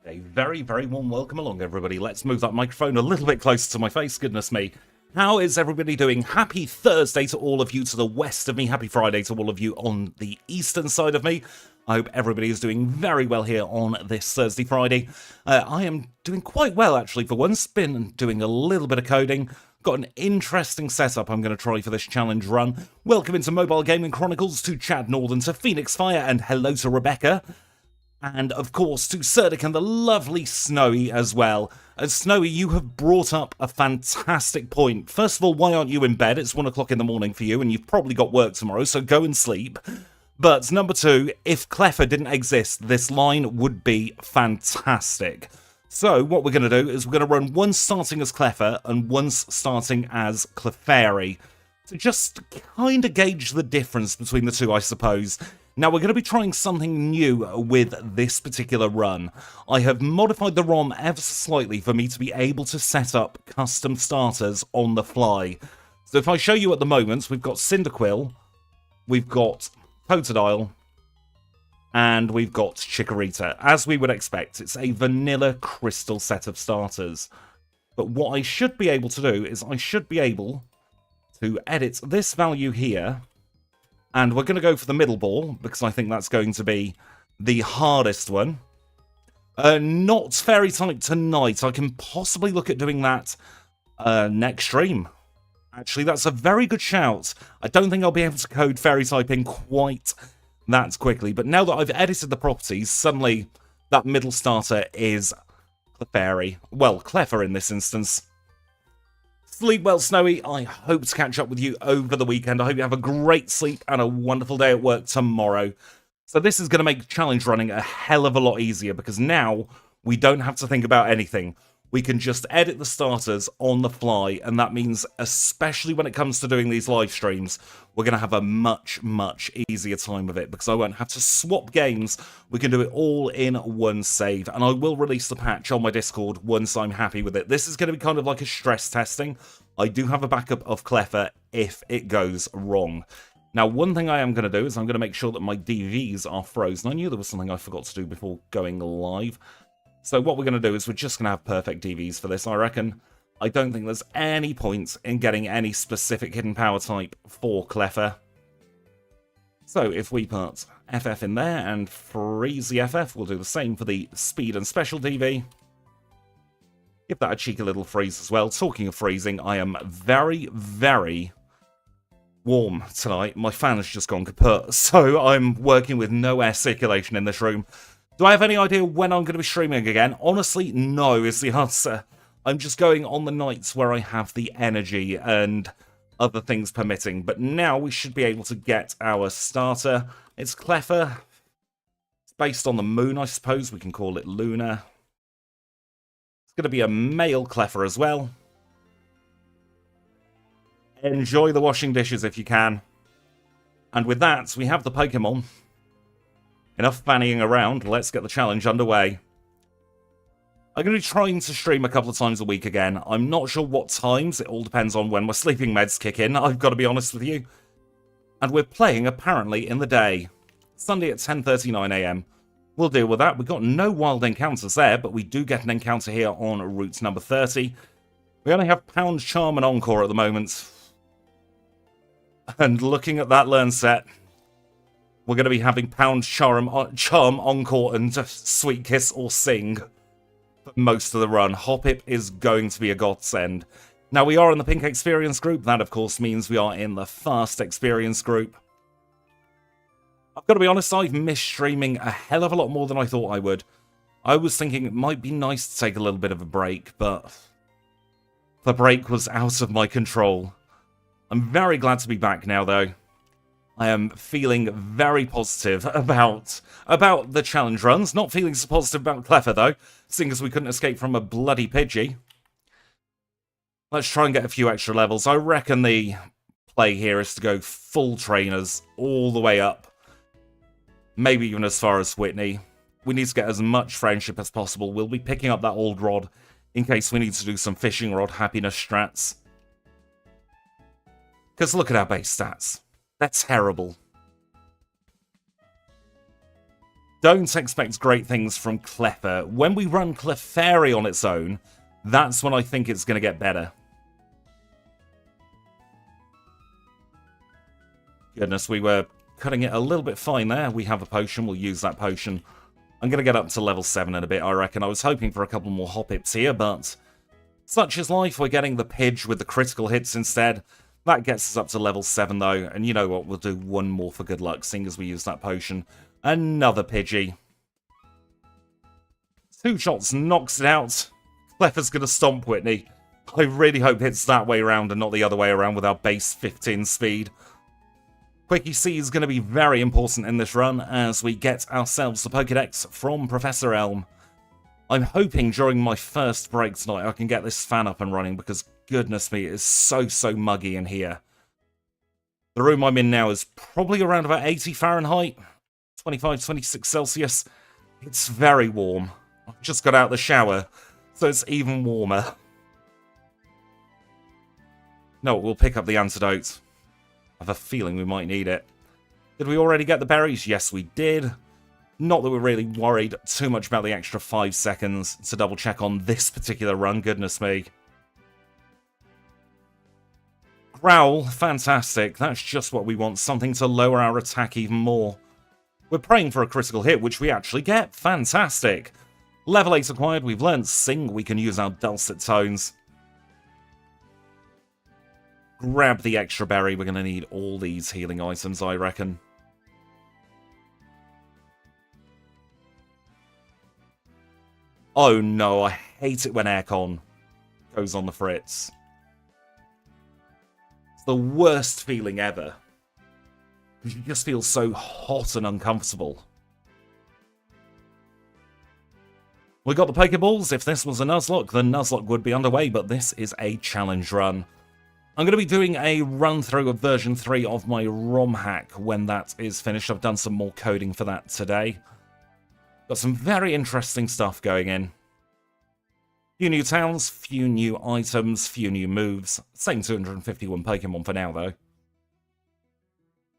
A very, very warm welcome along, everybody. Let's move that microphone a little bit closer to my face. Goodness me. How is everybody doing? Happy Thursday to all of you to the west of me. Happy Friday to all of you on the eastern side of me. I hope everybody is doing very well here on this Thursday, Friday. I am doing quite well, actually, for once. Been doing a little bit of coding. Got an interesting setup I'm going to try for this challenge run. Welcome into Mobile Gaming Chronicles, to Chad Northern, to Phoenix Fire, and hello to Rebecca. And, of course, to Serdic and the lovely Snowy as well. And Snowy, you have brought up a fantastic point. First of all, why aren't you in bed? It's 1 o'clock in the morning for you, and you've probably got work tomorrow, so go and sleep. But, number two, if Cleffa didn't exist, this line would be fantastic. So, what we're going to do is we're going to run once starting as Cleffa and once starting as Clefairy. To just kind of gauge the difference between the two, I suppose. Now, we're going to be trying something new with this particular run. I have modified the ROM ever so slightly for me to be able to set up custom starters on the fly. So if I show you at the moment, we've got Cyndaquil, we've got Totodile, and we've got Chikorita. As we would expect, it's a vanilla crystal set of starters. But what I should be able to do is I should be able to edit this value here. And we're going to go for the middle ball, because I think that's going to be the hardest one. Not fairy type tonight. I can possibly look at doing that next stream. Actually, that's a very good shout. I don't think I'll be able to code fairy type in quite that quickly. But now that I've edited the properties, suddenly that middle starter is Clefairy. Well, Cleffa in this instance. Sleep well, Snowy. I hope to catch up with you over the weekend. I hope you have a great sleep and a wonderful day at work tomorrow. So this is going to make challenge running a hell of a lot easier, because now we don't have to think about anything. We can just edit the starters on the fly, and that means, especially when it comes to doing these live streams, we're going to have a much, much easier time of it, because I won't have to swap games. We can do it all in one save, and I will release the patch on my Discord once I'm happy with it. This is going to be kind of like a stress testing. I do have a backup of Cleffa if it goes wrong. Now, one thing I am going to do is I'm going to make sure that my DVs are frozen. I knew there was something I forgot to do before going live. So what we're going to do is we're just going to have perfect DVs for this, I reckon. I don't think there's any point in getting any specific hidden power type for Cleffa. So if we put FF in there and freeze the FF, we'll do the same for the speed and special DV. Give that a cheeky little freeze as well. Talking of freezing, I am very, very warm tonight. My fan has just gone kaput, so I'm working with no air circulation in this room. Do I have any idea when I'm going to be streaming again? Honestly, no is the answer. I'm just going on the nights where I have the energy and other things permitting. But now we should be able to get our starter. It's Cleffa. It's based on the moon, I suppose. We can call it Luna. It's going to be a male Cleffa as well. Enjoy the washing dishes if you can. And with that, we have the Pokémon. Enough fannying around, let's get the challenge underway. I'm going to be trying to stream a couple of times a week again. I'm not sure what times, it all depends on when my sleeping meds kick in, I've got to be honest with you. And we're playing apparently in the day. Sunday at 10:39 AM. We'll deal with that. We've got no wild encounters there, but we do get an encounter here on route number 30. We only have Pound, Charm and Encore at the moment. And looking at that learn set, we're going to be having Pound, Charm, Encore, and Sweet Kiss or Sing for most of the run. Hoppip is going to be a godsend. Now, we are in the Pink Experience group. That, of course, means we are in the Fast Experience group. I've got to be honest, I've missed streaming a hell of a lot more than I thought I would. I was thinking it might be nice to take a little bit of a break, but the break was out of my control. I'm very glad to be back now, though. I am feeling very positive about the challenge runs. Not feeling so positive about Cleffa, though, seeing as we couldn't escape from a bloody Pidgey. Let's try and get a few extra levels. I reckon the play here is to go full trainers all the way up. Maybe even as far as Whitney. We need to get as much friendship as possible. We'll be picking up that old rod in case we need to do some fishing rod happiness strats. Because look at our base stats. They're terrible. Don't expect great things from Cleffa. When we run Clefairy on its own, that's when I think it's going to get better. Goodness, we were cutting it a little bit fine there. We have a potion. We'll use that potion. I'm going to get up to level 7 in a bit, I reckon. I was hoping for a couple more hop-hips here, but such is life. We're getting the Pidge with the critical hits instead. That gets us up to level 7, though. And you know what? We'll do one more for good luck, seeing as we use that potion. Another Pidgey. 2 shots knocks it out. Cleffa's going to stomp Whitney. I really hope it's that way around and not the other way around with our base 15 speed. Quickie C is going to be very important in this run as we get ourselves the Pokédex from Professor Elm. I'm hoping during my first break tonight I can get this fan up and running because goodness me, it is so muggy in here. The room I'm in now is probably around about 80 Fahrenheit, 25, 26 Celsius. It's very warm. I've just got out of the shower, so it's even warmer. No, we'll pick up the antidote. I have a feeling we might need it. Did we already get the berries? Yes, we did. Not that we're really worried too much about the extra 5 seconds to double check on this particular run, goodness me. Growl, fantastic. That's just what we want, something to lower our attack even more. We're praying for a critical hit, which we actually get. Fantastic. Level 8 acquired, we've learned Sing, we can use our dulcet tones. Grab the extra berry, we're going to need all these healing items, I reckon. Oh no, I hate it when aircon goes on the fritz. It's the worst feeling ever. You just feel so hot and uncomfortable. We got the Pokeballs. If this was a Nuzlocke, the Nuzlocke would be underway, but this is a challenge run. I'm going to be doing a run-through of version 3 of my ROM hack when that is finished. I've done some more coding for that today. Got some very interesting stuff going in. Few new towns, few new items, few new moves. Same 251 Pokemon for now, though.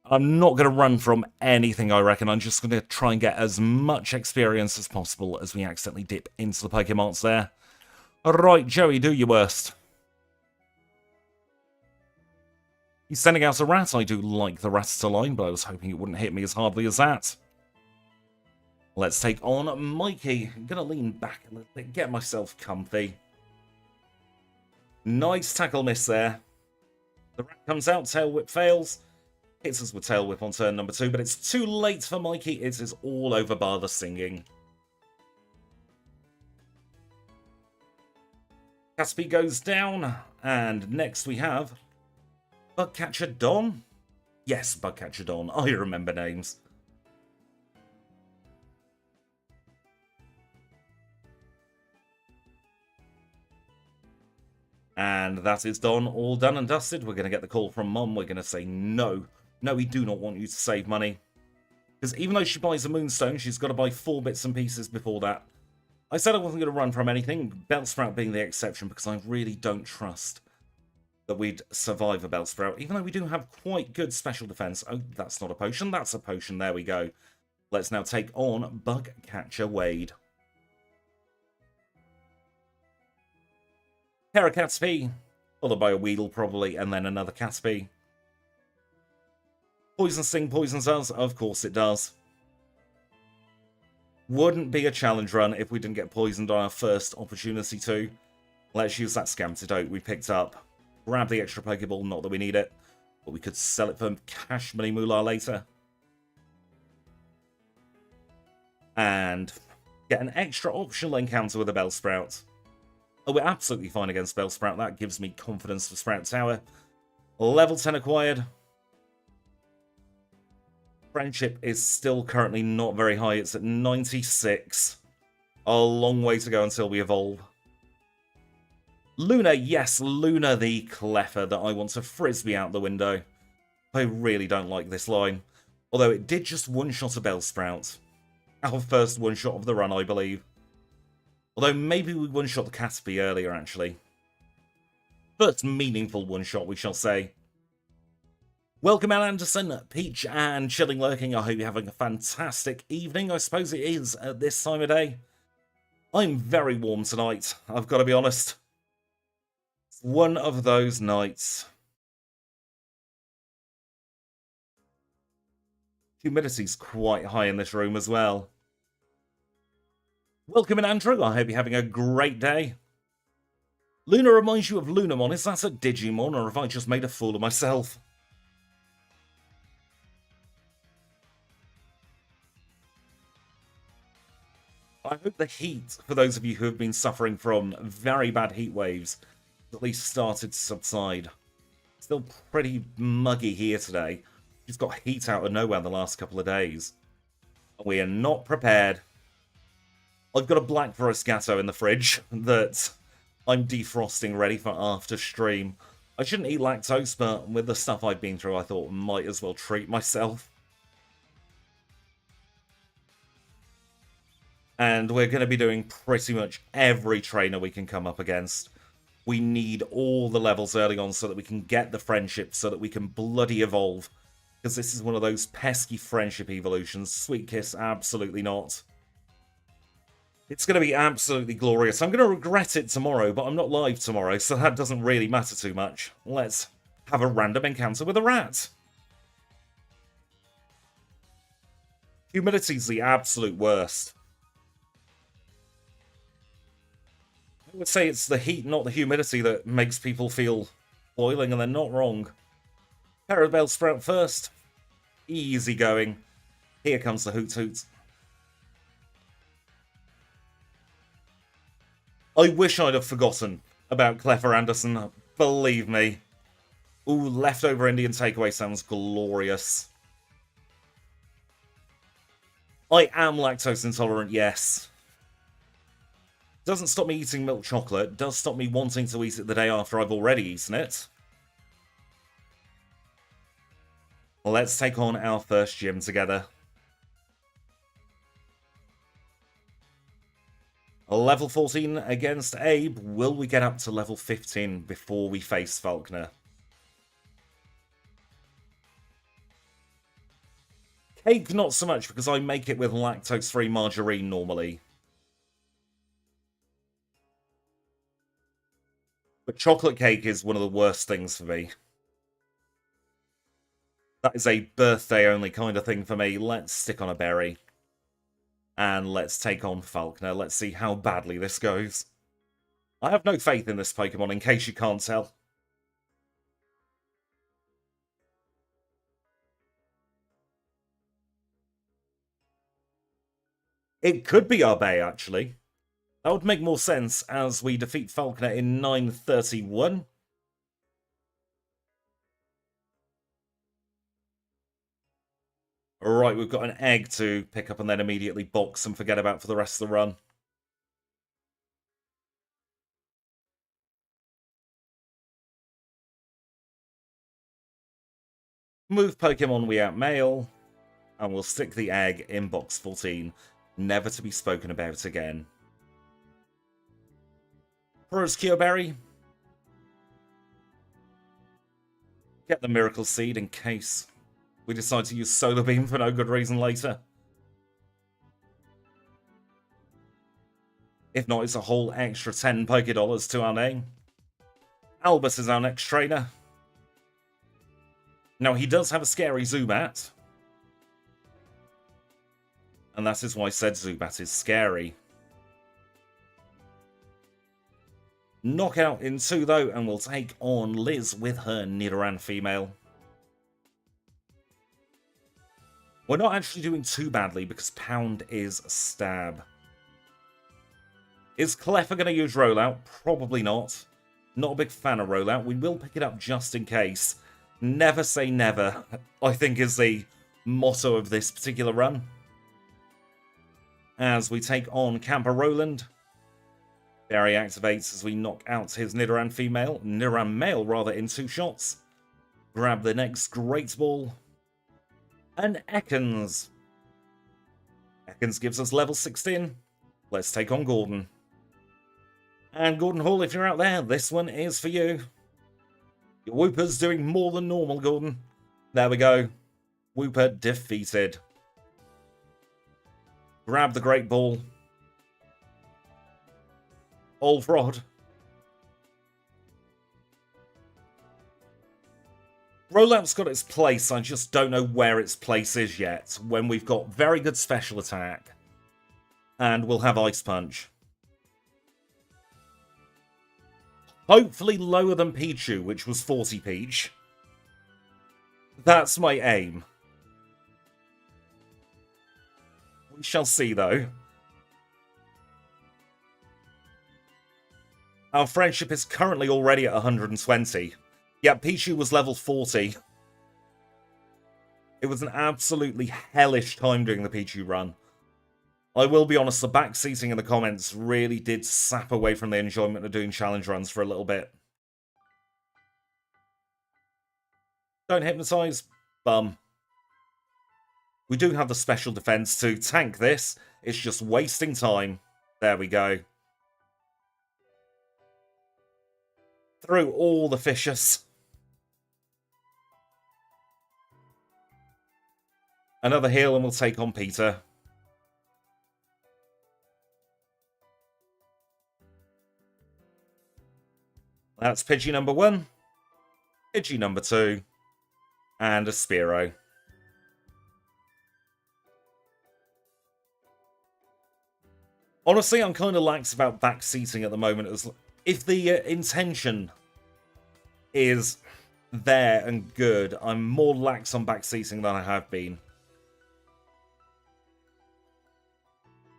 I'm not going to run from anything, I reckon. I'm just going to try and get as much experience as possible as we accidentally dip into the Pokemon's there. Alright, Joey, do your worst. He's sending out a rat. I do like the Rattata line, but I was hoping it wouldn't hit me as hardly as that. Let's take on Mikey. I'm going to lean back a little bit, get myself comfy. Nice tackle miss there. The rat comes out, tail whip fails. Hits us with tail whip on turn number 2, but it's too late for Mikey. It is all over bar the singing. Caspy goes down, and next we have Bugcatcher Don? Yes, Bugcatcher Don. I remember names. And that is Don, all done and dusted. We're going to get the call from Mum. We're going to say no. No, we do not want you to save money. Because even though she buys a Moonstone, she's got to buy 4 bits and pieces before that. I said I wasn't going to run from anything, Bellsprout being the exception, because I really don't trust that we'd survive a Bellsprout, even though we do have quite good special defense. Oh, that's not a potion, that's a potion. There we go. Let's now take on Bugcatcher Wade. Caspy, followed by a Weedle probably, and then another Caspy. Poison Sting poisons us? Of course it does. Wouldn't be a challenge run if we didn't get poisoned on our first opportunity to. Let's use that Scamtidote we picked up. Grab the extra Pokeball, not that we need it, but we could sell it for cash money moolah later. And get an extra optional encounter with a Bellsprout. Oh, we're absolutely fine against Bellsprout. That gives me confidence for Sprout Tower. Level 10 acquired. Friendship is still currently not very high. It's at 96. A long way to go until we evolve. Luna, yes, Luna the Cleffa that I want to frisbee out the window. I really don't like this line. Although it did just one-shot a Bellsprout. Our first one-shot of the run, I believe. Although maybe we one-shot the Caterpie earlier, actually. First meaningful one-shot, we shall say. Welcome, Al Anderson, Peach, and Chilling Lurking. I hope you're having a fantastic evening. I suppose it is at this time of day. I'm very warm tonight, I've got to be honest. It's one of those nights. Humidity's quite high in this room as well. Welcome in, Andrew. I hope you're having a great day. Luna reminds you of Lunamon. Is that a Digimon, or have I just made a fool of myself? I hope the heat, for those of you who have been suffering from very bad heat waves, at least started to subside. Still pretty muggy here today. Just got heat out of nowhere the last couple of days. We are not prepared. I've got a Black Forest Gatto in the fridge that I'm defrosting ready for after stream. I shouldn't eat lactose, but with the stuff I've been through, I thought I might as well treat myself. And we're going to be doing pretty much every trainer we can come up against. We need all the levels early on so that we can get the friendship, so that we can bloody evolve. Because this is one of those pesky friendship evolutions. Sweet Kiss, absolutely not. It's going to be absolutely glorious. I'm going to regret it tomorrow, but I'm not live tomorrow, so that doesn't really matter too much. Let's have a random encounter with a rat. Humidity's the absolute worst. I would say it's the heat, not the humidity, that makes people feel boiling, and they're not wrong. Parabel Sprout first. Easy going. Here comes the Hoot Hoot. I wish I'd have forgotten about Cleffa Anderson. Believe me. Ooh, leftover Indian takeaway sounds glorious. I am lactose intolerant, yes. Doesn't stop me eating milk chocolate. Does stop me wanting to eat it the day after I've already eaten it. Let's take on our first gym together. Level 14 against Abe. Will we get up to level 15 before we face Falconer? Cake, not so much, because I make it with lactose-free margarine normally. But chocolate cake is one of the worst things for me. That is a birthday-only kind of thing for me. Let's stick on a berry. And let's take on Falconer. Let's see how badly this goes. I have no faith in this Pokemon, in case you can't tell. It could be Arbe, actually. That would make more sense as we defeat Falconer in 9:31. Alright, we've got an egg to pick up and then immediately box and forget about for the rest of the run. Move Pokemon we outmail, and we'll stick the egg in box 14, never to be spoken about again. Rose Kyogberry. Get the Miracle Seed in case we decide to use Solar Beam for no good reason later. If not, it's a whole extra 10 Pokédollars to our name. Albus is our next trainer. Now, he does have a scary Zubat. And that is why said Zubat is scary. Knockout in 2, though, and we'll take on Liz with her Nidoran female. We're not actually doing too badly because Pound is Stab. Is Cleffa going to use Rollout? Probably not. Not a big fan of Rollout. We will pick it up just in case. Never say never, I think, is the motto of this particular run. As we take on Camper Roland. Barry activates as we knock out his Nidoran female. Nidoran male, rather, in 2 shots. Grab the next Great Ball. And Ekans. Ekans gives us level 16. Let's take on Gordon. And Gordon Hall, if you're out there, this one is for you. Your Whooper's doing more than normal, Gordon. There we go. Wooper defeated. Grab the Great Ball. Old Rod. Rollout's got its place, I just don't know where its place is yet, when we've got very good special attack. And we'll have Ice Punch. Hopefully lower than Pichu, which was 40 Peach. That's my aim. We shall see, though. Our friendship is currently already at 120. Yeah, Pichu was level 40. It was an absolutely hellish time doing the Pichu run. I will be honest, the backseating in the comments really did sap away from the enjoyment of doing challenge runs for a little bit. Don't hypnotize. Bum. We do have the special defense to tank this. It's just wasting time. There we go. Through all the fishes. Another heal and we'll take on Peter. That's Pidgey number 1, Pidgey number 2, and a Spearow. Honestly, I'm kind of lax about backseating at the moment. As if the intention is there and good, I'm more lax on backseating than I have been.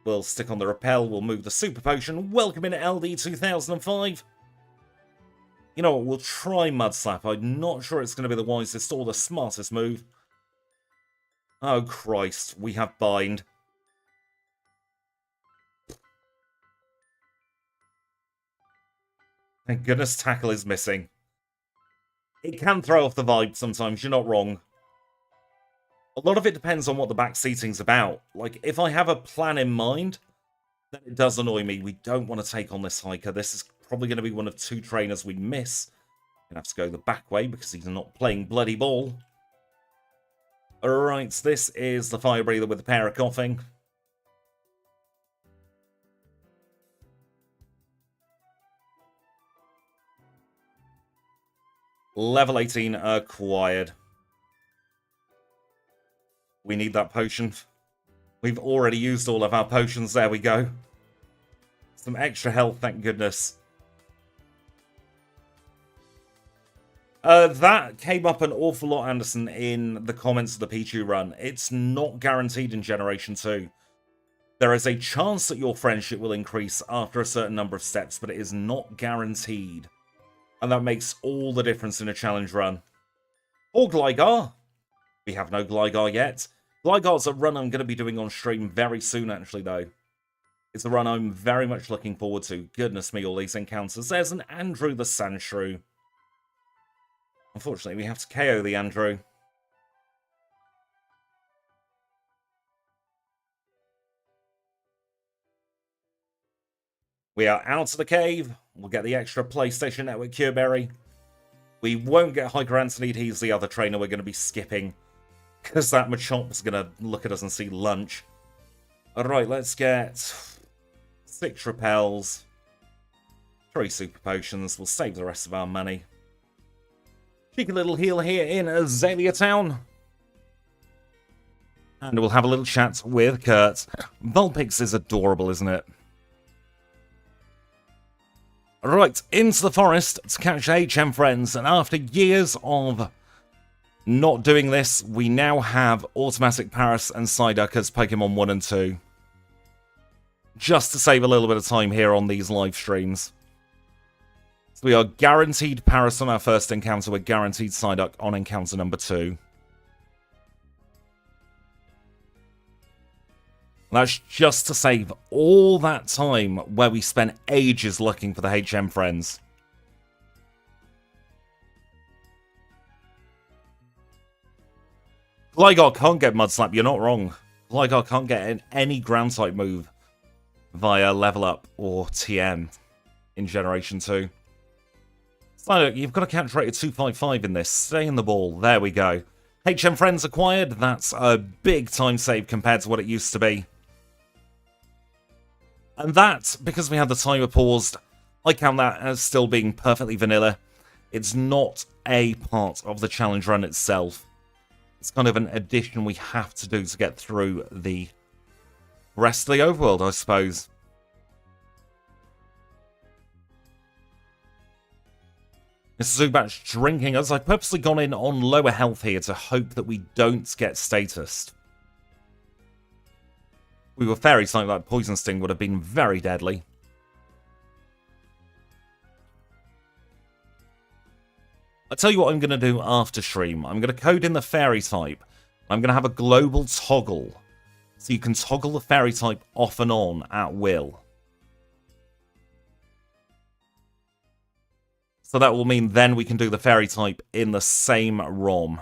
We'll stick on the Repel, we'll move the Super Potion. Welcome in LD 2005. You know what, we'll try Mud Slap. I'm not sure it's going to be the wisest or the smartest move. Oh Christ, we have Bind. Thank goodness Tackle is missing. It can throw off the vibe sometimes, you're not wrong. A lot of it depends on what the backseating's about. Like, if I have a plan in mind, then it does annoy me. We don't want to take on this hiker. This is probably going to be one of 2 trainers we miss. Gonna have to go the back way because he's not playing bloody ball. Alright, this is the Fire Breather with a pair of coughing. Level 18 acquired. We need that potion. We've already used all of our potions. There we go. Some extra health, thank goodness. That came up an awful lot, Anderson, in the comments of the Pichu run. It's not guaranteed in Generation 2. There is a chance that your friendship will increase after a certain number of steps, but it is not guaranteed. And that makes all the difference in a challenge run. Or Gligar. We have no Gligar yet. Gligar's a run I'm going to be doing on stream very soon, actually, though. It's a run I'm very much looking forward to. Goodness me, all these encounters. There's an Andrew the Sandshrew. Unfortunately, we have to KO the Andrew. We are out of the cave. We'll get the extra PlayStation Network Cure Berry. We won't get Hiker Anthony. He's the other trainer we're going to be skipping. Because that Machomp's going to look at us and see lunch. Alright, let's get 6 repels. 3 super potions. We'll save the rest of our money. Cheeky little heal here in Azalea Town. And we'll have a little chat with Kurt. Vulpix is adorable, isn't it? Right, into the forest to catch HM friends. And after years of not doing this, we now have Automatic Paras and Psyduck as Pokemon 1 and 2. Just to save a little bit of time here on these live streams. So we are guaranteed Paras on our first encounter. We're guaranteed Psyduck on encounter number 2. That's just to save all that time where we spent ages looking for the HM friends. Gligar can't get Mud Slap, you're not wrong. Gligar can't get any ground type move via level up or TM in Generation 2. So you've got a catch rate of 255 in this. Stay in the ball. There we go. HM friends acquired, that's a big time save compared to what it used to be. And that, because we had the timer paused, I count that as still being perfectly vanilla. It's not a part of the challenge run itself. It's kind of an addition we have to do to get through the rest of the overworld, I suppose. Mr. Zubat's drinking us. I've purposely gone in on lower health here to hope that we don't get statused. We were fairy something like Poison Sting would have been very deadly. I'll tell you what I'm going to do after stream. I'm going to code in the fairy type. I'm going to have a global toggle. So you can toggle the fairy type off and on at will. So that will mean then we can do the fairy type in the same ROM.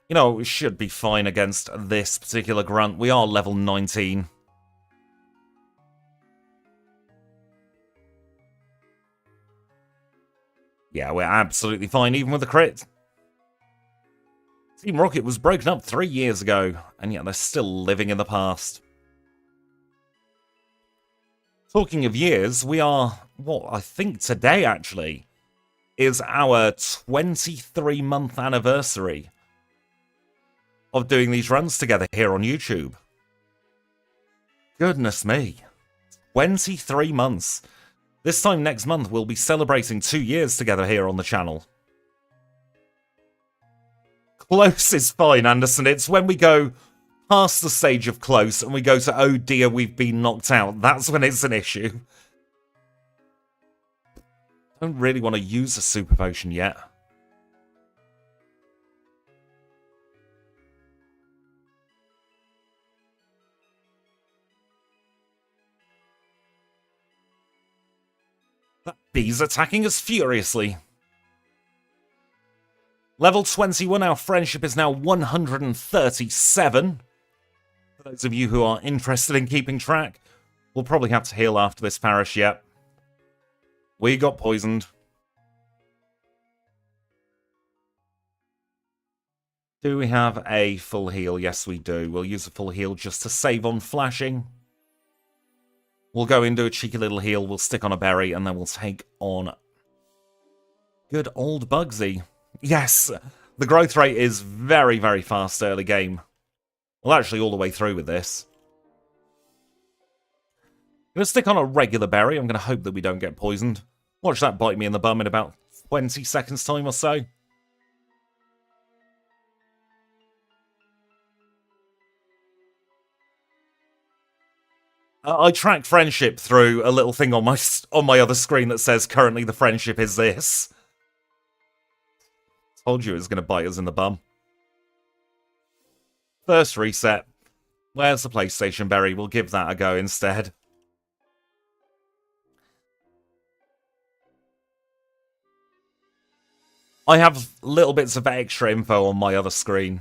You know, we should be fine against this particular grunt. We are level 19. Yeah, we're absolutely fine, even with the crit. Team Rocket was broken up 3 years ago, and yet they're still living in the past. Talking of years, we are, what, I think today, actually, is our 23-month anniversary of doing these runs together here on YouTube. Goodness me. 23 months. This time next month, we'll be celebrating 2 years together here on the channel. Close is fine, Anderson. It's when we go past the stage of close and we go to, oh dear, we've been knocked out. That's when it's an issue. Don't really want to use a super potion yet. That bee's attacking us furiously. Level 21, our friendship is now 137. For those of you who are interested in keeping track, we'll probably have to heal after this parish yet. We got poisoned. Do we have a full heal? Yes, we do. We'll use a full heal just to save on flashing. We'll go into a cheeky little heal, we'll stick on a berry, and then we'll take on good old Bugsy. Yes, the growth rate is very, very fast early game. Well, actually, all the way through with this. I'm going to stick on a regular berry. I'm going to hope that we don't get poisoned. Watch that bite me in the bum in about 20 seconds time or so. I track friendship through a little thing on my other screen that says currently the friendship is this. Told you it was going to bite us in the bum. First reset. Where's the PlayStation berry? We'll give that a go instead. I have little bits of extra info on my other screen.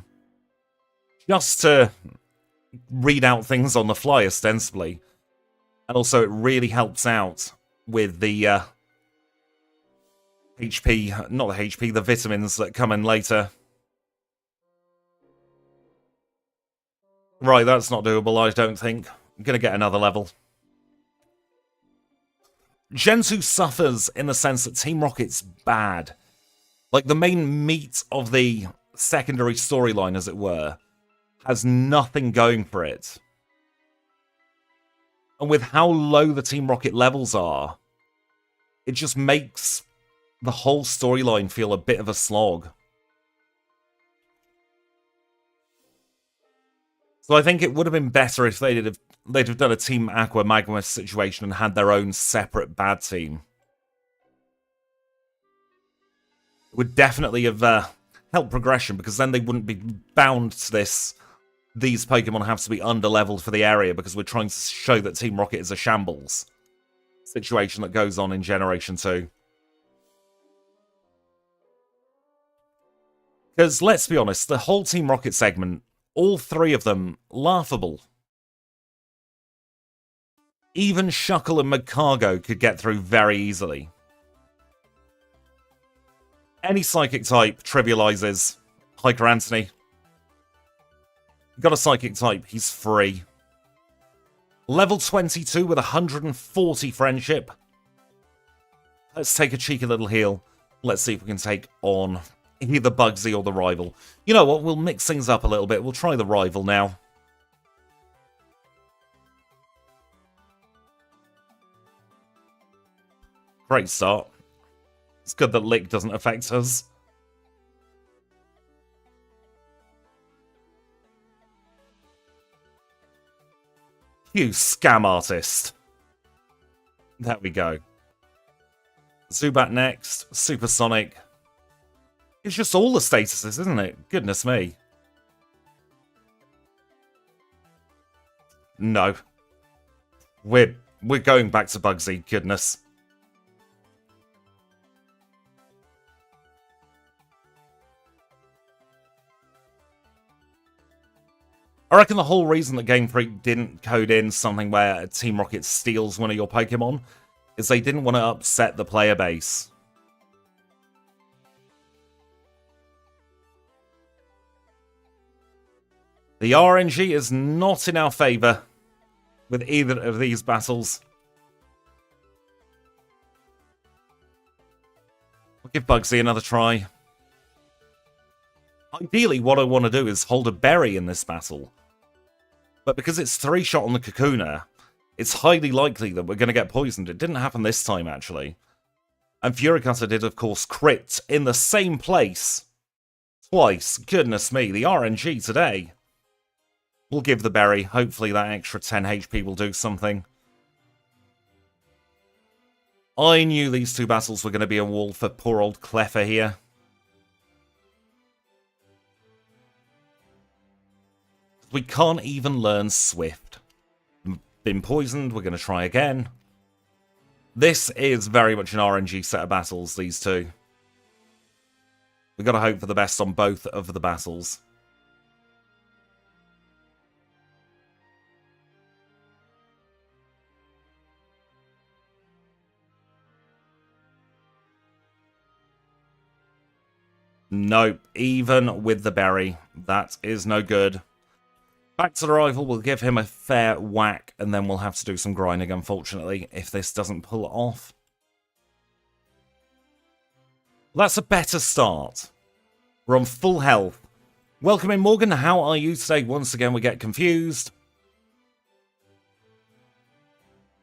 Just to read out things on the fly, ostensibly. And also, it really helps out with the HP, not the HP, the vitamins that come in later. Right, that's not doable, I don't think. I'm going to get another level. Gen 2 suffers in the sense that Team Rocket's bad. Like, the main meat of the secondary storyline, as it were, has nothing going for it. And with how low the Team Rocket levels are, it just makes the whole storyline feel a bit of a slog. So I think it would have been better if they'd have done a Team Aqua Magma situation and had their own separate bad team. It would definitely have helped progression, because then they wouldn't be bound to this. These Pokemon have to be under-leveled for the area because we're trying to show that Team Rocket is a shambles situation that goes on in Generation 2. Because, let's be honest, the whole Team Rocket segment, all three of them, laughable. Even Shuckle and Magcargo could get through very easily. Any psychic type trivializes Hiker Anthony. Got a psychic type, he's free. Level 22 with 140 friendship. Let's take a cheeky little heal. Let's see if we can take on either Bugsy or the rival. You know what, we'll mix things up a little bit. We'll try the rival now. Great start. It's good that Lick doesn't affect us. You scam artist. There we go. Zubat next. Supersonic. It's just all the statuses, isn't it? Goodness me. No. We're going back to Bugsy. Goodness. I reckon the whole reason that Game Freak didn't code in something where Team Rocket steals one of your Pokemon is they didn't want to upset the player base. The RNG is not in our favour with either of these battles. I'll give Bugsy another try. Ideally, what I want to do is hold a berry in this battle. But because it's 3-shot on the Kakuna, it's highly likely that we're going to get poisoned. It didn't happen this time, actually. And Furycutter did, of course, crit in the same place twice. Goodness me, the RNG today. We'll give the berry. Hopefully that extra 10 HP will do something. I knew these two battles were going to be a wall for poor old Cleffa here. We can't even learn Swift. Been poisoned, we're going to try again. This is very much an RNG set of battles, these two. We've got to hope for the best on both of the battles. Nope, even with the berry, that is no good. Back to the rival, we'll give him a fair whack, and then we'll have to do some grinding, unfortunately, if this doesn't pull it off. That's a better start. We're on full health. Welcome in, Morgan. How are you today? Once again, we get confused.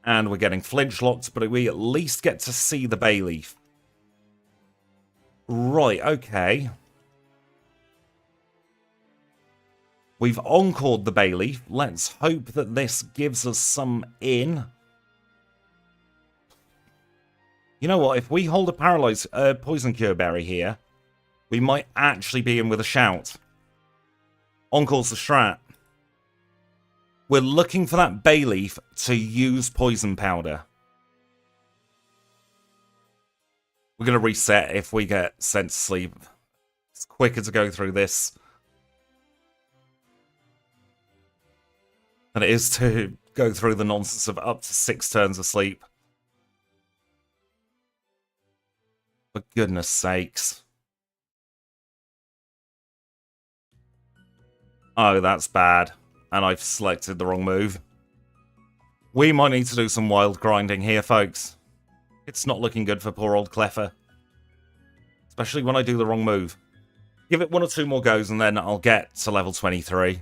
And we're getting flinch locked, but we at least get to see the Bayleaf. Right, okay. We've encored the Bayleaf. Let's hope that this gives us some in. You know what? If we hold a Poison Cure Berry here, we might actually be in with a shout. Encore's the strat. We're looking for that Bayleaf to use Poison Powder. We're going to reset if we get sent to sleep. It's quicker to go through this than it is to go through the nonsense of up to 6 turns of sleep. For goodness sakes. Oh, that's bad. And I've selected the wrong move. We might need to do some wild grinding here, folks. It's not looking good for poor old Cleffa. Especially when I do the wrong move. Give it 1 or 2 more goes and then I'll get to level 23.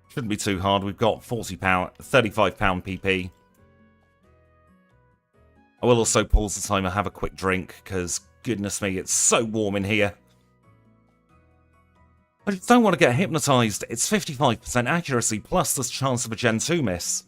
Shouldn't be too hard. We've got £35 PP. I will also pause the timer, have a quick drink, because goodness me, it's so warm in here. I just don't want to get hypnotised. It's 55% accuracy, plus there's chance of a Gen 2 miss.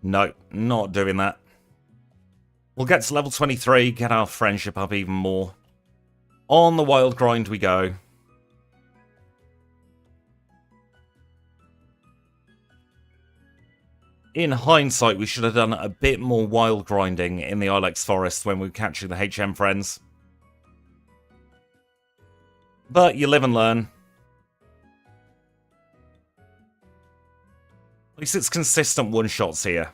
No, not doing that. We'll get to level 23, get our friendship up even more. On the wild grind we go. In hindsight, we should have done a bit more wild grinding in the Ilex Forest when we were catching the HM friends. But you live and learn. At least it's consistent one-shots here.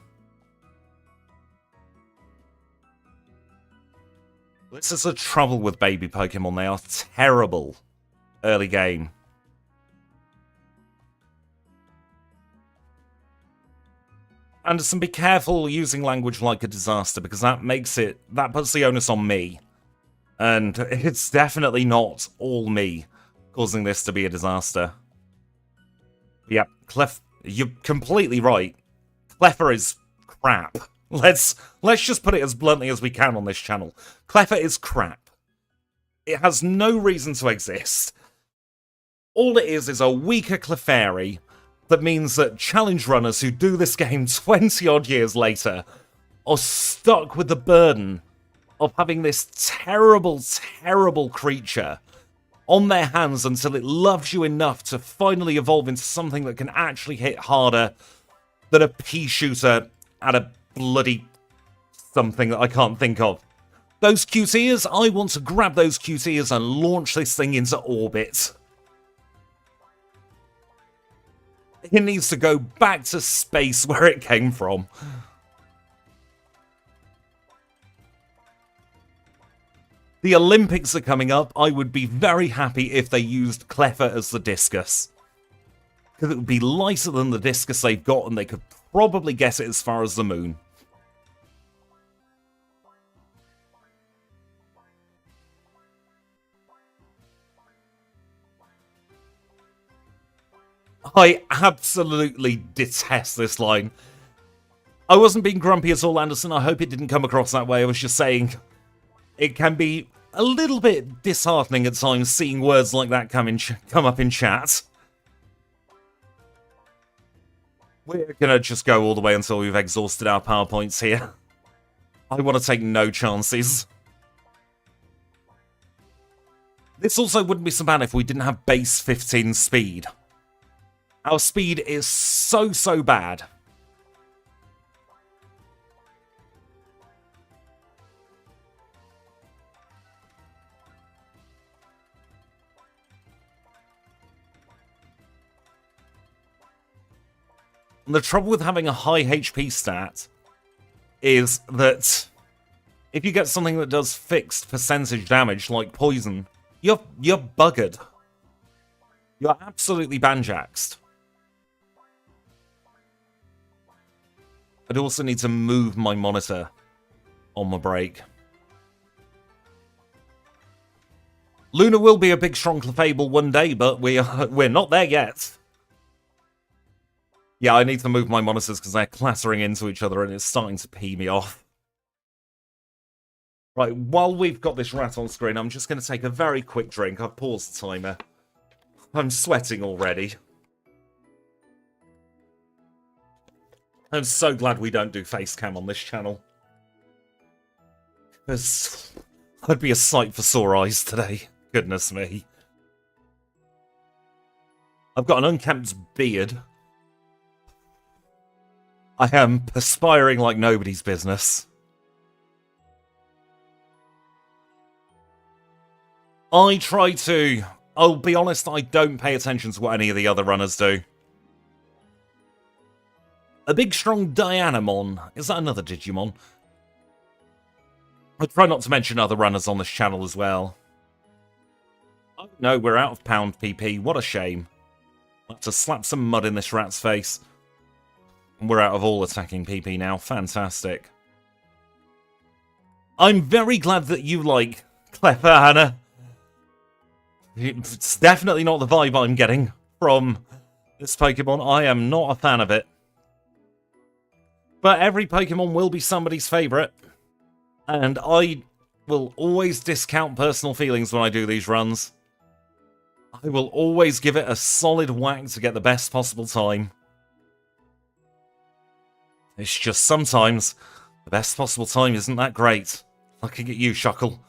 This is the trouble with baby Pokemon. They are terrible early game. Anderson, be careful using language like a disaster, because that puts the onus on me. And it's definitely not all me causing this to be a disaster. Yep, you're completely right. Cleffa is crap. Let's just put it as bluntly as we can on this channel. Cleffa is crap. It has no reason to exist. All it is a weaker Clefairy that means that challenge runners who do this game 20-odd years later are stuck with the burden of having this terrible, terrible creature on their hands until it loves you enough to finally evolve into something that can actually hit harder than a pea shooter at a bloody something that I can't think of. Those cute ears, I want to grab those cute ears and launch this thing into orbit. It needs to go back to space where it came from. The Olympics are coming up. I would be very happy if they used Cleffa as the discus. Because it would be lighter than the discus they've got, and they could probably get it as far as the moon. I absolutely detest this line. I wasn't being grumpy at all, Anderson. I hope it didn't come across that way. I was just saying it can be a little bit disheartening at times seeing words like that come up in chat. We're going to just go all the way until we've exhausted our PowerPoints here. I want to take no chances. This also wouldn't be so bad if we didn't have base 15 speed. Our speed is so bad. And the trouble with having a high HP stat is that if you get something that does fixed percentage damage, like poison, you're buggered. You're absolutely banjaxed. I'd also need to move my monitor on my break. Luna will be a big, strong Clefable one day, but we're not there yet. Yeah, I need to move my monitors because they're clattering into each other and it's starting to pee me off. Right, while we've got this rat on screen, I'm just going to take a very quick drink. I've paused the timer. I'm sweating already. I'm so glad we don't do face cam on this channel. Because I'd be a sight for sore eyes today. Goodness me. I've got an unkempt beard. I am perspiring like nobody's business. I'll be honest, I don't pay attention to what any of the other runners do. A big strong Dianamon. Is that another Digimon? I try not to mention other runners on this channel as well. Oh no, we're out of pound PP. What a shame. I'll have to slap some mud in this rat's face. We're out of all attacking PP now. Fantastic. I'm very glad that you like Cleffa, Hannah. It's definitely not the vibe I'm getting from this Pokemon. I am not a fan of it. But every Pokemon will be somebody's favourite. And I will always discount personal feelings when I do these runs. I will always give it a solid whack to get the best possible time. It's just sometimes the best possible time isn't that great. Looking at you, Shuckle.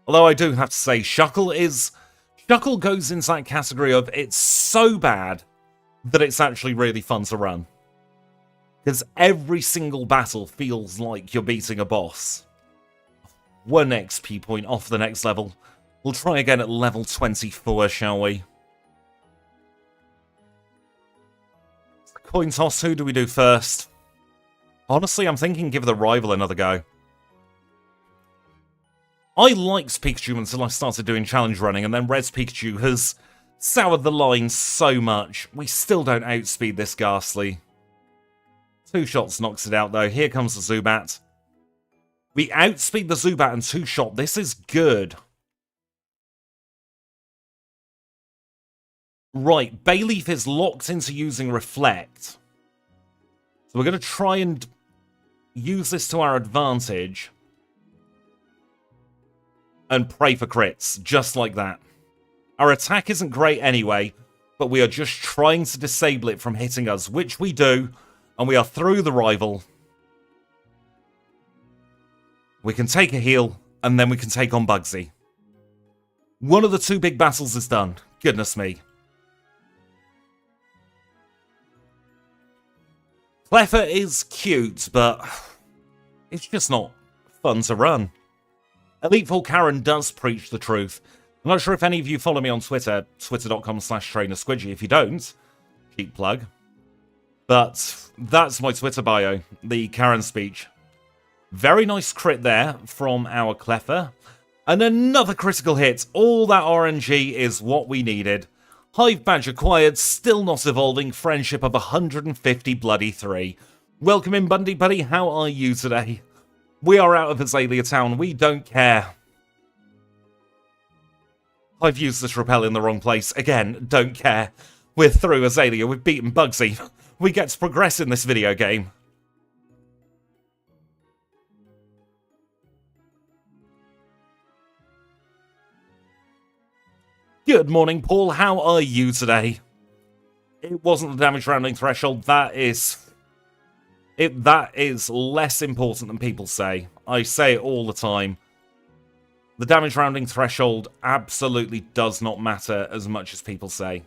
Although I do have to say, Shuckle goes into that category of it's so bad that it's actually really fun to run. Because every single battle feels like you're beating a boss. 1 XP point off the next level. We'll try again at level 24, shall we? Coin toss, who do we do first? Honestly, I'm thinking give the rival another go. I liked Pikachu until I started doing challenge running, and then Red's Pikachu has soured the line so much. We still don't outspeed this Ghastly. 2 shots knocks it out, though. Here comes the Zubat. We outspeed the Zubat and 2-shot. This is good. Right, Bayleaf is locked into using Reflect. So we're going to try and use this to our advantage. And pray for crits, just like that. Our attack isn't great anyway, but we are just trying to disable it from hitting us, which we do, and we are through the rival. We can take a heal, and then we can take on Bugsy. One of the 2 big battles is done. Goodness me. Cleffa is cute, but it's just not fun to run. Elite Full Karen does preach the truth. I'm not sure if any of you follow me on Twitter, twitter.com/trainersquidgy. If you don't, cheap plug. But that's my Twitter bio, the Karen speech. Very nice crit there from our Cleffa. And another critical hit. All that RNG is what we needed. Hive Badge acquired, still not evolving, friendship of 150 bloody 3. Welcome in, Bundy Buddy, how are you today? We are out of Azalea Town, we don't care. I've used this repel in the wrong place. Again, don't care. We're through Azalea, we've beaten Bugsy. We get to progress in this video game. Good morning, Paul. How are you today? It wasn't the damage rounding threshold. That is less important than people say. I say it all the time. The damage rounding threshold absolutely does not matter as much as people say.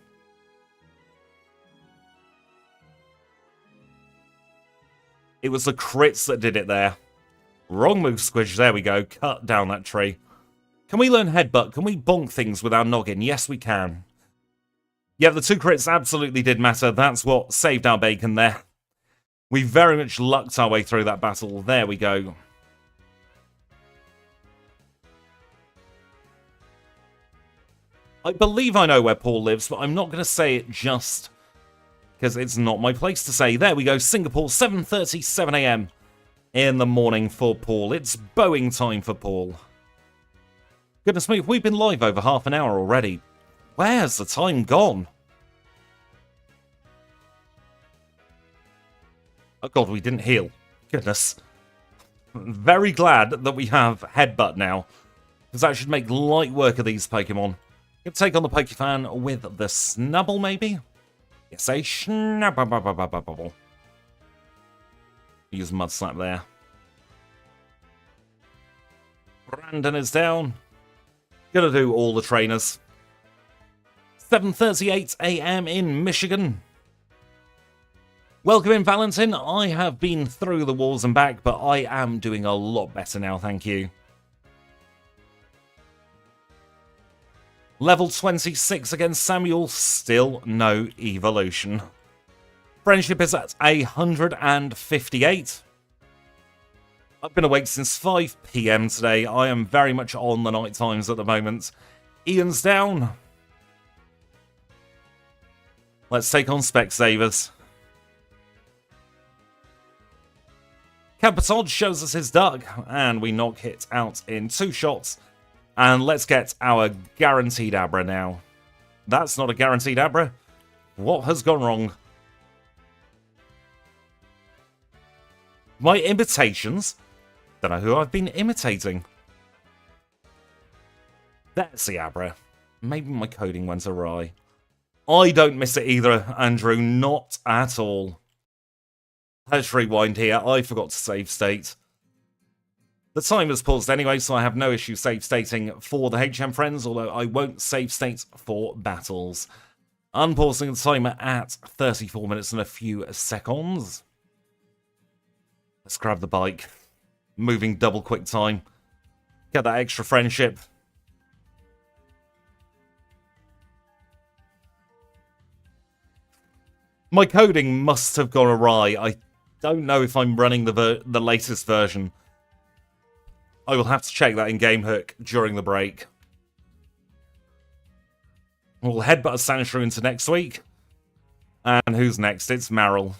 It was the crits that did it there. Wrong move, Squidge. There we go. Cut down that tree. Can we learn Headbutt? Can we bonk things with our noggin? Yes, we can. Yeah, the 2 crits absolutely did matter. That's what saved our bacon there. We very much lucked our way through that battle. There we go. I believe I know where Paul lives, but I'm not going to say it just because it's not my place to say. There we go. Singapore, 7:37 AM in the morning for Paul. It's bowing time for Paul. Goodness me, we've been live over half an hour already. Where's the time gone? Oh god, we didn't heal. Goodness. Very glad that we have Headbutt now, because that should make light work of these Pokemon. Gonna take on the Pokefan with the Snubble, maybe? Yes, a Snubble. Use Mud Slap there. Brandon is down. Gonna do all the trainers. 7:38 AM in Michigan. Welcome in, Valentin. I have been through the walls and back, but I am doing a lot better now, thank you. Level 26 against Samuel, still no evolution. Friendship is at 158. I've been awake since 5 PM today. I am very much on the night times at the moment. Ian's down. Let's take on Specsavers. Campatod shows us his duck, and we knock it out in 2 shots. And let's get our guaranteed Abra now. That's not a guaranteed Abra. What has gone wrong? My imitations? Don't know who I've been imitating. That's the Abra. Maybe my coding went awry. I don't miss it either, Andrew. Not at all. Let's rewind here. I forgot to save state. The timer's paused anyway, so I have no issue save stating for the HM friends, although I won't save state for battles. Unpausing the timer at 34 minutes and a few seconds. Let's grab the bike. Moving double quick time. Get that extra friendship. My coding must have gone awry. I don't know if I'm running the latest version. I will have to check that in GameHook during the break. We'll headbutt a Sandshrew into next week. And who's next? It's Marill.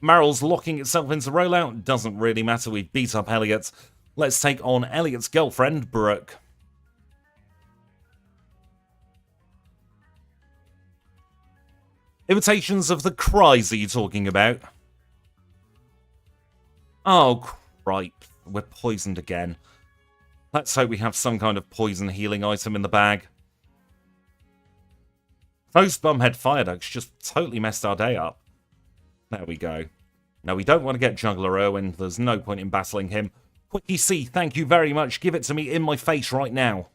Marill's locking itself into rollout. Doesn't really matter. We beat up Elliot. Let's take on Elliot's girlfriend, Brooke. Imitations of the cries are you talking about? Oh, cripe. We're poisoned again. Let's hope we have some kind of poison healing item in the bag. Those bumhead fire ducks just totally messed our day up. There we go. Now, we don't want to get Juggler Irwin. There's no point in battling him. Quickie C, thank you very much. Give it to me in my face right now.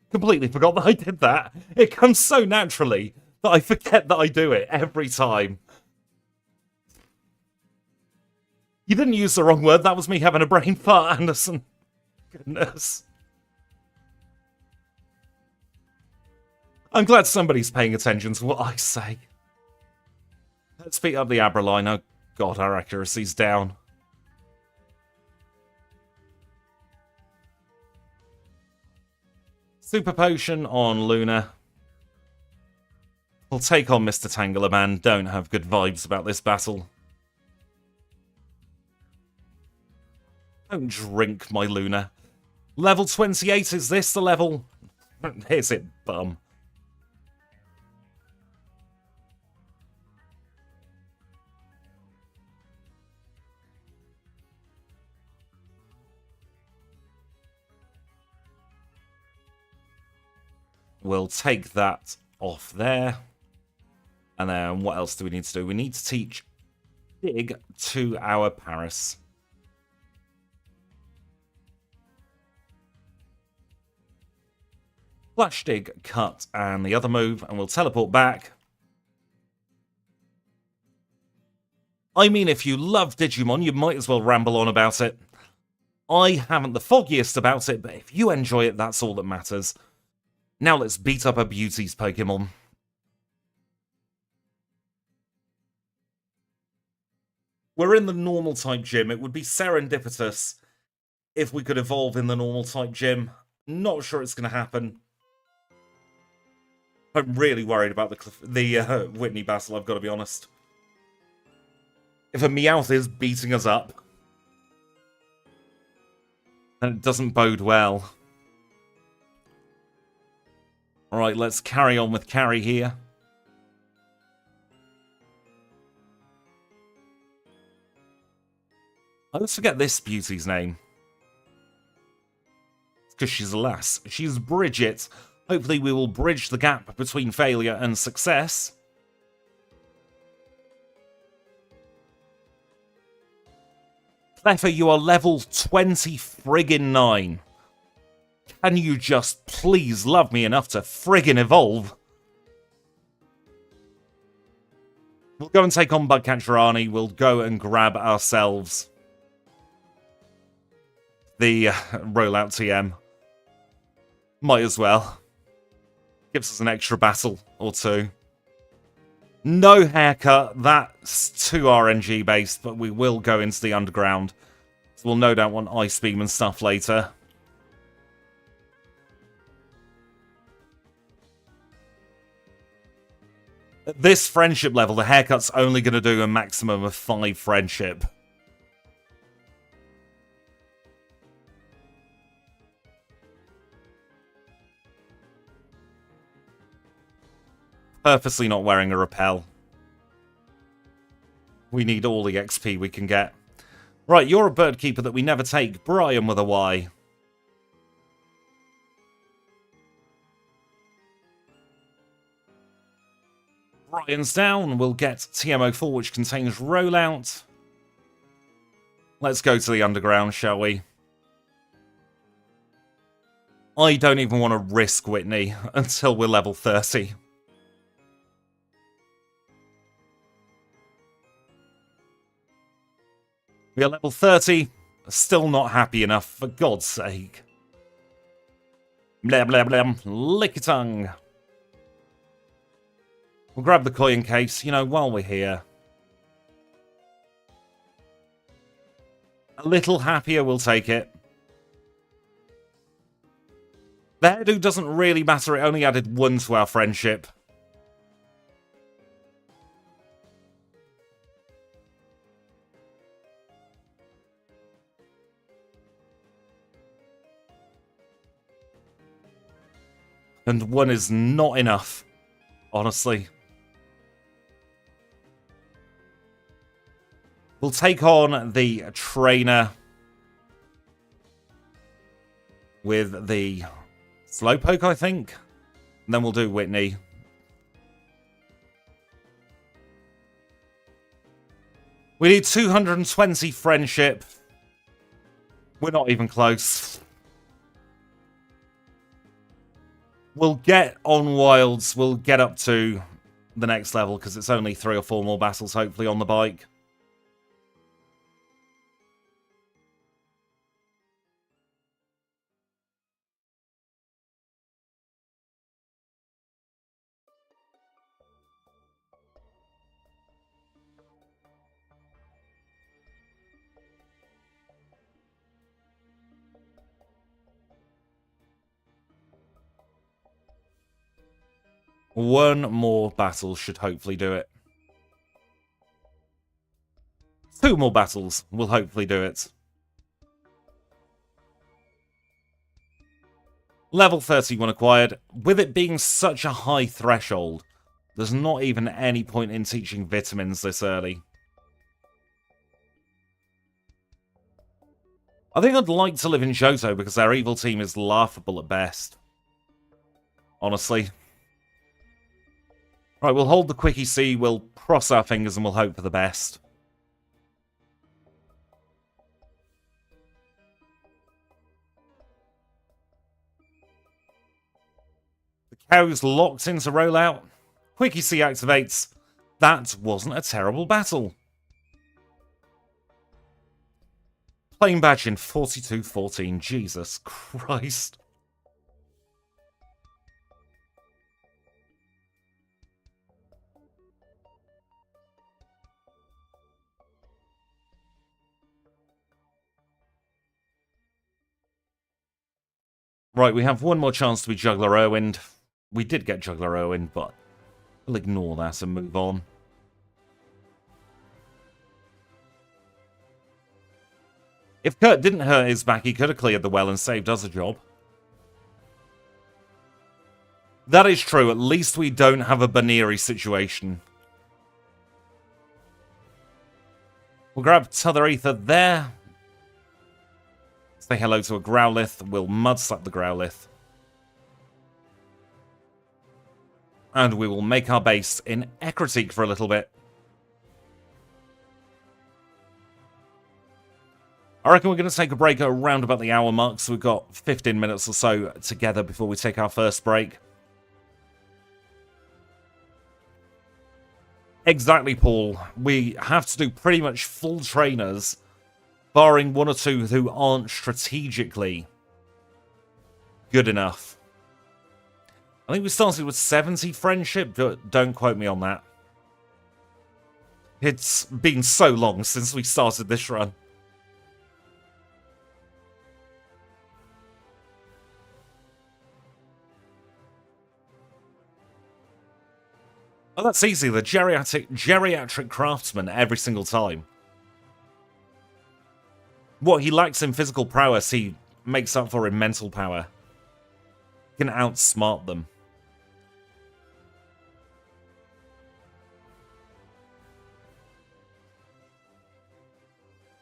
Completely forgot that I did that. It comes so naturally that I forget that I do it every time. You didn't use the wrong word. That was me having a brain fart, Anderson. Goodness. I'm glad somebody's paying attention to what I say. Let's beat up the Abra line. Oh god, our accuracy's down. Super Potion on Luna. We'll take on Mr. Tangelaman. Don't have good vibes about this battle. Don't drink my Luna. Level 28, is this the level? Is it, bum? We'll take that off there. And then what else do we need to do? We need to teach Dig to our Paris. Flash Dig, cut, and the other move, and we'll teleport back. I mean, if you love Digimon, you might as well ramble on about it. I haven't the foggiest about it, but if you enjoy it, that's all that matters. Now let's beat up a Beauty's Pokemon. We're in the normal type gym. It would be serendipitous if we could evolve in the normal type gym. Not sure it's going to happen. I'm really worried about the Whitney battle, I've got to be honest. If a Meowth is beating us up, then it doesn't bode well. Alright, let's carry on with Carry here. I always forget this beauty's name. It's because she's a lass. She's Bridget. Hopefully we will bridge the gap between failure and success. Cleffa, you are level 20 friggin' 9. Can you just please love me enough to friggin' evolve? We'll go and take on Bugcatcher Arnie. We'll go and grab ourselves the rollout TM. Might as well. Gives us an extra battle or two. No haircut. That's too RNG based, but we will go into the underground. So we'll no doubt want Ice Beam and stuff later. At this friendship level, the haircut's only going to do a maximum of 5 friendship. Purposely not wearing a repel. We need all the XP we can get. Right, you're a bird keeper that we never take. Brian with a Y. Brian's down. We'll get TMO4, which contains rollout. Let's go to the underground, shall we? I don't even want to risk Whitney until we're level 30. We are level 30. Still not happy enough, for God's sake. Blah, blah, blah. Lick your tongue. We'll grab the coin case, you know, while we're here. A little happier, we'll take it. The hairdo doesn't really matter, it only added 1 to our friendship. And 1 is not enough, honestly. We'll take on the trainer with the Slowpoke, I think. And then we'll do Whitney. We need 220 friendship. We're not even close. We'll get on Wilds. We'll get up to the next level because it's only 3 or 4 more battles, hopefully, on the bike. One more battle should hopefully do it. 2 more battles will hopefully do it. Level 31 acquired. With it being such a high threshold, there's not even any point in teaching vitamins this early. I think I'd like to live in Johto because our evil team is laughable at best. Honestly. Right, we'll hold the Quickie C, we'll cross our fingers and we'll hope for the best. The cow's locked into rollout. Quickie C activates. That wasn't a terrible battle. Playing badge in 42-14. Jesus Christ. Right, we have 1 more chance to be Juggler Irwin. We did get Juggler Irwin, but we'll ignore that and move on. If Kurt didn't hurt his back, he could have cleared the well and saved us a job. That is true. At least we don't have a Baneri situation. We'll grab T'other Ether there. Say hello to a Growlithe. We'll Mud Slap the Growlithe. And we will make our base in Ecruteak for a little bit. I reckon we're going to take a break at around about the hour mark, so we've got 15 minutes or so together before we take our first break. Exactly, Paul. We have to do pretty much full trainers, barring 1 or 2 who aren't strategically good enough. I think we started with 70 friendship, but don't quote me on that. It's been so long since we started this run. Oh, that's easy. The geriatric craftsman every single time. What he lacks in physical prowess, he makes up for in mental power. He can outsmart them.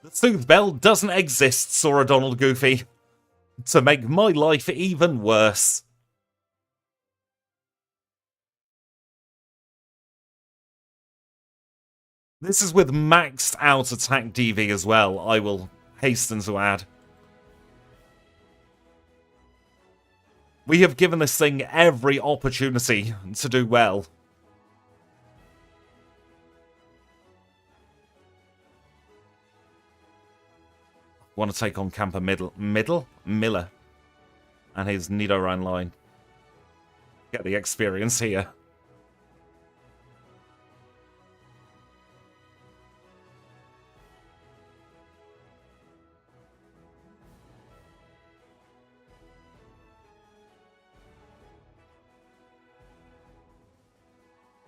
The Sooth Bell doesn't exist, Sora Donald Goofy. To make my life even worse. This is with maxed out attack DV as well, I will hasten to add. We have given this thing every opportunity to do well. Want to take on Camper Miller. and his Nidoran line. Get the experience here.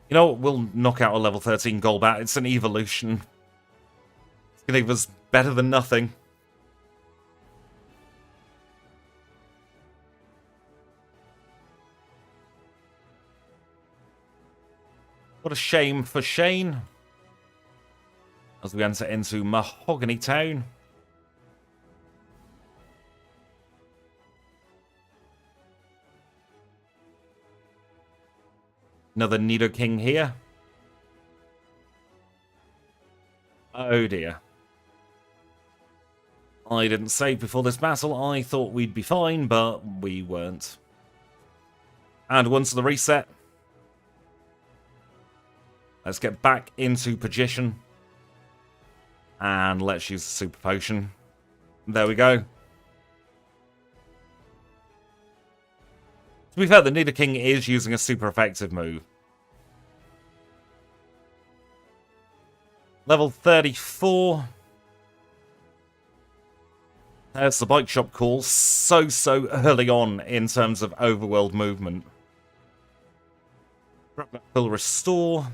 You know what? We'll knock out a level 13 Golbat. It's an evolution. It's going to give us better than nothing. What a shame for Shane. As we enter into Mahogany Town. Another Nidoking here. Oh dear. I didn't save before this battle. I thought we'd be fine, but we weren't. And once the reset. Let's get back into position. And let's use the Super Potion. There we go. To be fair, the Nidoking is using a super effective move. Level 34. There's the bike shop call. So early on in terms of overworld movement. Will restore.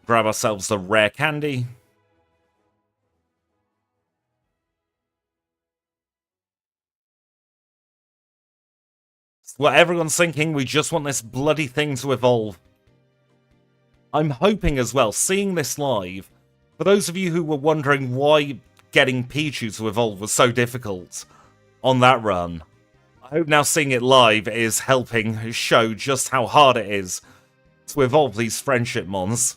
Grab ourselves the rare candy. What everyone's thinking, we just want this bloody thing to evolve. I'm hoping as well, seeing this live, for those of you who were wondering why getting Pichu to evolve was so difficult on that run, I hope now seeing it live is helping show just how hard it is to evolve these friendship mons.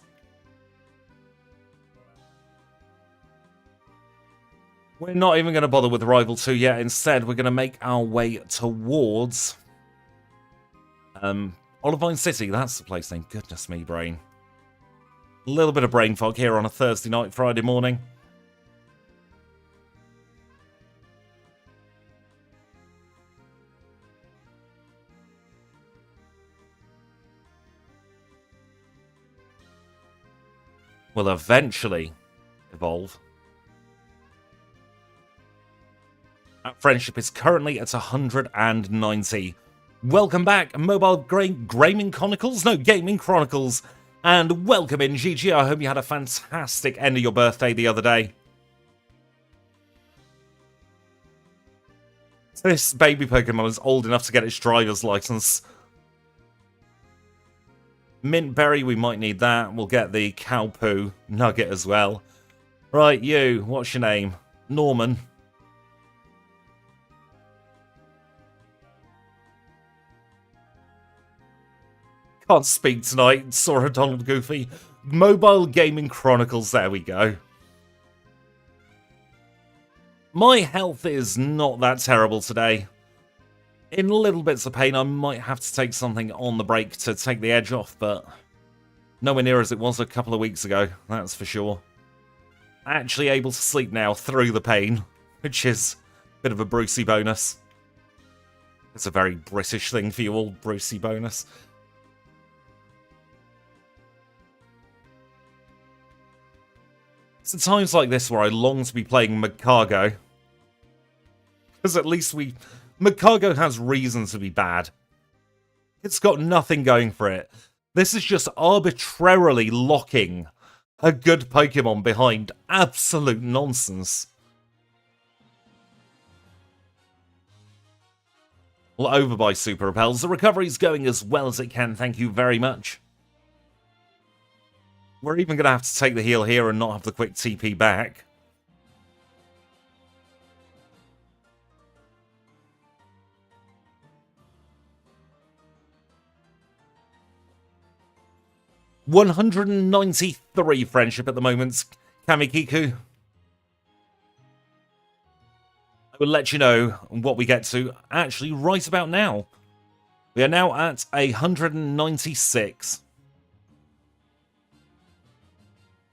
We're not even going to bother with Rival 2 yet. Instead, we're going to make our way towards Olivine City. That's the place name. Goodness me, brain. A little bit of brain fog here on a Thursday night, Friday morning. Will eventually evolve. Friendship is currently at 190. Welcome back, Mobile Gaming Chronicles? No, Gaming Chronicles. And welcome in, GG. I hope you had a fantastic end of your birthday the other day. This baby Pokemon is old enough to get its driver's license. Mint Berry, we might need that. We'll get the Cow Poo Nugget as well. Right, you, what's your name? Norman. Can't speak tonight, Sora Donald Goofy. Mobile Gaming Chronicles, there we go. My health is not that terrible today. In little bits of pain, I might have to take something on the break to take the edge off, but nowhere near as it was a couple of weeks ago, that's for sure. Actually able to sleep now through the pain, which is a bit of a Brucey bonus. It's a very British thing for you all, Brucey bonus. It's at times like this where I long to be playing Magcargo. Because at least Magcargo has reason to be bad. It's got nothing going for it. This is just arbitrarily locking a good Pokemon behind absolute nonsense. Well, over by Super Repels. The recovery's going as well as it can, thank you very much. We're even going to have to take the heal here and not have the quick TP back. $193 friendship at the moment, Kamikiku. I will let you know what we get to actually right about now. We are now at 196.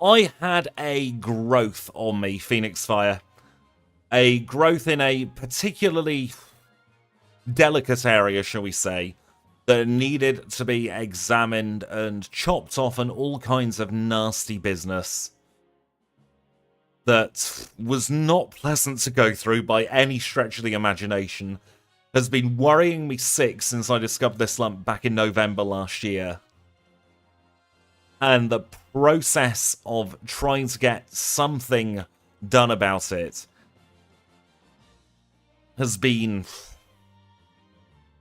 I had a growth on me, Phoenix Fire. A growth in a particularly delicate area, shall we say, that needed to be examined and chopped off and all kinds of nasty business that was not pleasant to go through by any stretch of the imagination. Has been worrying me sick since I discovered this lump back in November last year. And the process of trying to get something done about it has been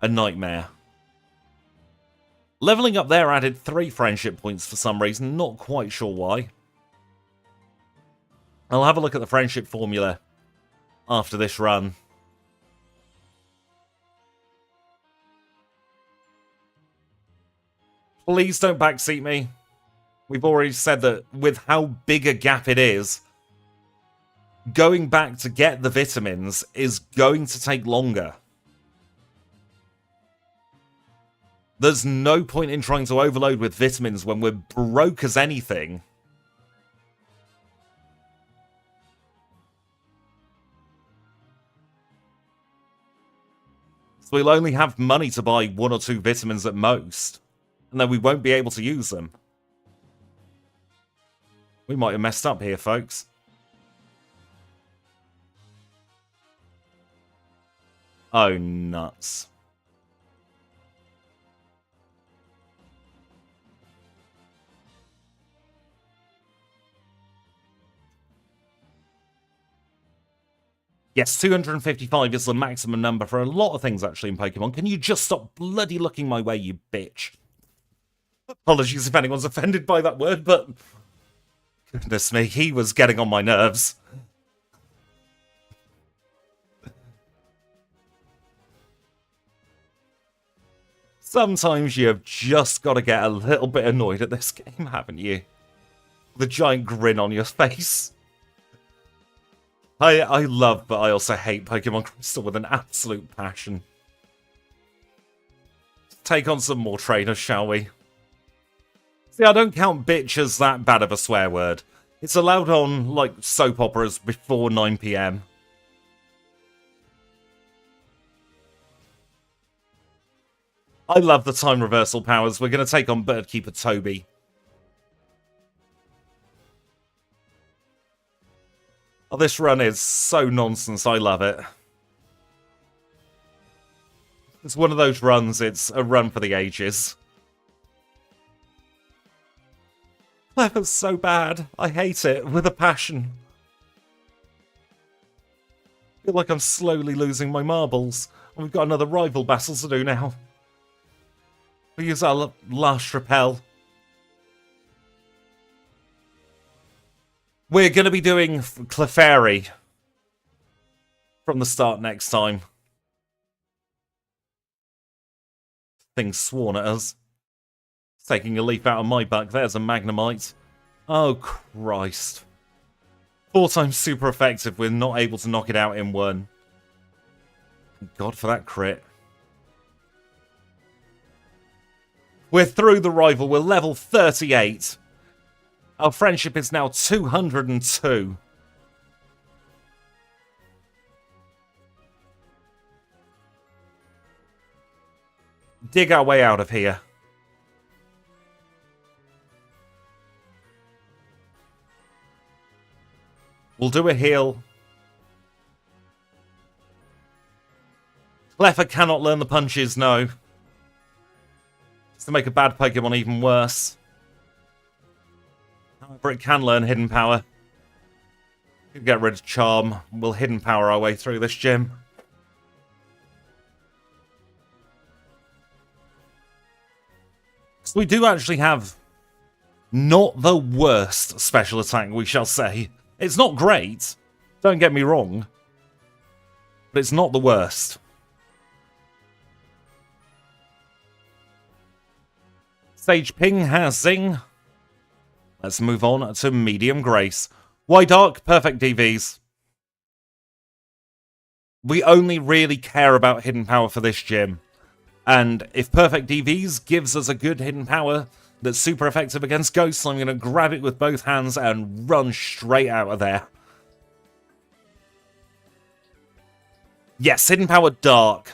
a nightmare. Leveling up there added 3 friendship points for some reason, not quite sure why. I'll have a look at the friendship formula after this run. Please don't backseat me. We've already said that with how big a gap it is, going back to get the vitamins is going to take longer. There's no point in trying to overload with vitamins when we're broke as anything. So we'll only have money to buy 1 or 2 vitamins at most, and then we won't be able to use them. We might have messed up here, folks. Oh, nuts. Yes, 255 is the maximum number for a lot of things, actually, in Pokemon. Can you just stop bloody looking my way, you bitch? Apologies if anyone's offended by that word, but... goodness me, he was getting on my nerves. Sometimes you've just got to get a little bit annoyed at this game, haven't you? The giant grin on your face. I love, but I also hate Pokemon Crystal with an absolute passion. Take on some more trainers, shall we? See, I don't count bitch as that bad of a swear word. It's allowed on, like, soap operas before 9 PM. I love the time reversal powers. We're going to take on Birdkeeper Toby. Oh, this run is so nonsense. I love it. It's one of those runs. It's a run for the ages. Cleffa's so bad. I hate it with a passion. I feel like I'm slowly losing my marbles. And we've got another rival battle to do now. We use our last repel. We're going to be doing Clefairy from the start next time. Thing's sworn at us. It's taking a leaf out of my book. There's a Magnemite. Oh, Christ. 4 times super effective. We're not able to knock it out in 1. God for that crit. We're through the rival. We're level 38. Our friendship is now 202. Dig our way out of here. We'll do a heal. Cleffa cannot learn the punches, no. It's to make a bad Pokemon even worse. However, it can learn Hidden Power. We'll get rid of Charm. We'll Hidden Power our way through this gym. So we do actually have not the worst special attack, we shall say. It's not great, don't get me wrong, but it's not the worst. Stage Ping has Zing. Let's move on to Medium Grace. Why Dark? Perfect DVs. We only really care about Hidden Power for this gym. And if Perfect DVs gives us a good Hidden Power, that's super effective against ghosts. I'm going to grab it with both hands and run straight out of there. Yes, Hidden Power Dark.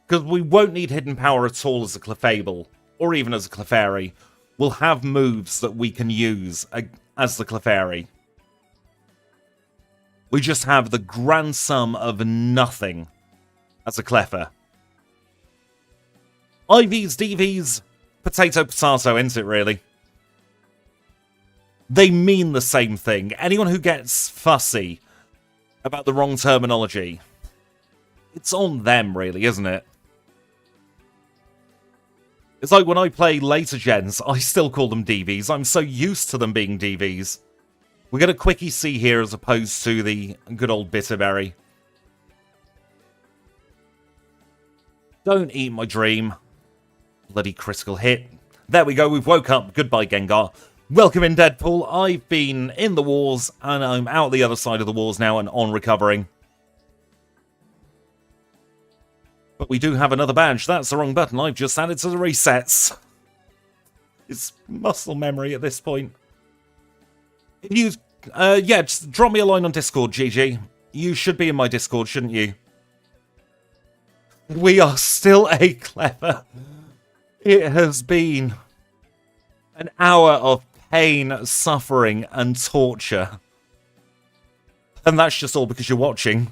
Because we won't need Hidden Power at all as a Clefable, or even as a Clefairy. We'll have moves that we can use as the Clefairy. We just have the grand sum of nothing as a Cleffa. IVs, DVs, potato, potato, isn't it really? They mean the same thing. Anyone who gets fussy about the wrong terminology, it's on them, really, isn't it? It's like when I play later gens, I still call them DVs. I'm so used to them being DVs. We get a quickie C here as opposed to the good old Bitterberry. Don't eat my dream. Bloody critical hit. There we go, we've woke up. Goodbye, Gengar. Welcome in, Deadpool. I've been in the wars, and I'm out the other side of the wars now and on recovering. But we do have another badge. That's the wrong button. I've just added to the resets. It's muscle memory at this point. If you, yeah, just drop me a line on Discord, GG. You should be in my Discord, shouldn't you? We are still a Cleffa. It has been an hour of pain, suffering, and torture. And that's just all because you're watching.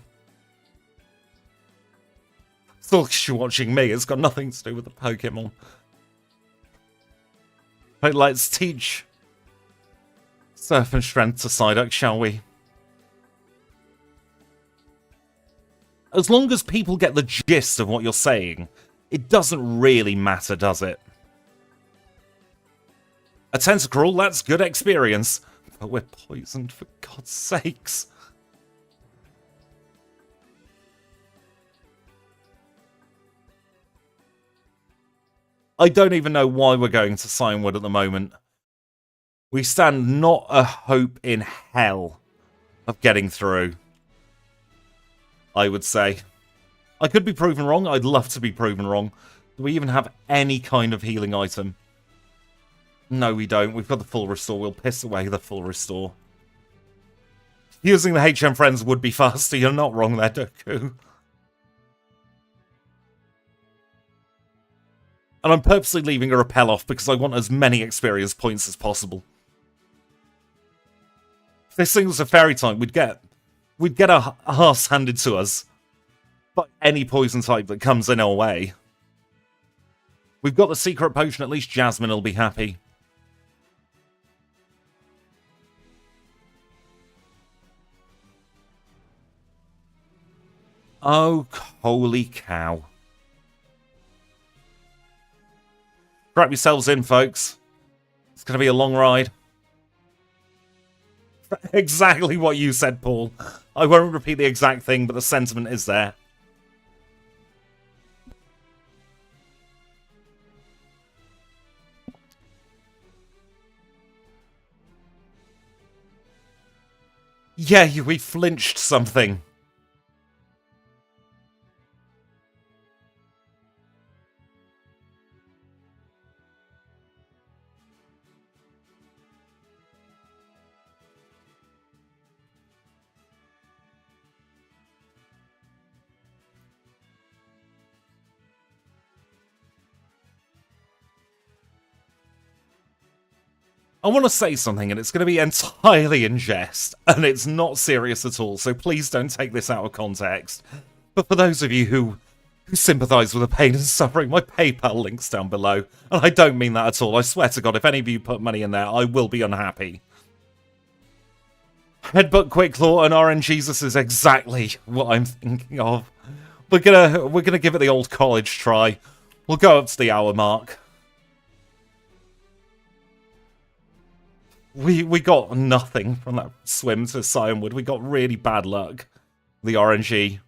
It's all because you're watching me. It's got nothing to do with the Pokémon. Right, let's teach Surf and Strength to Psyduck, shall we? As long as people get the gist of what you're saying, it doesn't really matter, does it? A Tentacruel, that's good experience. But we're poisoned, for God's sakes. I don't even know why we're going to Cinewood at the moment. We stand not a hope in hell of getting through, I would say. I could be proven wrong. I'd love to be proven wrong. Do we even have any kind of healing item? No, we don't. We've got the full restore. We'll piss away the full restore. Using the HM Friends would be faster. You're not wrong there, Doku. And I'm purposely leaving a repel off because I want as many experience points as possible. If this thing was a fairy type, we'd get a arse handed to us by any poison type that comes in our way. We've got the secret potion, at least Jasmine will be happy. Oh, holy cow. Strap yourselves in, folks. It's going to be a long ride. Exactly what you said, Paul. I won't repeat the exact thing, but the sentiment is there. Yeah, we flinched something. I want to say something, and it's going to be entirely in jest, and it's not serious at all, so please don't take this out of context. But for those of you who sympathise with the pain and suffering, my PayPal link's down below, and I don't mean that at all. I swear to God, if any of you put money in there, I will be unhappy. Headbutt, Quick Claw, and RNGesus is exactly what I'm thinking of. We're gonna give it the old college try. We'll go up to the hour mark. We got nothing from that swim to Cinewood. We got really bad luck. The RNG.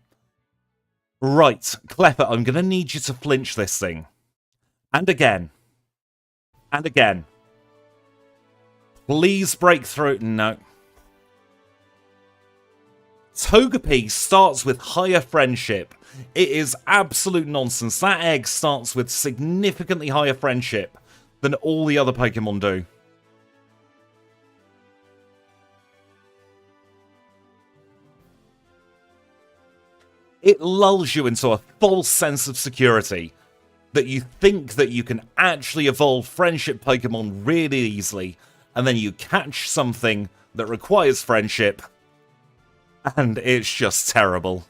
Right, Cleffa, I'm going to need you to flinch this thing. And again. And again. Please break through. No. Togepi starts with higher friendship. It is absolute nonsense. That egg starts with significantly higher friendship than all the other Pokemon do. It lulls you into a false sense of security that you think that you can actually evolve friendship Pokemon really easily, and then you catch something that requires friendship, and it's just terrible.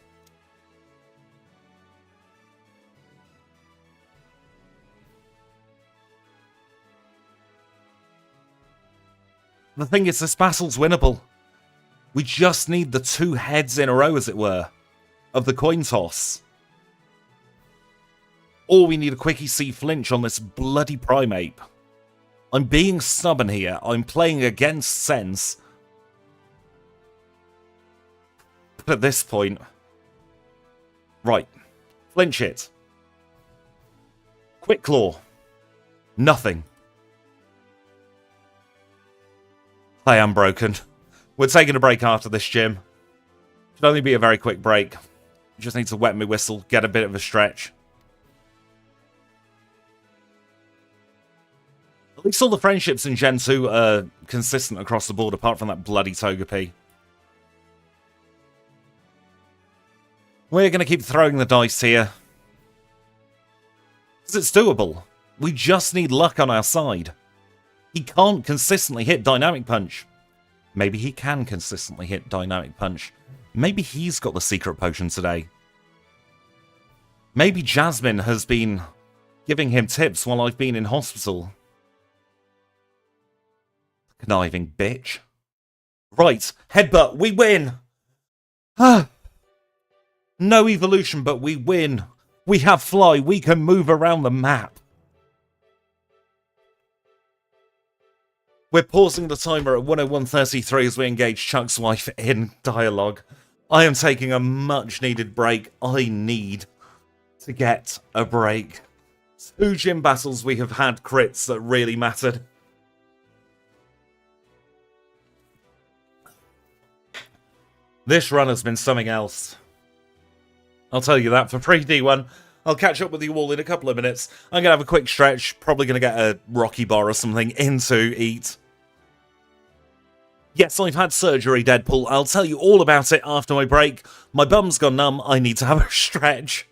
The thing is, this battle's winnable. We just need the 2 heads in a row, as it were, of the coin toss. Or we need a Quickie C flinch on this bloody Primeape. I'm being stubborn here. I'm playing against sense. But at this point... Right. Flinch it. Quick Claw. Nothing. I am broken. We're taking a break after this, Jim. Should only be a very quick break. Just need to wet my whistle, get a bit of a stretch. At least all the friendships in Gen 2 are consistent across the board, apart from that bloody Togepi. We're going to keep throwing the dice here. Because it's doable. We just need luck on our side. He can't consistently hit Dynamic Punch. Maybe he can consistently hit Dynamic Punch. Maybe he's got the secret potion today. Maybe Jasmine has been giving him tips while I've been in hospital. Conniving bitch. Right, Headbutt, we win! No evolution, but we win. We have Fly, we can move around the map. We're pausing the timer at 1:01:33 as we engage Chuck's wife in dialogue. I am taking a much needed break. I need to get a break. 2 gym battles we have had crits that really mattered. This run has been something else. I'll tell you that for free, D1. I'll catch up with you all in a couple of minutes. I'm going to have a quick stretch, probably going to get a Rocky Bar or something in to eat. Yes, I've had surgery, Deadpool. I'll tell you all about it after my break. My bum's gone numb. I need to have a stretch.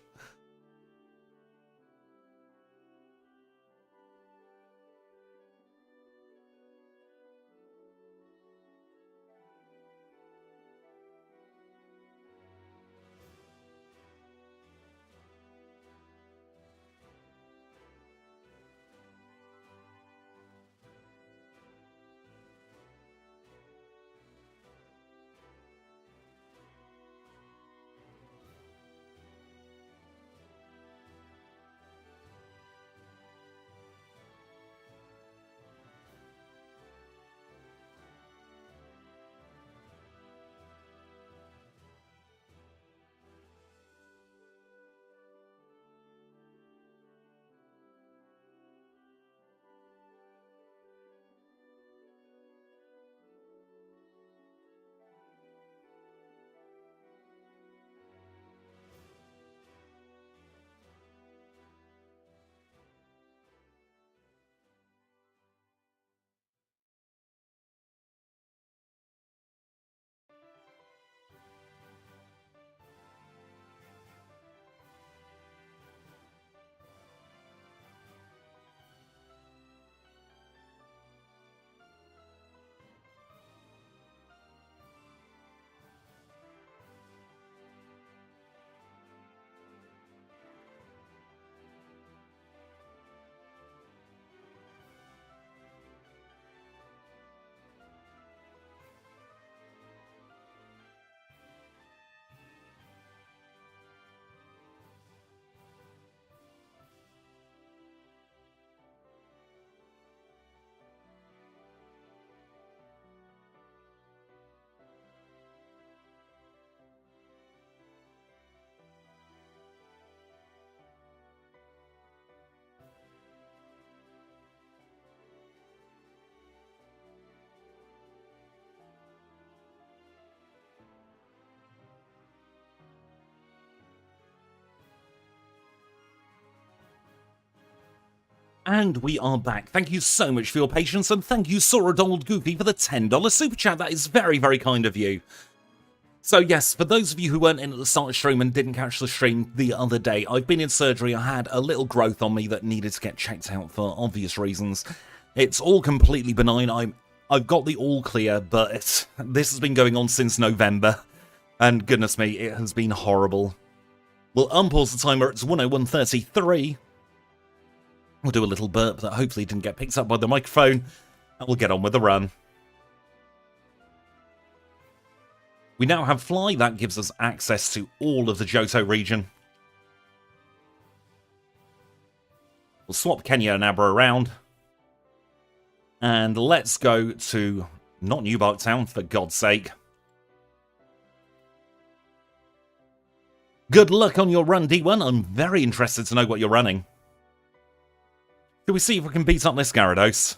And we are back. Thank you so much for your patience, and thank you, Sora Donald Goofy, for the $10 super chat. That is very, very kind of you. So yes, for those of you who weren't in at the start of stream and didn't catch the stream the other day, I've been in surgery. I had a little growth on me that needed to get checked out for obvious reasons. It's all completely benign. I've got the all clear, but this has been going on since November. And goodness me, it has been horrible. We'll unpause the timer. It's 1:01:33. We'll do a little burp that hopefully didn't get picked up by the microphone. And we'll get on with the run. We now have Fly. That gives us access to all of the Johto region. We'll swap Kenya and Abra around. And let's go to, not New Barktown, for God's sake. Good luck on your run, D1. I'm very interested to know what you're running. Shall we see if we can beat up this Gyarados?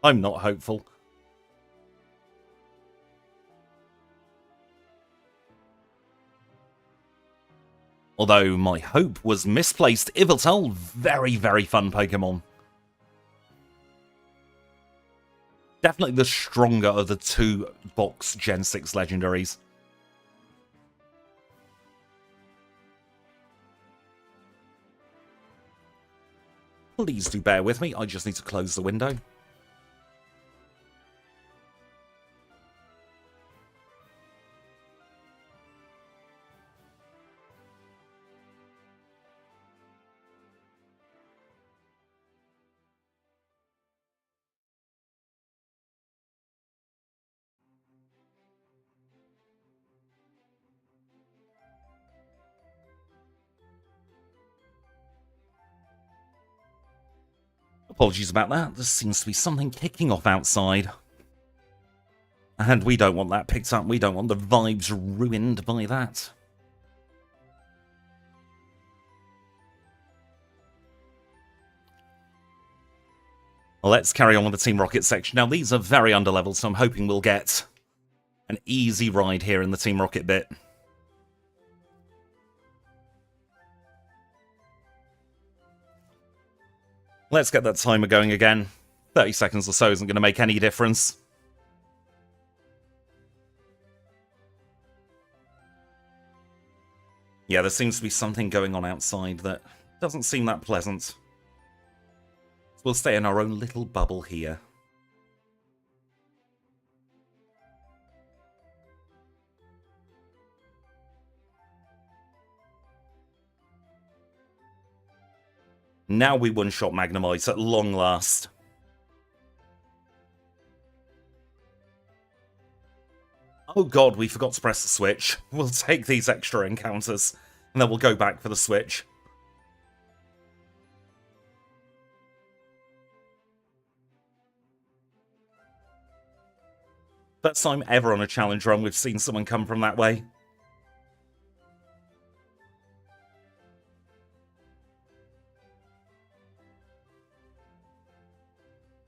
I'm not hopeful. Although my hope was misplaced. Yveltal, very, very fun Pokemon. Definitely the stronger of the two box Gen 6 legendaries. Please do bear with me. I just need to close the window. Apologies about that. There seems to be something kicking off outside. And we don't want that picked up. We don't want the vibes ruined by that. Well, let's carry on with the Team Rocket section. Now, these are very underleveled, so I'm hoping we'll get an easy ride here in the Team Rocket bit. Let's get that timer going again. 30 seconds or so isn't going to make any difference. Yeah, there seems to be something going on outside that doesn't seem that pleasant. So we'll stay in our own little bubble here. Now we one-shot Magnemite at long last. Oh god, we forgot to press the switch. We'll take these extra encounters, and then we'll go back for the switch. First time ever on a challenge run we've seen someone come from that way.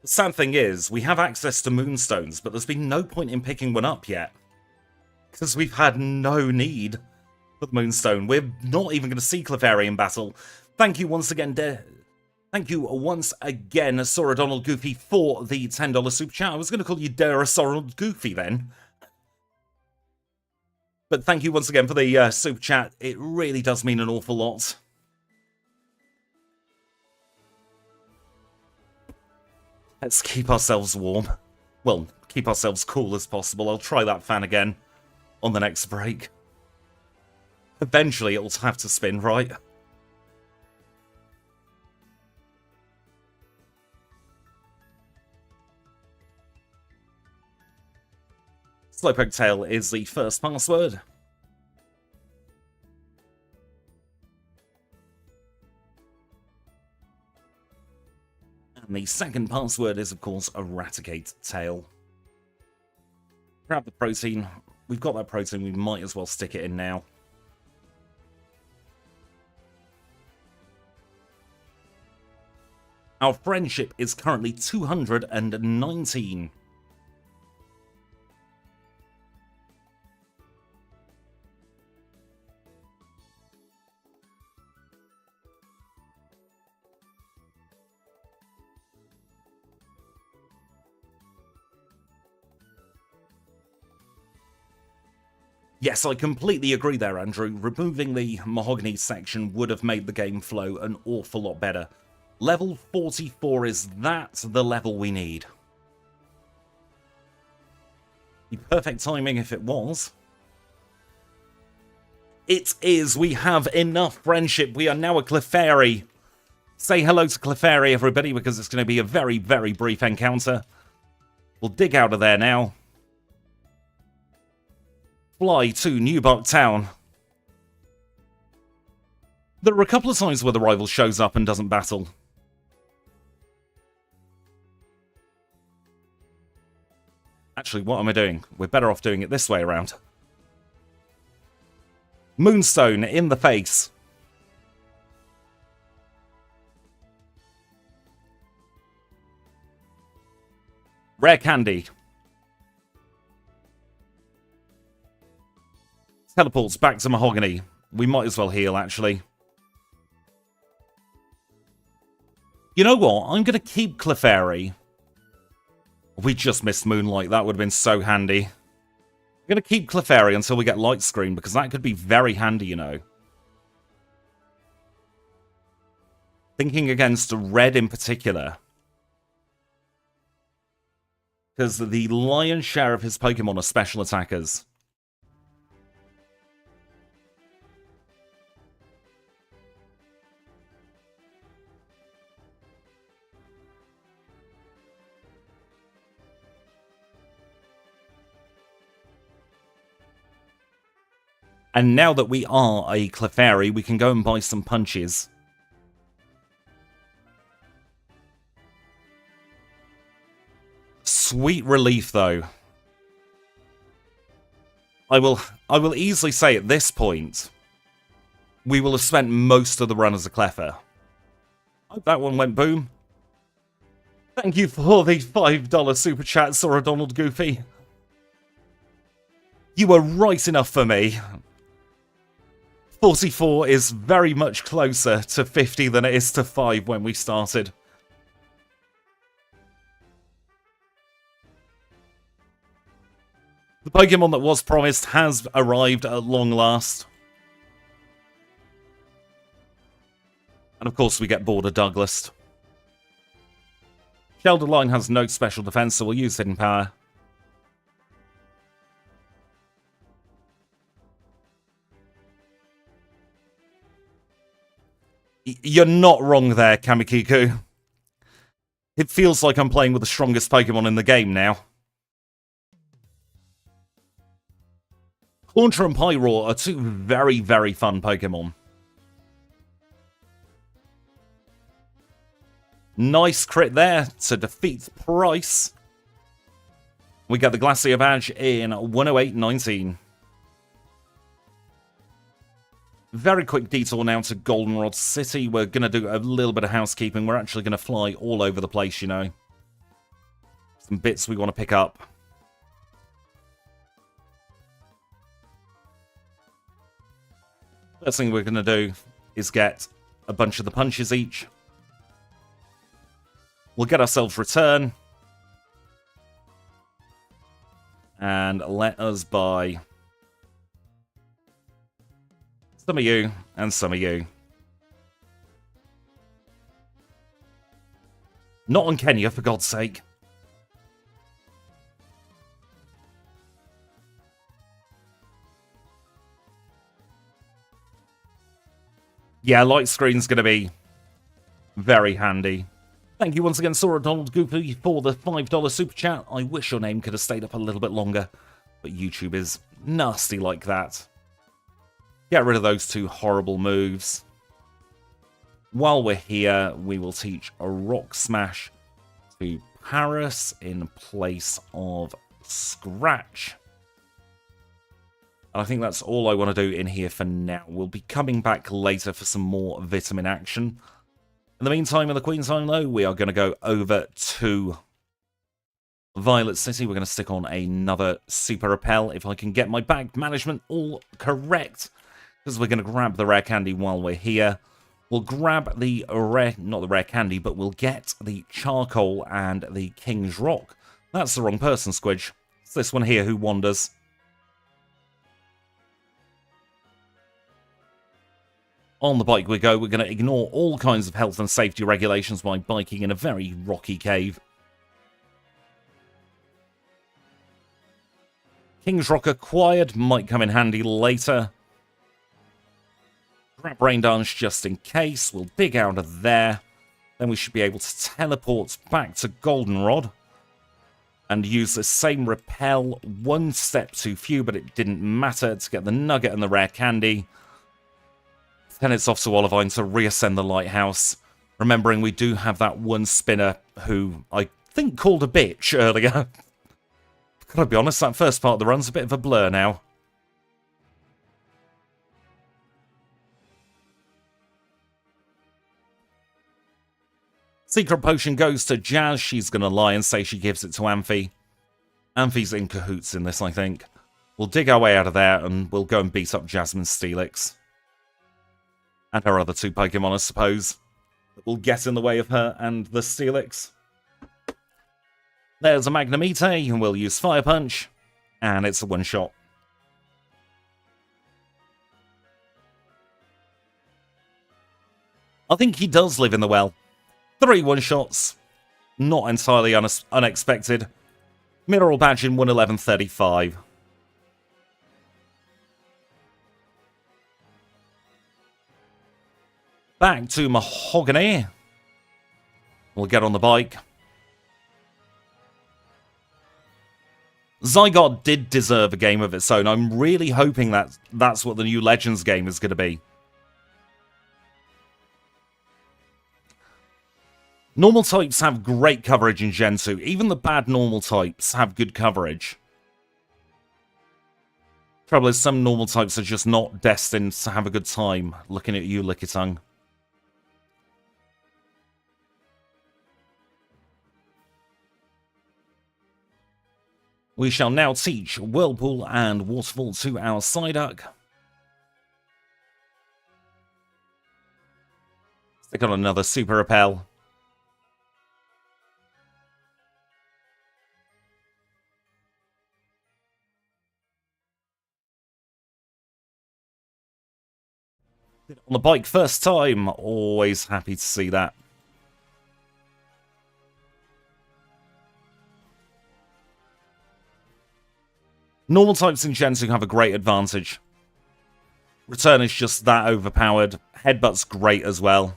The sad thing is, we have access to Moonstones, but there's been no point in picking one up yet. Because we've had no need for the Moonstone. We're not even going to see Clefairy in battle. Thank you once again, Sora Donald Goofy, for the $10 super chat. I was going to call you Sora Goofy then. But thank you once again for the super chat. It really does mean an awful lot. Let's keep ourselves warm. Well, keep ourselves cool as possible. I'll try that fan again on the next break. Eventually it'll have to spin, right? Slowpoke Tail is the first password. And the second password is, of course, Eradicate Tail. Grab the protein. We've got that protein, we might as well stick it in now. Our friendship is currently 219. Yes, I completely agree there, Andrew. Removing the mahogany section would have made the game flow an awful lot better. Level 44, is that the level we need? The perfect timing if it was. It is. We have enough friendship. We are now a Clefairy. Say hello to Clefairy, everybody, because it's going to be a very, very brief encounter. We'll dig out of there now. Fly to Newbark Town. There are a couple of times where the rival shows up and doesn't battle. Actually, what am I doing? We're better off doing it this way around. Moonstone in the face. Rare candy. Teleports back to mahogany. We might as well heal, actually. You know what? I'm going to keep Clefairy. We just missed Moonlight. That would have been so handy. I'm going to keep Clefairy until we get Light Screen, because that could be very handy, you know. Thinking against red in particular. Because the lion's share of his Pokemon are special attackers. And now that we are a Clefairy, we can go and buy some punches. Sweet relief, though. I will easily say at this point, we will have spent most of the run as a Cleffa. Hope that one went boom. Thank you for the $5 super chat, Sora Donald Goofy. You were right enough for me. 44 is very much closer to 50 than it is to 5 when we started. The Pokemon that was promised has arrived at long last. And of course we get Border Douglas. Shelter Line has no special defense, so we'll use Hidden Power. You're not wrong there, Kamikiku. It feels like I'm playing with the strongest Pokemon in the game now. Haunter and Pyroar are two very, very fun Pokemon. Nice crit there to defeat Price. We get the Glacier badge in 108.19. Very quick detour now to Goldenrod City. We're going to do a little bit of housekeeping. We're actually going to fly all over the place, you know. Some bits we want to pick up. First thing we're going to do is get a bunch of the punches each. We'll get ourselves return. And let us buy some of you and some of you. Not on Kenya, for God's sake. Yeah, light screen's going to be very handy. Thank you once again, Sora Donald Goofy, for the $5 super chat. I wish your name could have stayed up a little bit longer, but YouTube is nasty like that. Get rid of those two horrible moves. While we're here, we will teach a Rock Smash to Paris in place of Scratch. And I think that's all I want to do in here for now. We'll be coming back later for some more vitamin action. In the meantime, in the Queen's Time, though, we are going to go over to Violet City. We're going to stick on another Super Repel if I can get my bag management all correct. Because we're going to grab the rare candy while we're here. We'll grab the rare, not the rare candy, but we'll get the charcoal and the King's Rock. That's the wrong person, Squidge. It's this one here who wanders. On the bike we go. We're going to ignore all kinds of health and safety regulations by biking in a very rocky cave. King's Rock acquired, might come in handy later. Grab Rain Dance just in case. We'll dig out of there. Then we should be able to teleport back to Goldenrod. And use the same repel. One step too few, but it didn't matter to get the nugget and the rare candy. Then it's off to Olivine to reascend the lighthouse. Remembering we do have that one spinner who I think called a bitch earlier. Gotta be honest, that first part of the run's a bit of a blur now. Secret potion goes to Jazz. She's gonna lie and say she gives it to Amphi. Amphi's in cahoots in this, I think. We'll dig our way out of there and we'll go and beat up Jasmine's Steelix. And her other two Pokemon, I suppose. That will get in the way of her and the Steelix. There's a Magnemite, and we'll use Fire Punch. And it's a one-shot. I think he does live in the well. 3 one-shots. Not entirely unexpected. Mineral Badge in 111.35. Back to Mahogany. We'll get on the bike. Zygarde did deserve a game of its own. I'm really hoping that that's what the new Legends game is going to be. Normal types have great coverage in Gen 2. Even the bad normal types have good coverage. Trouble is, some normal types are just not destined to have a good time. Looking at you, Lickitung. We shall now teach Whirlpool and Waterfall to our Psyduck. Stick on another Super Repel. On the bike first time, always happy to see that. Normal types in Gen 2 have a great advantage. Return is just that overpowered. Headbutt's great as well.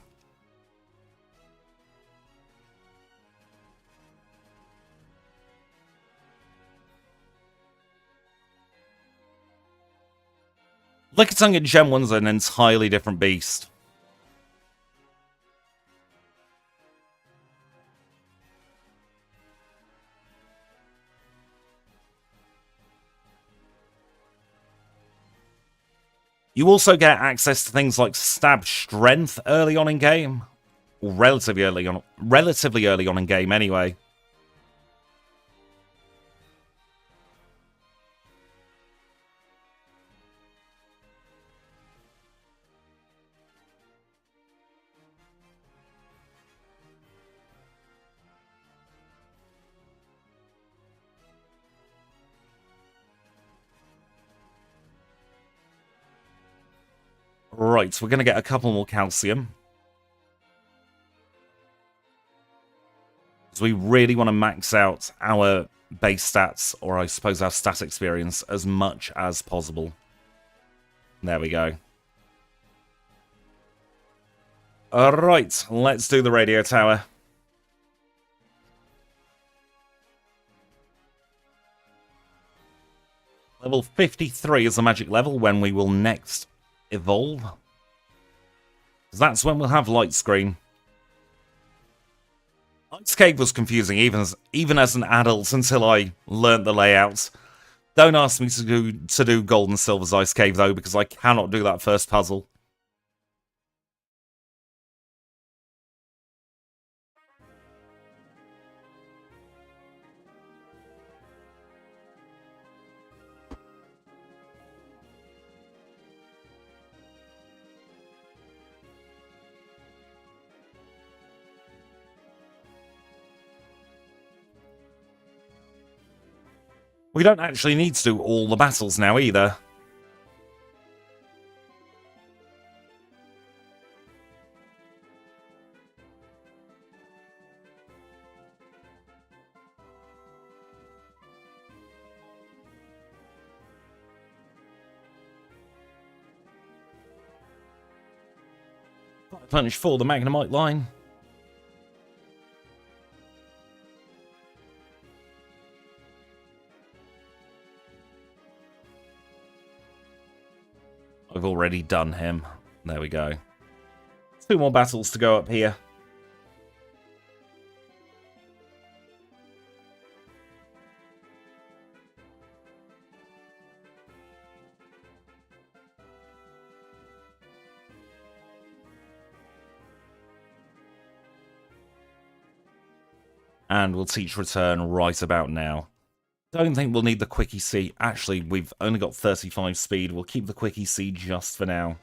Lickitung in Gen 1's an entirely different beast. You also get access to things like Stab Strength early on in game. Or relatively early on in game anyway. Right, we're going to get a couple more calcium. So we really want to max out our base stats, or I suppose our stat experience, as much as possible. There we go. Alright, let's do the radio tower. Level 53 is the magic level when we will next evolve. That's when we'll have light screen. Ice Cave was confusing even as an adult until I learnt the layouts. Don't ask me to do Gold and Silver's Ice Cave though, because I cannot do that first puzzle. We don't actually need to do all the battles now either. Punch for the Magnemite line. I've already done him. There we go. 2 more battles to go up here. And we'll teach return right about now. Don't think we'll need the Quickie Seed. Actually, we've only got 35 speed. We'll keep the Quickie Seed just for now.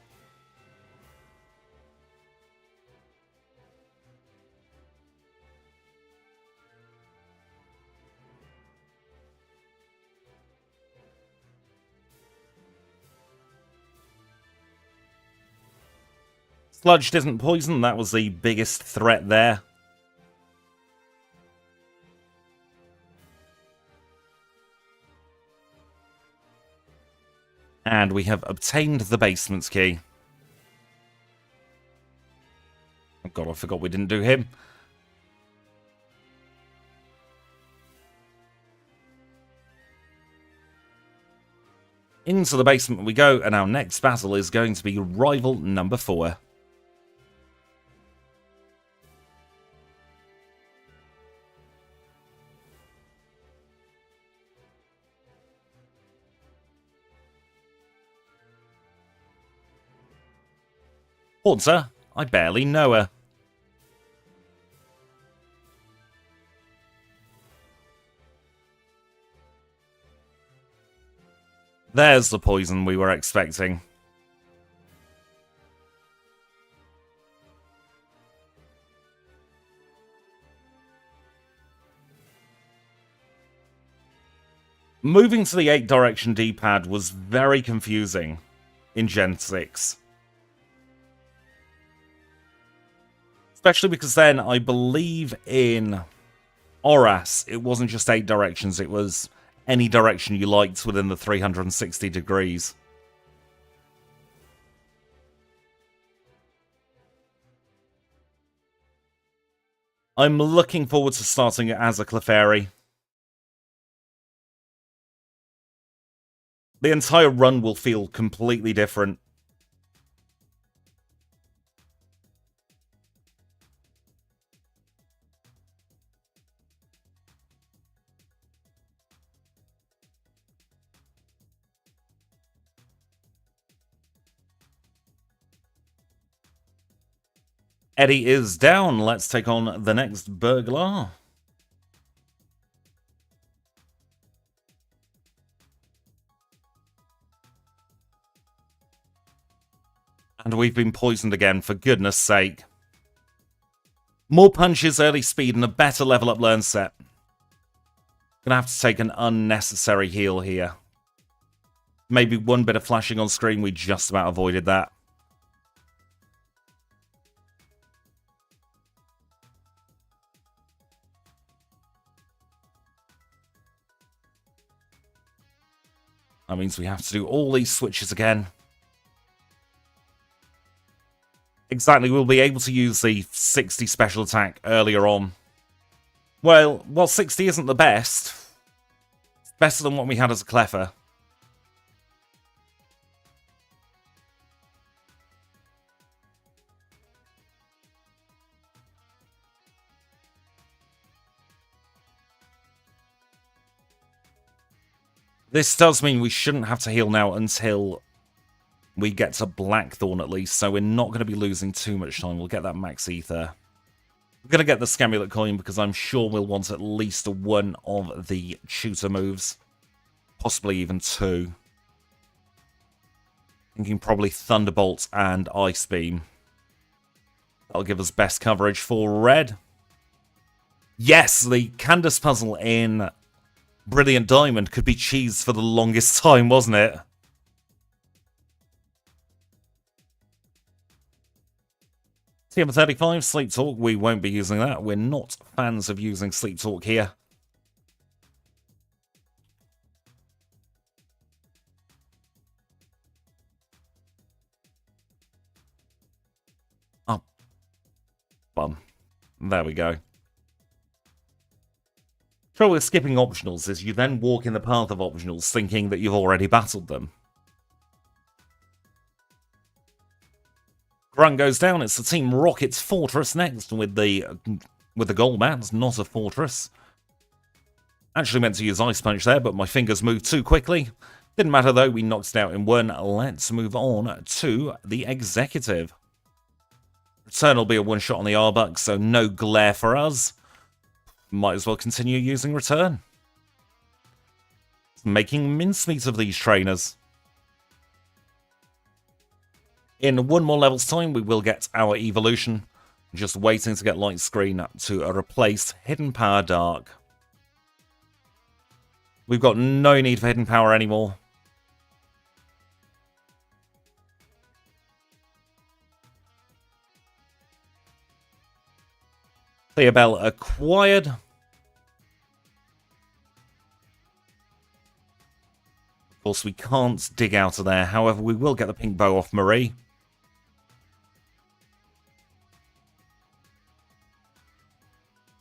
Sludged isn't poison. That was the biggest threat there. And we have obtained the basement's key. Oh god, I forgot we didn't do him. Into the basement we go, and our next battle is going to be rival number 4. Haunter, I barely know her. There's the poison we were expecting. Moving to the 8-direction D-pad was very confusing in Gen 6. Especially because then, I believe in Oras, it wasn't just 8 directions, it was any direction you liked within the 360 degrees. I'm looking forward to starting it as a Clefairy. The entire run will feel completely different. Eddie is down. Let's take on the next burglar. And we've been poisoned again, for goodness sake. More punches, early speed, and a better level up learn set. Gonna have to take an unnecessary heal here. Maybe one bit of flashing on screen, we just about avoided that. That means we have to do all these switches again. Exactly, we'll be able to use the 60 special attack earlier on. Well, 60 isn't the best. It's better than what we had as a Cleffa. This does mean we shouldn't have to heal now until we get to Blackthorn at least, so we're not going to be losing too much time. We'll get that max ether. We're going to get the Scamulet coin because I'm sure we'll want at least one of the tutor moves. Possibly even 2. Thinking probably Thunderbolt and Ice Beam. That'll give us best coverage for red. Yes, the Candace puzzle in Brilliant Diamond could be cheesed for the longest time, wasn't it? TM 35, Sleep Talk, we won't be using that. We're not fans of using Sleep Talk here. Up one. There we go. Trouble with skipping optionals is you then walk in the path of optionals thinking that you've already battled them. Grunt goes down. It's the Team Rocket's Fortress next with the gold mats, not a fortress. Actually meant to use Ice Punch there, but my fingers moved too quickly. Didn't matter though, we knocked it out in one. Let's move on to the Executive. Return will be a one-shot on the Arbok, so no glare for us. Might as well continue using Return. Making mincemeat of these trainers. In one more level's time, we will get our evolution. Just waiting to get Light Screen to replace Hidden Power Dark. We've got no need for Hidden Power anymore. Clefable acquired. Of course, we can't dig out of there. However, we will get the pink bow off Marie.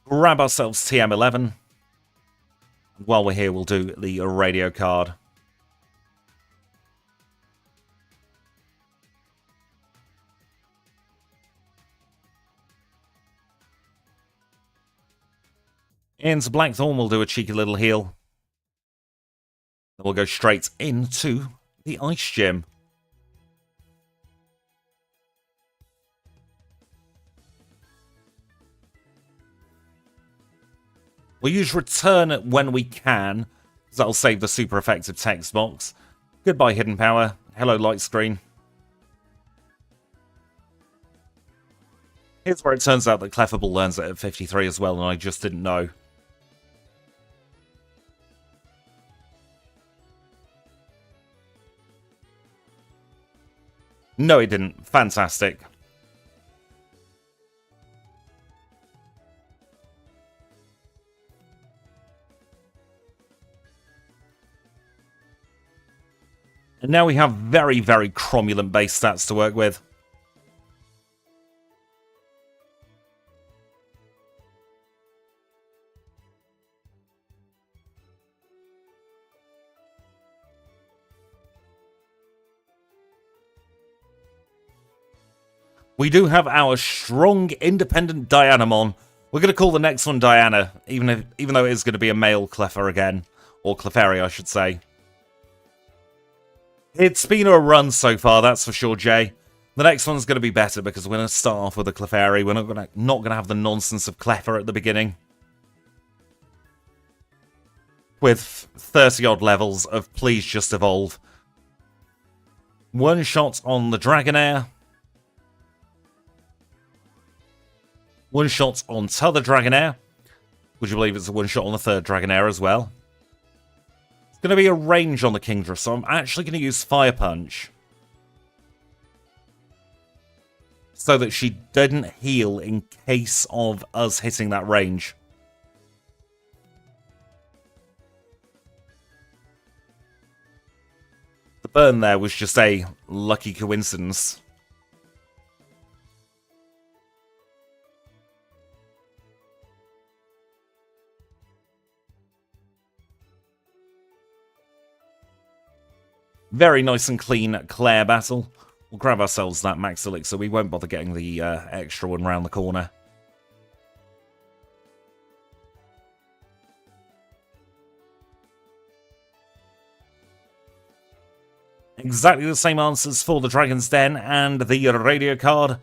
Grab ourselves TM11. While we're here, we'll do the radio card. Into Blackthorn, we'll do a cheeky little heal. Then we'll go straight into the Ice Gym. We'll use Return when we can, because that'll save the super effective text box. Goodbye, Hidden Power. Hello, Light Screen. Here's where it turns out that Clefable learns it at 53 as well, and I just didn't know. No, it didn't. Fantastic. And now we have very, very cromulent base stats to work with. We do have our strong, independent Dianamon. We're going to call the next one Diana, even though it is going to be a male Cleffa again. Or Clefairy, I should say. It's been a run so far, that's for sure, Jay. The next one's going to be better because we're going to start off with a Clefairy. We're not going to have the nonsense of Cleffa at the beginning. With 30-odd levels of please just evolve. One shot on the Dragonair. One shot on t'other Dragonair. Would you believe it's a one shot on the third Dragonair as well? It's going to be a range on the Kingdra, so I'm actually going to use Fire Punch. So that she didn't heal in case of us hitting that range. The burn there was just a lucky coincidence. Very nice and clean Claire battle. We'll grab ourselves that Max Elixir. We won't bother getting the extra one round the corner. Exactly the same answers for the Dragon's Den and the radio card.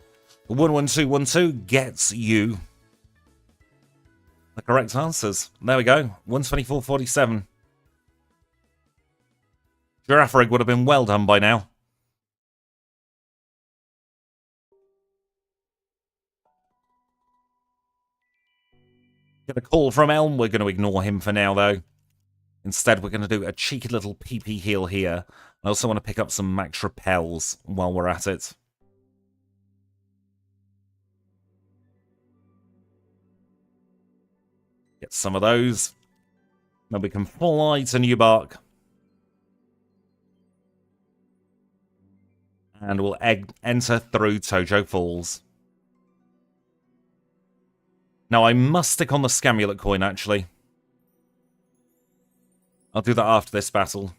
11212 gets you the correct answers. There we go. 124.47. Giraffe Rig would have been well done by now. Get a call from Elm. We're going to ignore him for now, though. Instead, we're going to do a cheeky little PP heal here. I also want to pick up some Max Repels while we're at it. Get some of those. Then we can fly to New Bark. And we'll enter through Tojo Falls. Now, I must stick on the Scamulet coin, actually. I'll do that after this battle.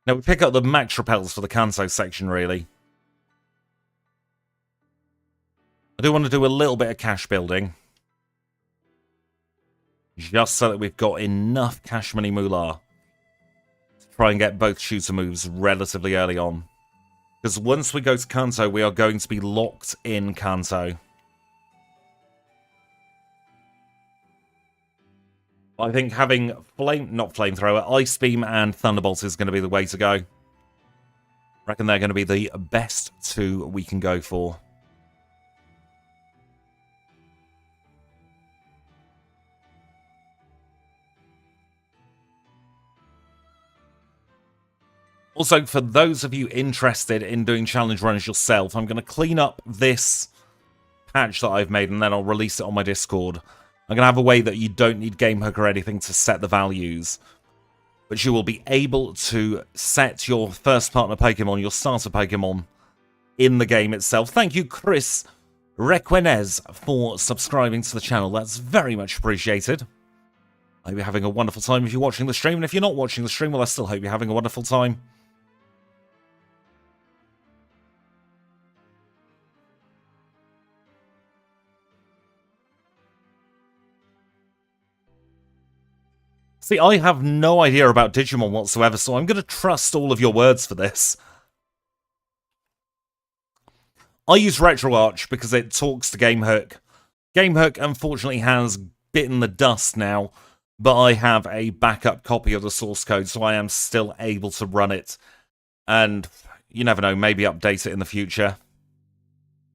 Now, we pick up the max repels for the Kanto section, really. I do want to do a little bit of cash building. Just so that we've got enough cash money moolah to try and get both shooter moves relatively early on. Because once we go to Kanto, we are going to be locked in Kanto. I think having Ice Beam and Thunderbolt is going to be the way to go. I reckon they're going to be the best two we can go for. Also, for those of you interested in doing challenge runs yourself, I'm going to clean up this patch that I've made and then I'll release it on my Discord. I'm going to have a way that you don't need Gamehook or anything to set the values, but you will be able to set your first partner Pokemon, your starter Pokemon, in the game itself. Thank you, Chris Requenez, for subscribing to the channel. That's very much appreciated. I hope you're having a wonderful time if you're watching the stream, and if you're not watching the stream, well, I still hope you're having a wonderful time. See, I have no idea about Digimon whatsoever, so I'm going to trust all of your words for this. I use RetroArch because it talks to Gamehook. Gamehook, unfortunately, has bitten the dust now, but I have a backup copy of the source code, so I am still able to run it. And you never know, maybe update it in the future.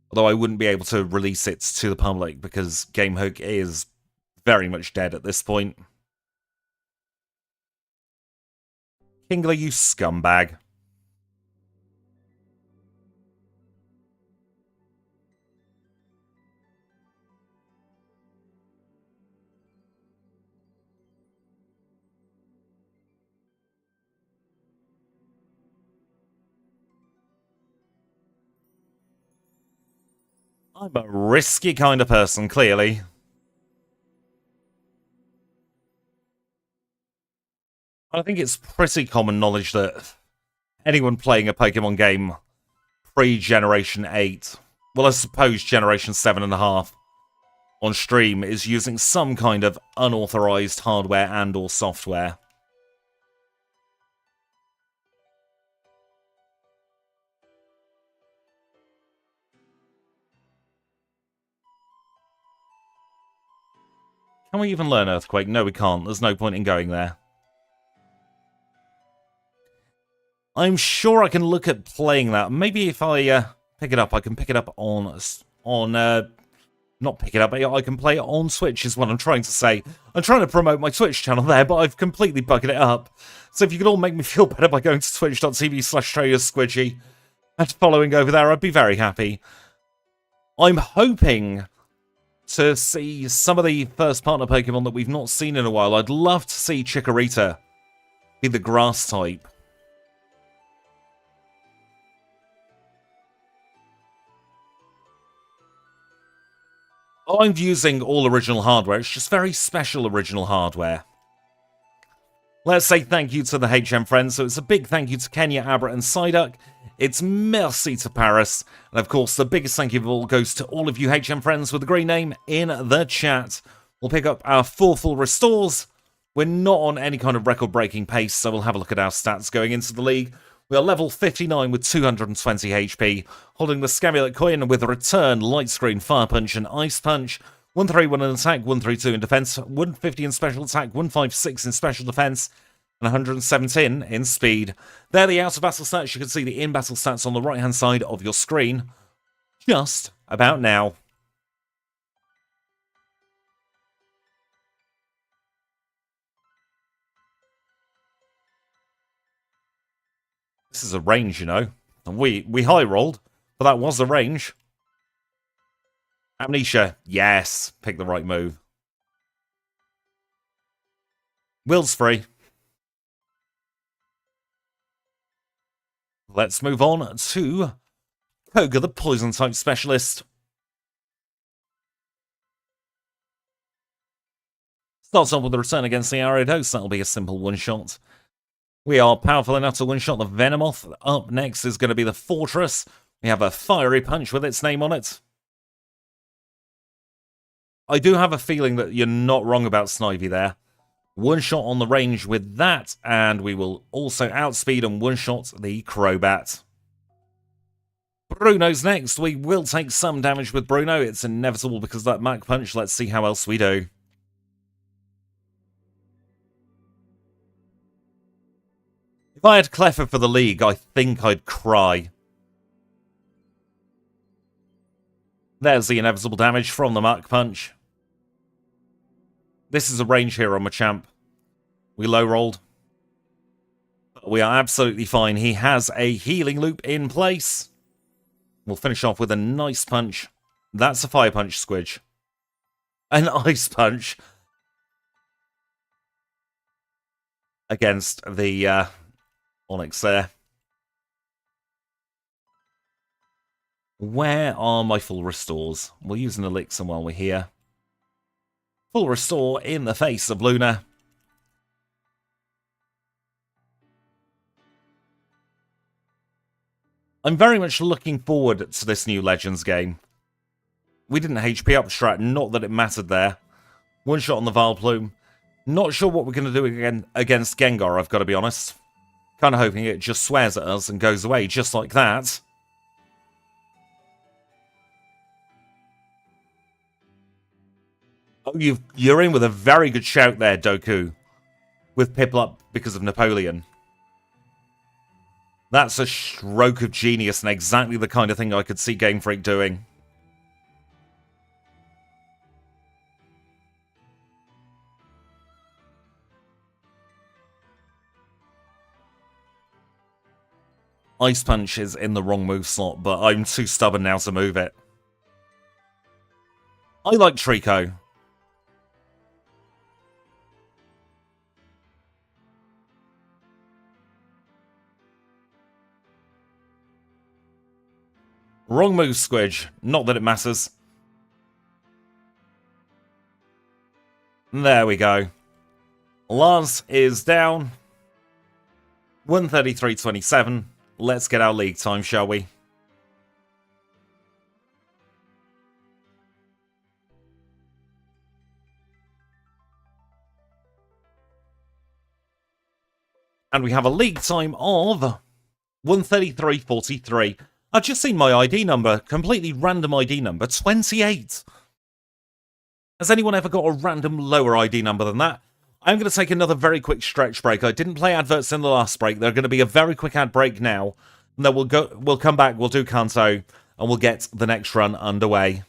Although I wouldn't be able to release it to the public because Gamehook is very much dead at this point. Kingler, you scumbag. I'm a risky kind of person, clearly. I think it's pretty common knowledge that anyone playing a Pokemon game pre-Generation 8, well, I suppose Generation 7.5, on stream is using some kind of unauthorized hardware and or software. Can we even learn Earthquake? No, we can't. There's no point in going there. I'm sure I can look at playing that. Maybe if I pick it up, I can pick it up on not pick it up, I can play it on Switch is what I'm trying to say. I'm trying to promote my Twitch channel there, but I've completely bugged it up. So if you could all make me feel better by going to twitch.tv/TrailerSquidgy and following over there, I'd be very happy. I'm hoping to see some of the first partner Pokemon that we've not seen in a while. I'd love to see Chikorita be the grass type. I'm using all original hardware. It's just very special original hardware. Let's say thank you to the HM friends. So it's a big thank you to Kenya, Abra, and Psyduck. It's merci to Paris. And of course, the biggest thank you of all goes to all of you HM friends with the green name in the chat. We'll pick up our 4 full restores. We're not on any kind of record-breaking pace, so we'll have a look at our stats going into the league. We are level 59 with 220 HP, holding the Scamulet coin with a return, Light Screen, Fire Punch, and Ice Punch. 131 in attack, 132 in defense, 150 in special attack, 156 in special defense, and 117 in speed. They're the out-of-battle stats. You can see the in-battle stats on the right-hand side of your screen just about now. This is a range, you know. And we high rolled, but that was the range. Amnesia, yes. Pick the right move. Will's free. Let's move on to Koga, the poison type specialist. Starts off with a return against the Gyarados. That'll be a simple one-shot. We are powerful enough to one-shot the Venomoth. Up next is going to be the Fortress. We have a Fiery Punch with its name on it. I do have a feeling that you're not wrong about Snivy there. One-shot on the range with that, and we will also outspeed and one-shot the Crobat. Bruno's next. We will take some damage with Bruno. It's inevitable because of that Mach Punch. Let's see how else we do. If I had Cleffa for the league, I think I'd cry. There's the inevitable damage from the Mach Punch. This is a range hero, Machamp. We low-rolled. We are absolutely fine. He has a healing loop in place. We'll finish off with a nice punch. That's a Fire Punch, Squidge. An Ice Punch. Against the Onyx there. Where are my full restores? We'll use an elixir while we're here. Full restore in the face of Luna. I'm very much looking forward to this new Legends game. We didn't HP up strat, not that it mattered there. One shot on the Vileplume. Not sure what we're going to do again against Gengar, I've got to be honest. Kind of hoping it just swears at us and goes away just like that. Oh, you're in with a very good shout there, Doku. With Piplup because of Napoleon. That's a stroke of genius and exactly the kind of thing I could see Game Freak doing. Ice Punch is in the wrong move slot, but I'm too stubborn now to move it. I like Trico. Wrong move, Squidge. Not that it matters. There we go. Lars is down. 133.27. Let's get our league time, shall we? And we have a league time of 133.43. I've just seen my ID number, completely random ID number, 28. Has anyone ever got a random lower ID number than that? I'm going to take another very quick stretch break. I didn't play adverts in the last break. They're going to be a very quick ad break now. And then we'll come back, we'll do Kanto, and we'll get the next run underway.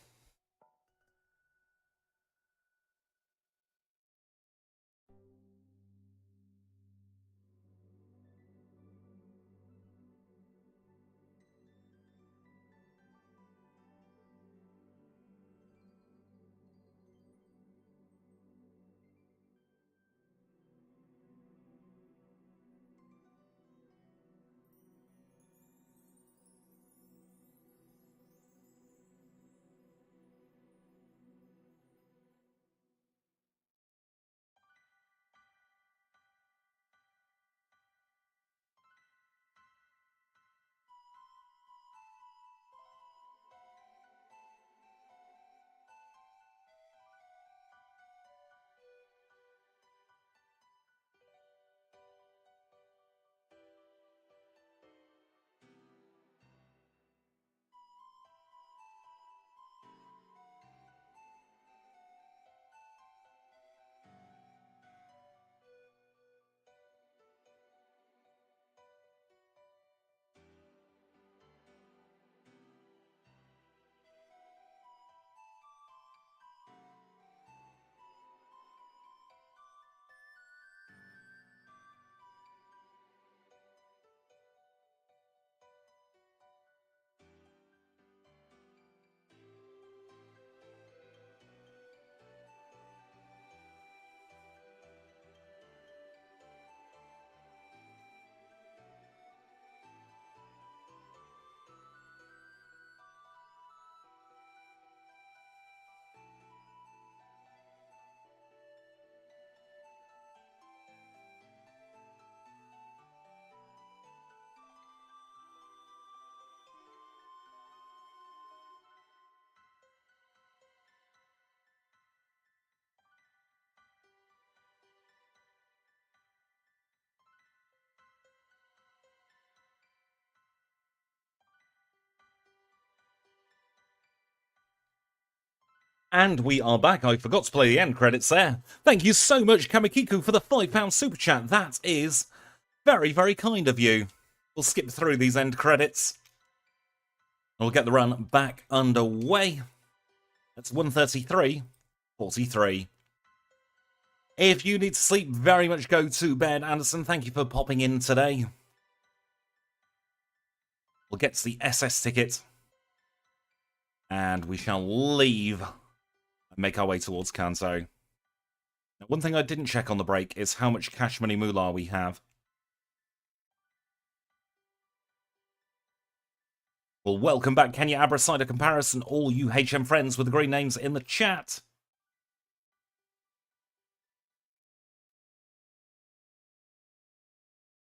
And we are back. I forgot to play the end credits there. Thank you so much, Kamikiku, for the £5 super chat. That is very, very kind of you. We'll skip through these end credits. We'll get the run back underway. That's 1:33:43. If you need to sleep, very much go to bed. Anderson, thank you for popping in today. We'll get to the SS ticket. And we shall leave and make our way towards Kanto. Now, one thing I didn't check on the break is how much cash money moolah we have. Well, welcome back, Kenya Abra Cider Comparison, all you HM friends with the green names in the chat.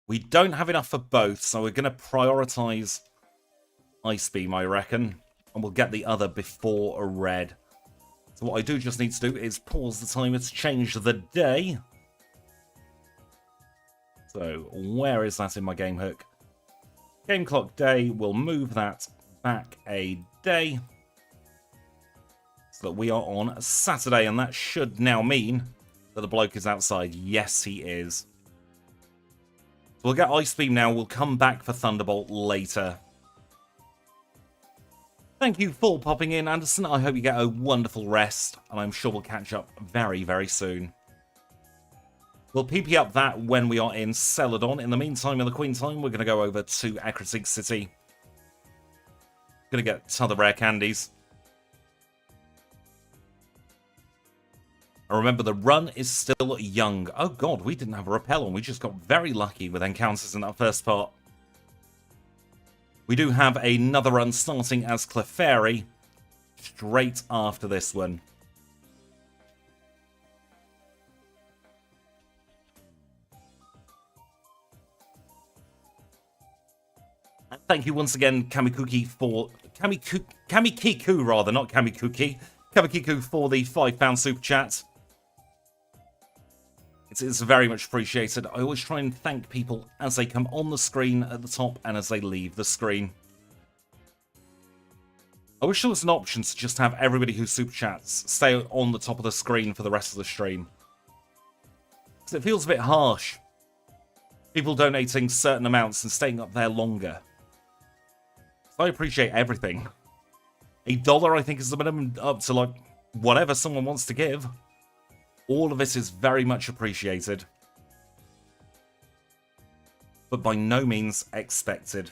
We don't have enough for both, so we're going to prioritise Ice Beam, I reckon. And we'll get the other before a red. So what I do just need to do is pause the timer to change the day. So where is that in my game hook? Game clock day, we'll move that back a day. So that we are on Saturday, and that should now mean that the bloke is outside. Yes, he is. So we'll get Ice Beam now, we'll come back for Thunderbolt later. Thank you for popping in, Anderson. I hope you get a wonderful rest, and I'm sure we'll catch up very, very soon. We'll PP up that when we are in Celadon. In the meantime, in the Queen time, we're going to go over to Acritic City. Going to get other rare candies. And remember, the run is still young. Oh god, we didn't have a repel on. We just got very lucky with encounters in that first part. We do have another run starting as Clefairy straight after this one. And thank you once again, Kamikiku, for Kamikiku rather, not Kamikuki. Kamikiku for the £5 super chat. It's very much appreciated. I always try and thank people as they come on the screen at the top and as they leave the screen. I wish there was an option to just have everybody who super chats stay on the top of the screen for the rest of the stream. Because it feels a bit harsh. People donating certain amounts and staying up there longer. So I appreciate everything. $1, I think, is the minimum, up to like whatever someone wants to give. All of this is very much appreciated. But by no means expected.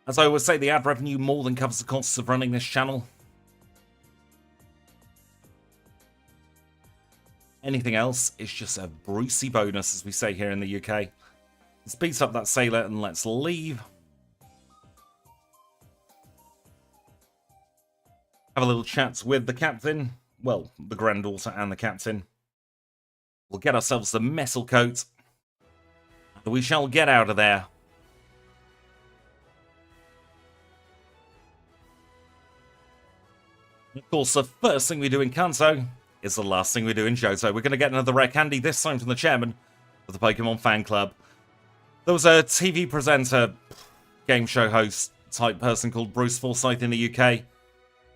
As I always say, the ad revenue more than covers the costs of running this channel. Anything else is just a Brucey bonus, as we say here in the UK. Let's beat up that sailor and let's leave. Have a little chat with the captain. Well, the granddaughter and the captain. We'll get ourselves the metal coat. We shall get out of there. Of course, the first thing we do in Kanto is the last thing we do in Johto. We're going to get another rare candy, this time from the chairman of the Pokemon fan club. There was a TV presenter, game show host type person called Bruce Forsyth in the UK.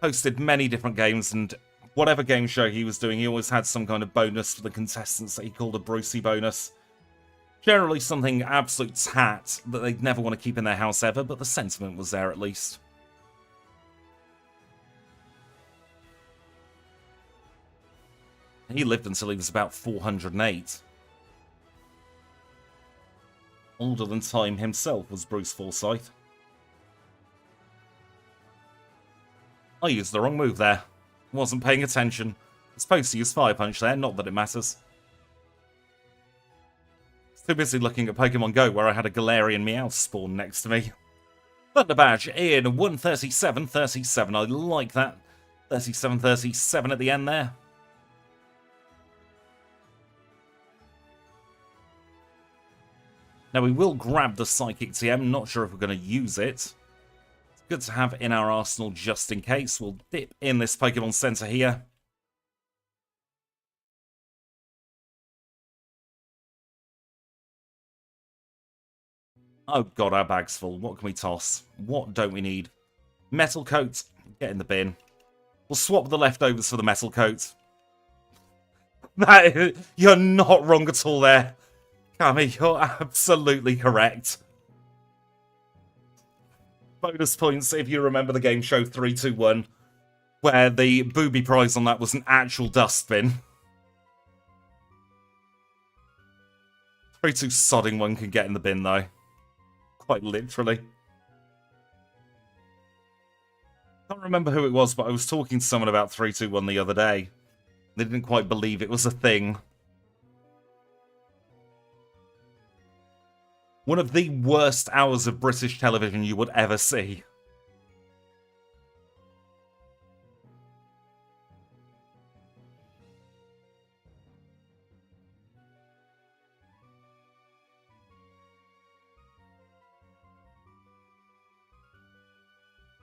Hosted many different games, and whatever game show he was doing, he always had some kind of bonus for the contestants that he called a Brucey bonus. Generally something absolute tat that they'd never want to keep in their house ever, but the sentiment was there at least. He lived until he was about 408. Older than time himself was Bruce Forsyth. I used the wrong move there. Wasn't paying attention. I was supposed to use Fire Punch there, not that it matters. I was too busy looking at Pokemon Go where I had a Galarian Meowth spawn next to me. Thunder Badge in 137.37. I like that. 37.37 at the end there. Now we will grab the Psychic TM, not sure if we're going to use it. Good to have in our arsenal just in case. We'll dip in this Pokemon Center here. Oh god, our bag's full. What can we toss? What don't we need? Metal coat, get in the bin. We'll swap the leftovers for the metal coat. You're not wrong at all there. Cammy, you're absolutely correct. Bonus points if you remember the game show 321, where the booby prize on that was an actual dustbin. 3-2 sodding one can get in the bin, though. Quite literally. Can't remember who it was, but I was talking to someone about 321 the other day. They didn't quite believe it was a thing. One of the worst hours of British television you would ever see.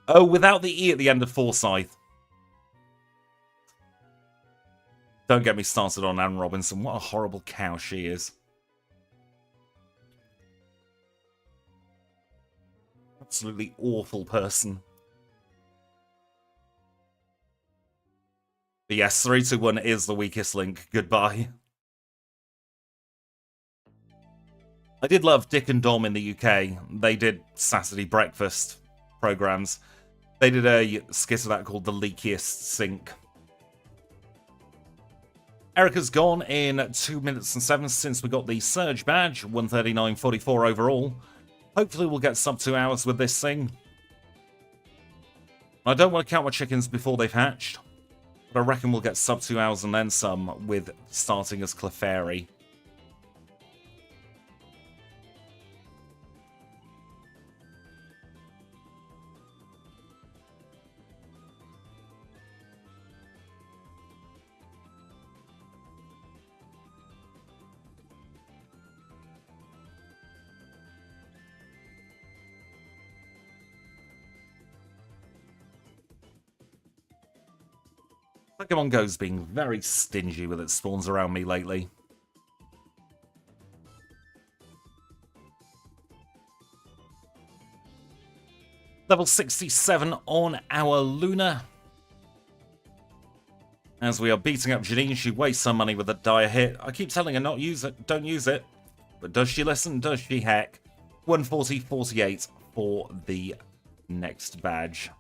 Oh, without the E at the end of Forsyth. Don't get me started on Anne Robinson. What a horrible cow she is. Absolutely awful person. But yes, 321 is the weakest link. Goodbye. I did love Dick and Dom in the UK. They did Saturday breakfast programs. They did a skit of that called The Leakiest Sink. Erica's gone in 2 minutes and 7 since we got the Surge badge, 139.44 overall. Hopefully we'll get sub 2 hours with this thing. I don't want to count my chickens before they've hatched, but I reckon we'll get sub 2 hours and then some with starting as Clefairy. Pokemon Go's being very stingy with its spawns around me lately. Level 67 on our Luna. As we are beating up Janine, she wastes some money with a dire hit. I keep telling her not use it, don't use it. But does she listen? Does she heck? 140.48 for the next badge.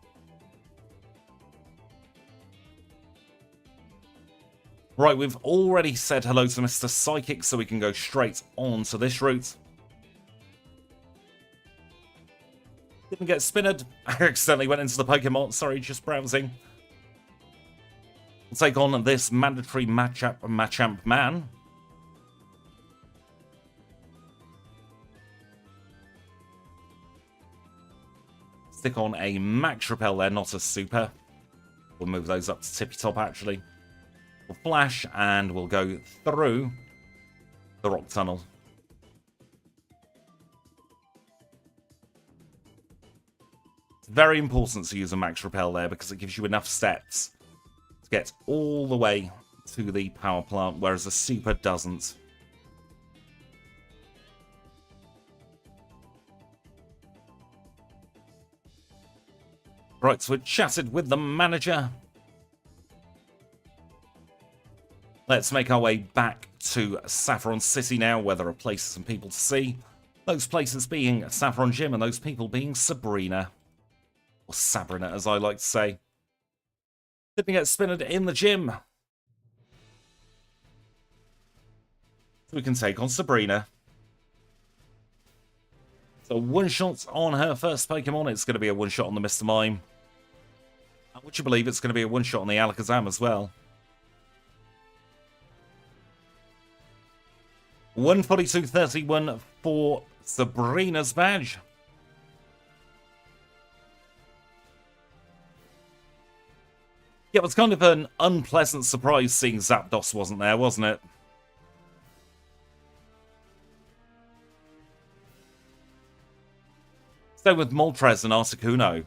Right, we've already said hello to Mr. Psychic, so we can go straight on to this route. Didn't get spinned. I accidentally went into the Pokemon. Sorry, just browsing. We'll take on this mandatory Machamp man. Stick on a Max Repel there, not a Super. We'll move those up to Tippy Top, actually. We'll flash, and we'll go through the rock tunnel. It's very important to use a Max Repel there, because it gives you enough steps to get all the way to the power plant, whereas a Super doesn't. Right, so we chatted with the manager. Let's make our way back to Saffron City now, where there are places and people to see. Those places being Saffron Gym, and those people being Sabrina. Or Sabrina, as I like to say. Didn't get spinned in the gym. So we can take on Sabrina. So one shot on her first Pokemon. It's going to be a one shot on the Mr. Mime. And would you believe it's going to be a one shot on the Alakazam as well? 142.31 for Sabrina's badge. Yeah, it was kind of an unpleasant surprise seeing Zapdos wasn't there, wasn't it? So with Moltres and Articuno.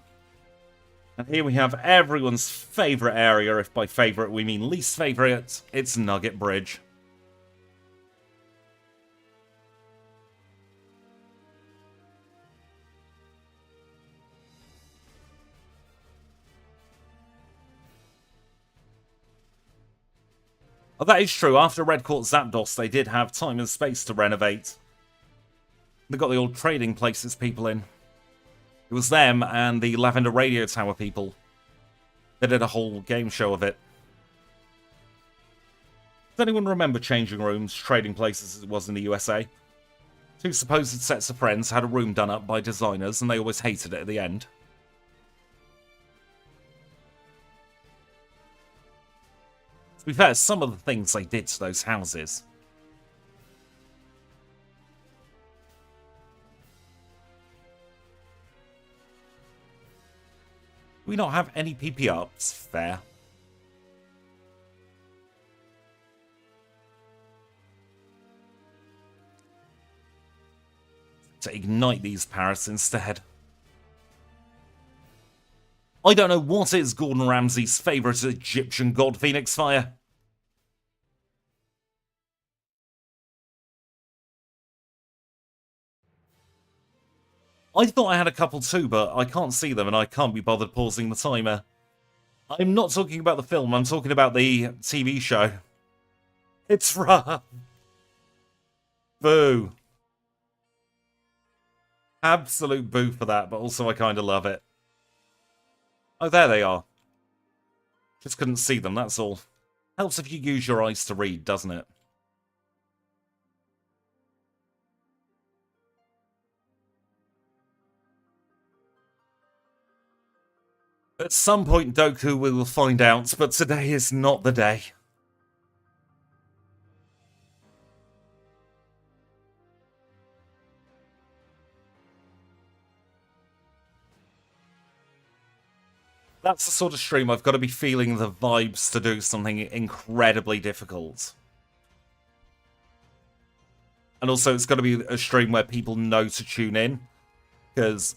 And here we have everyone's favourite area. If by favourite we mean least favourite, it's Nugget Bridge. Oh, that is true. After Red Court Zapdos, they did have time and space to renovate. They got the old trading places people in. It was them and the Lavender Radio Tower people. They did a whole game show of it. Does anyone remember changing rooms, trading places as it was in the USA? Two supposed sets of friends had a room done up by designers and they always hated it at the end. To be fair, some of the things they did to those houses. Do we not have any PP ups? Fair. To ignite these parrots instead. I don't know what is Gordon Ramsay's favourite Egyptian god, Phoenix Fire. I thought I had a couple too, but I can't see them and I can't be bothered pausing the timer. I'm not talking about the film, I'm talking about the TV show. It's rough. Boo. Absolute boo for that, but also I kind of love it. Oh, there they are. Just couldn't see them, that's all. Helps if you use your eyes to read, doesn't it? At some point, Doku will find out, but today is not the day. That's the sort of stream I've got to be feeling the vibes to do something incredibly difficult. And also, it's got to be a stream where people know to tune in. Because,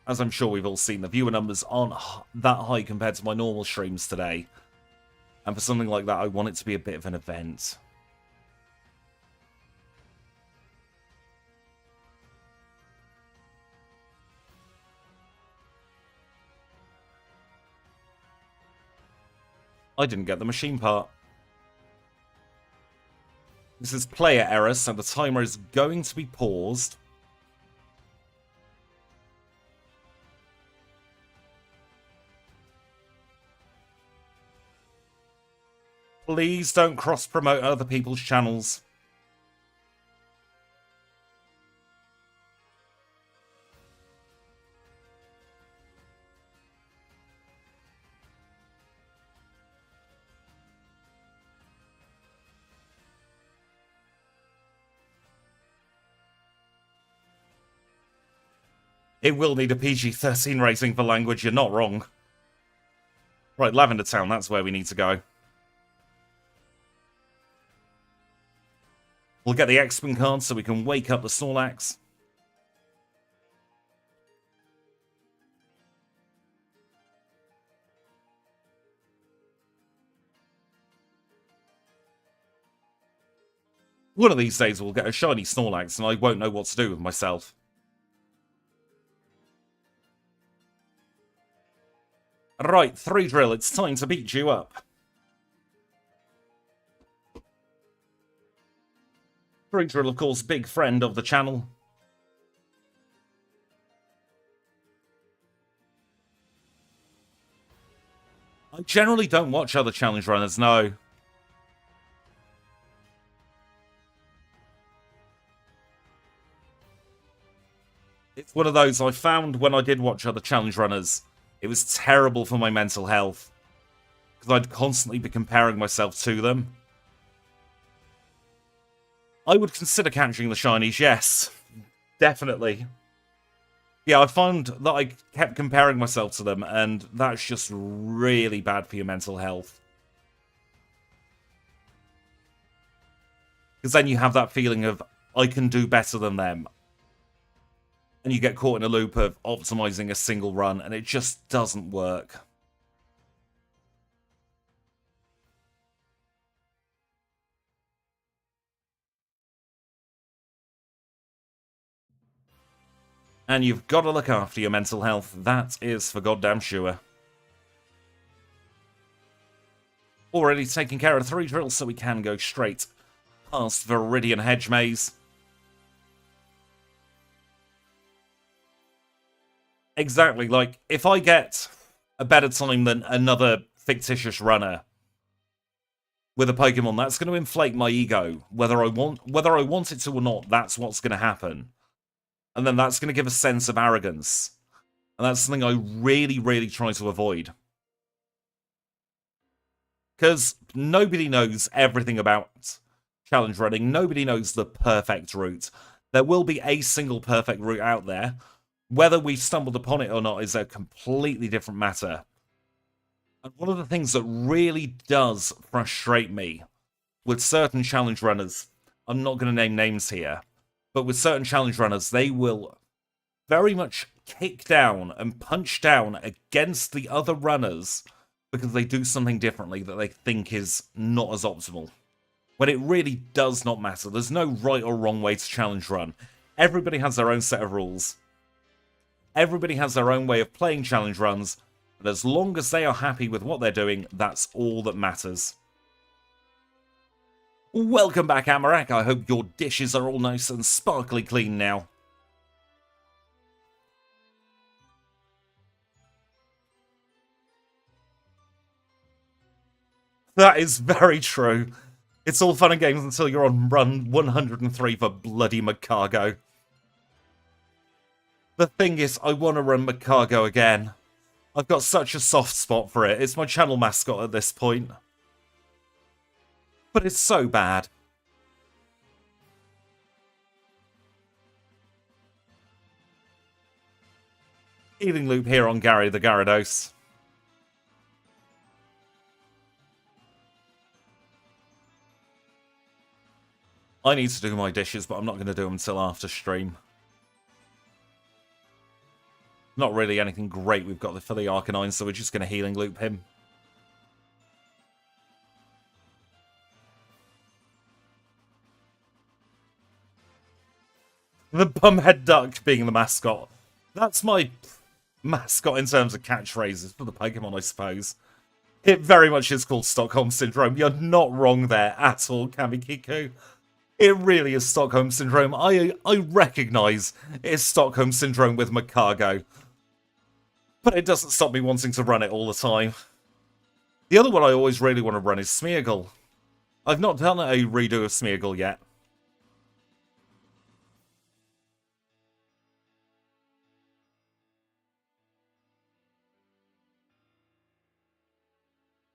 as I'm sure we've all seen, the viewer numbers aren't that high compared to my normal streams today. And for something like that, I want it to be a bit of an event. I didn't get the machine part. This is player error, so the timer is going to be paused. Please don't cross-promote other people's channels. It will need a PG-13 rating for language, you're not wrong. Right, Lavender Town, that's where we need to go. We'll get the X-Wing card so we can wake up the Snorlax. One of these days we'll get a shiny Snorlax and I won't know what to do with myself. Right, 3 drill, it's time to beat you up. 3 drill, of course, big friend of the channel. I generally don't watch other challenge runners, no. It's one of those I found when I did watch other challenge runners. It was terrible for my mental health. Because I'd constantly be comparing myself to them. I would consider catching the shinies, yes. Definitely. Yeah, I found that I kept comparing myself to them, and that's just really bad for your mental health. Because then you have that feeling of, I can do better than them. And you get caught in a loop of optimizing a single run, and it just doesn't work. And you've got to look after your mental health. That is for goddamn sure. Already taking care of 3 drills, so we can go straight past Viridian Hedge Maze. Exactly, like, if I get a better time than another fictitious runner with a Pokemon, that's going to inflate my ego. Whether I want it to or not, that's what's going to happen. And then that's going to give a sense of arrogance. And that's something I really, really try to avoid. Because nobody knows everything about challenge running. Nobody knows the perfect route. There will be a single perfect route out there. Whether we've stumbled upon it or not is a completely different matter. And one of the things that really does frustrate me with certain challenge runners, I'm not going to name names here, but with certain challenge runners, they will very much kick down and punch down against the other runners because they do something differently that they think is not as optimal. When it really does not matter. There's no right or wrong way to challenge run. Everybody has their own set of rules. Everybody has their own way of playing challenge runs, but as long as they are happy with what they're doing, that's all that matters. Welcome back, Amarak. I hope your dishes are all nice and sparkly clean now. That is very true. It's all fun and games until you're on run 103 for bloody Magcargo. The thing is, I want to run Magcargo again. I've got such a soft spot for it. It's my channel mascot at this point. But it's so bad. Healing loop here on Gary the Gyarados. I need to do my dishes, but I'm not going to do them until after stream. Not really anything great we've got for the Arcanine, so we're just going to healing loop him. The Bumhead Duck being the mascot. That's my mascot in terms of catchphrases for the Pokemon, I suppose. It very much is called Stockholm Syndrome. You're not wrong there at all, Kamikiku. It really is Stockholm Syndrome. I recognise it's Stockholm Syndrome with Magcargo. But it doesn't stop me wanting to run it all the time. The other one I always really want to run is Smeargle. I've not done a redo of Smeargle yet.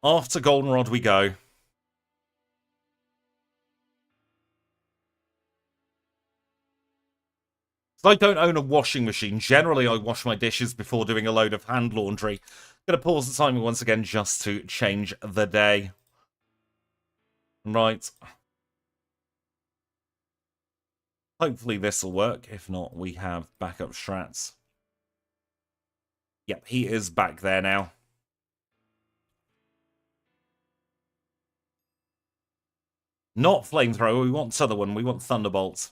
After Goldenrod we go. So I don't own a washing machine. Generally, I wash my dishes before doing a load of hand laundry. Gonna pause the timer once again just to change the day. Right. Hopefully this will work. If not, we have backup strats. Yep, he is back there now. Not Flamethrower, we want other one. We want Thunderbolt.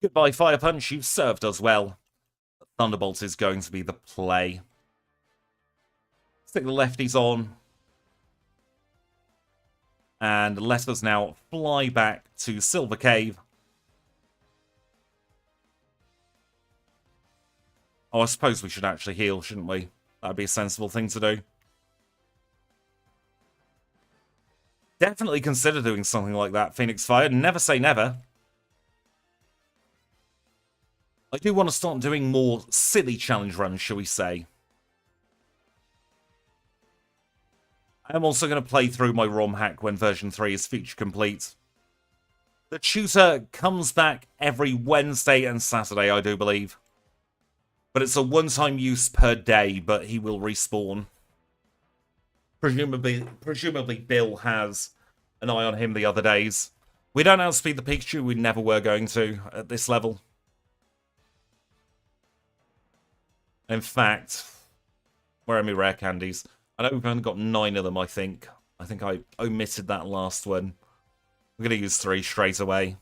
Goodbye, Fire Punch. You've served us well. Thunderbolt is going to be the play. Stick the lefties on. And let us now fly back to Silver Cave. Oh, I suppose we should actually heal, shouldn't we? That'd be a sensible thing to do. Definitely consider doing something like that, Phoenix Fire. Never say never. I do want to start doing more silly challenge runs, shall we say. I'm also going to play through my ROM hack when version 3 is feature complete. The tutor comes back every Wednesday and Saturday, I do believe. But it's a one-time use per day, but he will respawn. Presumably Bill has an eye on him the other days. We don't outspeed the Pikachu, we never were going to at this level. In fact, where are my rare candies? I know we've only got 9 of them, I think. I think I omitted that last one. I'm going to use 3 straight away.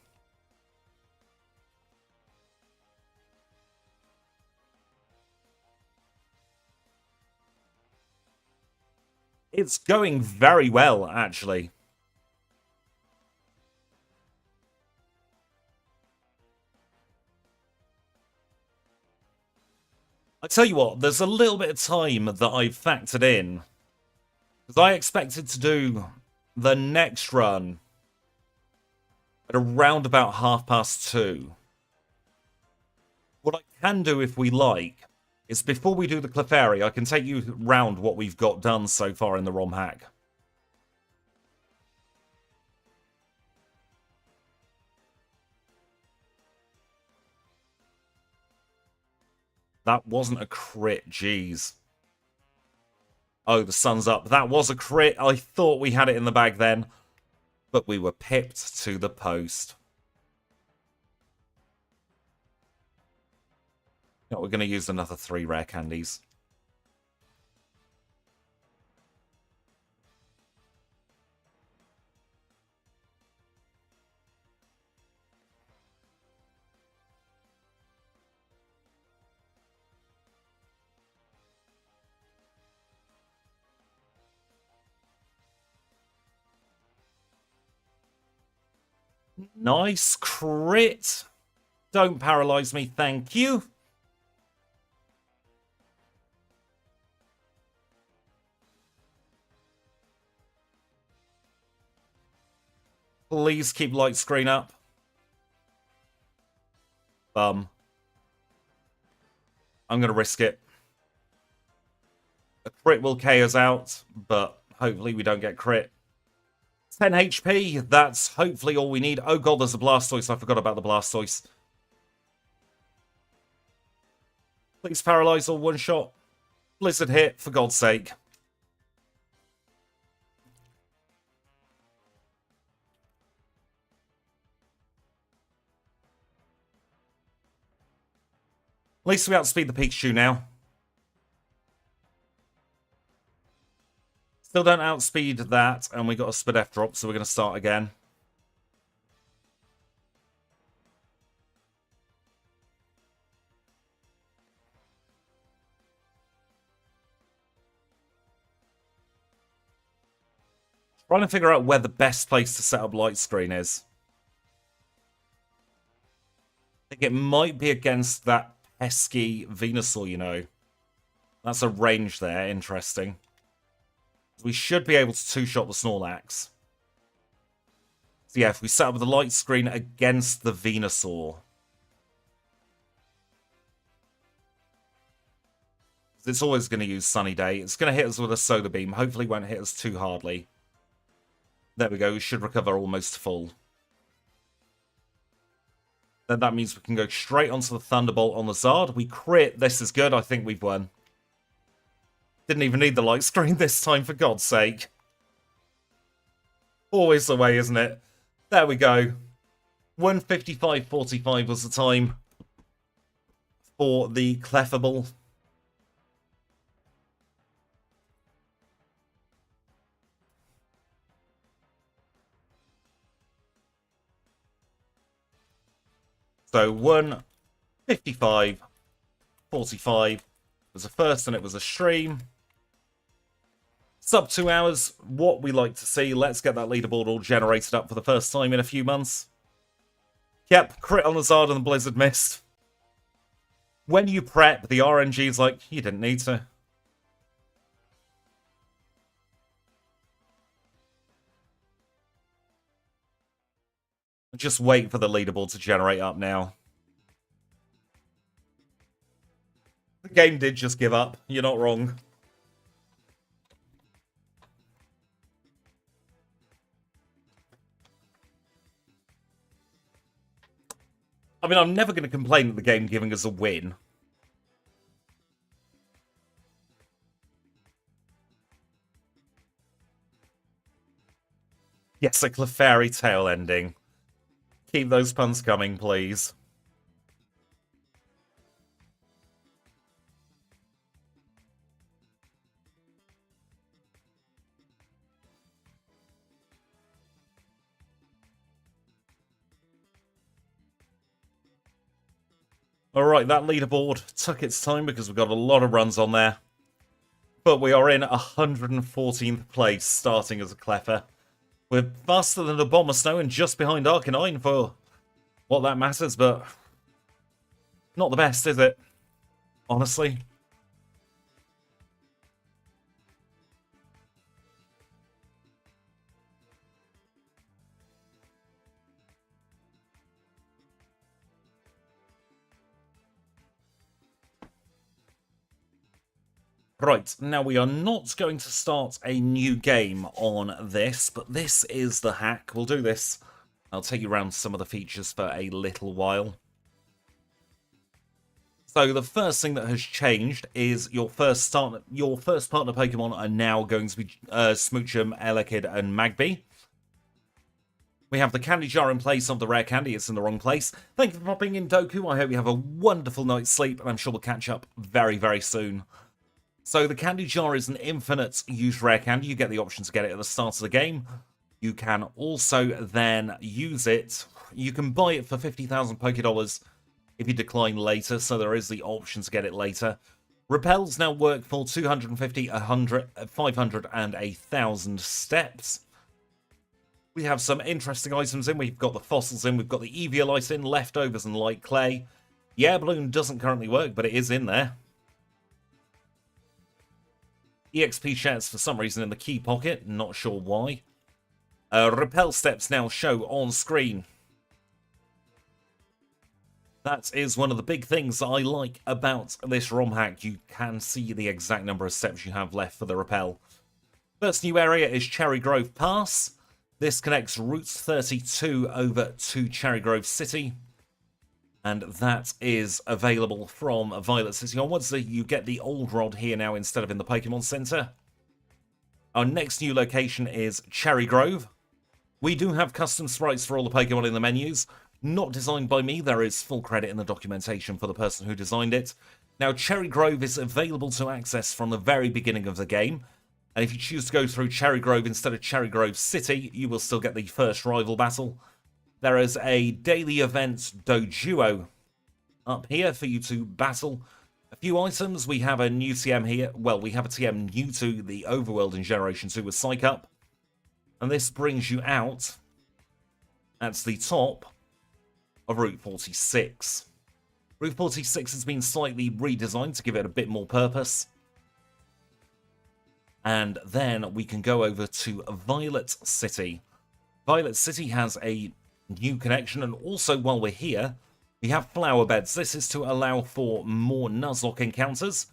It's going very well, actually. I tell you what, there's a little bit of time that I've factored in. Because I expected to do the next run at around about 2:30. What I can do, if we like, is before we do the Clefairy, I can take you round what we've got done so far in the ROM hack. That wasn't a crit, jeez. Oh, the sun's up. That was a crit. I thought we had it in the bag then, but we were pipped to the post. No, we're going to use another 3 rare candies. Nice crit. Don't paralyze me, thank you. Please keep light screen up. I'm going to risk it. A crit will KO us out, but hopefully we don't get crit. 10 HP, that's hopefully all we need. Oh god, there's a Blastoise. I forgot about the Blastoise. Please paralyze or one shot. Blizzard hit, for God's sake. At least we outspeed the Pikachu now. Still don't outspeed that, and we got a Spadef drop, so we're going to start again. Trying to figure out where the best place to set up light screen is. I think it might be against that pesky Venusaur, you know. That's a range there, interesting. We should be able to two-shot the Snorlax. So yeah, if we set up the light screen against the Venusaur. It's always going to use Sunny Day. It's going to hit us with a Solar Beam. Hopefully it won't hit us too hardly. There we go. We should recover almost full. Then that means we can go straight onto the Thunderbolt on the Zard. We crit. This is good. I think we've won. Didn't even need the light screen this time, for God's sake. Always the way, isn't it? There we go. 1:55.45 was the time for the Clefable. So 1:55.45 was a first and it was a stream. Sub 2 hours, what we like to see. Let's get that leaderboard all generated up for the first time in a few months. Yep, crit on the Zard and the Blizzard missed. When you prep, the RNG is like, you didn't need to. Just wait for the leaderboard to generate up now. The game did just give up. You're not wrong. I mean, I'm never going to complain that the game giving us a win. Yes, a Clefairy tail ending. Keep those puns coming, please. Alright, that leaderboard took its time because we've got a lot of runs on there. But we are in 114th place, starting as a Cleffa. We're faster than a Bomber Snow and just behind Arcanine for what that matters, but not the best, is it? Honestly. Right, now we are not going to start a new game on this, but this is the hack. We'll do this. I'll take you around some of the features for a little while. So the first thing that has changed is your first partner Pokemon are now going to be Smoochum, Elekid, and Magby. We have the candy jar in place of the rare candy. It's in the wrong place. Thank you for popping in, Doku. I hope you have a wonderful night's sleep, and I'm sure we'll catch up very, very soon. So the candy jar is an infinite use rare candy. You get the option to get it at the start of the game. You can also then use it. You can buy it for 50,000 Pokédollars if you decline later, so there is the option to get it later. Repels now work for 250, 100, 500, and 1,000 steps. We have some interesting items in. We've got the fossils in. We've got the Eviolite in, leftovers, and light clay. The air balloon doesn't currently work, but it is in there. EXP shares for some reason in the key pocket, not sure why. Repel steps now show on screen. That is one of the big things I like about this ROM hack. You can see the exact number of steps you have left for the repel. First new area is Cherry Grove Pass. This connects Route 32 over to Cherry Grove City. And that is available from Violet City onwards. So you get the old rod here now instead of in the Pokemon Center. Our next new location is Cherry Grove. We do have custom sprites for all the Pokemon in the menus. Not designed by me. There is full credit in the documentation for the person who designed it. Now, Cherry Grove is available to access from the very beginning of the game. And if you choose to go through Cherry Grove instead of Cherry Grove City, you will still get the first rival battle. There is a daily event Dojuo up here for you to battle. A few items. We have a new TM here. Well, we have a TM new to the Overworld in Generation 2 with Psych Up. And this brings you out at the top of Route 46. Route 46 has been slightly redesigned to give it a bit more purpose. And then we can go over to Violet City. Violet City has a new connection, and also while we're here, we have flower beds. This is to allow for more Nuzlocke encounters.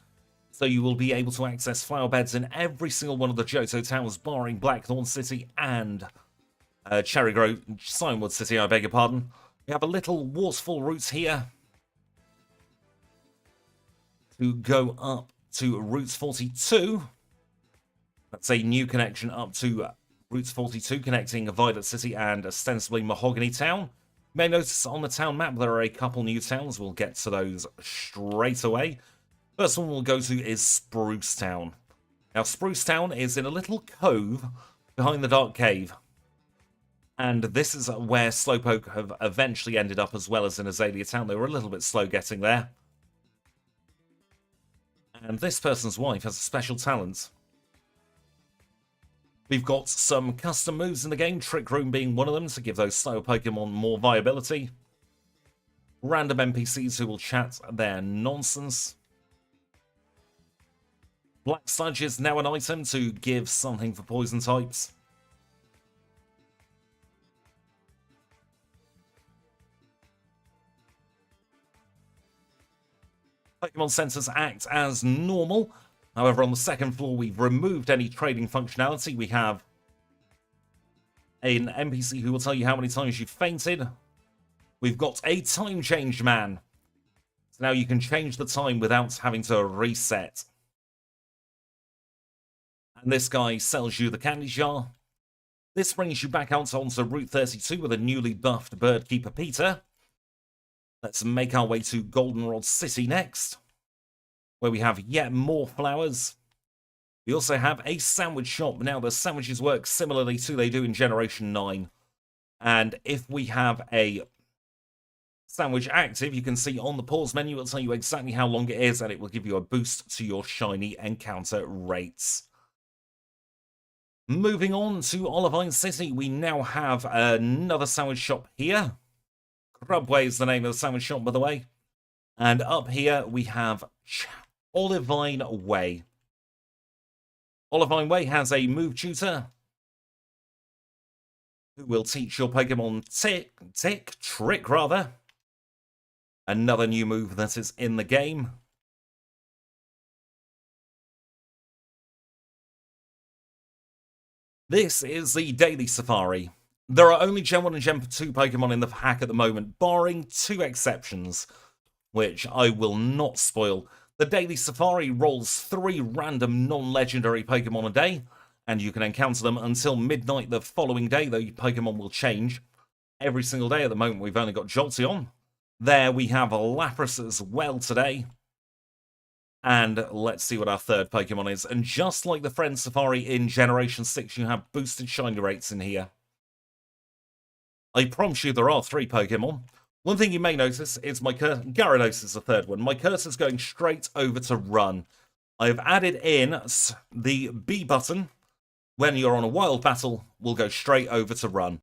So you will be able to access flower beds in every single one of the Johto towers, barring Blackthorn City and Cherry Grove, Cianwood City, I beg your pardon. We have a little waterfall route here to go up to Route 42. That's a new connection up to Route 42, connecting Violet City and ostensibly Mahogany Town. You may notice on the town map there are a couple new towns. We'll get to those straight away. First one we'll go to is Spruce Town. Now, Spruce Town is in a little cove behind the Dark Cave. And this is where Slowpoke have eventually ended up, as well as in Azalea Town. They were a little bit slow getting there. And this person's wife has a special talent. We've got some custom moves in the game, Trick Room being one of them, to give those slow Pokemon more viability. Random NPCs who will chat their nonsense. Black Sludge is now an item to give something for poison types. Pokemon centers act as normal. However, on the second floor, we've removed any trading functionality. We have an NPC who will tell you how many times you've fainted. We've got a time change man. So now you can change the time without having to reset. And this guy sells you the candy jar. This brings you back out onto Route 32 with a newly buffed Birdkeeper Peter. Let's make our way to Goldenrod City next, where we have yet more flowers. We also have a sandwich shop. Now, the sandwiches work similarly to they do in Generation 9. And if we have a sandwich active, you can see on the pause menu, it'll tell you exactly how long it is, and it will give you a boost to your shiny encounter rates. Moving on to Olivine City, we now have another sandwich shop here. Crabway is the name of the sandwich shop, by the way. And up here, we have Olivine Way. Olivine Way has a move tutor who will teach your Pokemon Trick, rather. Another new move that is in the game. This is the Daily Safari. There are only Gen 1 and Gen 2 Pokemon in the pack at the moment, barring 2 exceptions, which I will not spoil. The Daily Safari rolls 3 random non-legendary Pokemon a day, and you can encounter them until midnight the following day, though your Pokemon will change every single day. At the moment, we've only got Jolteon. There we have a Lapras as well today. And let's see what our third Pokemon is. And just like the Friend Safari in Generation 6, you have boosted shiny rates in here. I promise you there are 3 Pokemon. One thing you may notice is my Gyarados is the third one. My cursor's going straight over to run. I've added in the B button. When you're on a wild battle, will go straight over to run.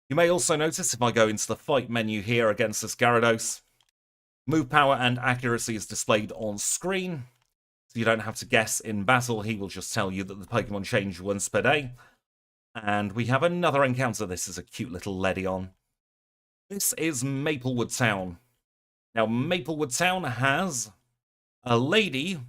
You may also notice if I go into the fight menu here against this Gyarados, move power and accuracy is displayed on screen, so you don't have to guess in battle. He will just tell you that the Pokemon change once per day. And we have another encounter. This is a cute little Ledion. This is Maplewood Town. Now, Maplewood Town has a lady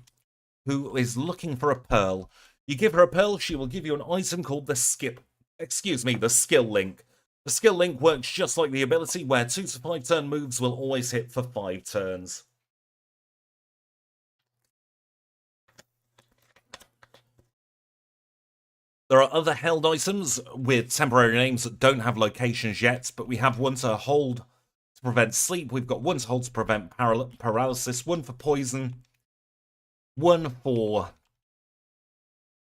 who is looking for a pearl. You give her a pearl, she will give you an item called the Skill Link. The Skill Link works just like the ability, where 2 to 5 turn moves will always hit for 5 turns. There are other held items with temporary names that don't have locations yet, but we have one to hold to prevent sleep. We've got one to hold to prevent paralysis, one for poison, one for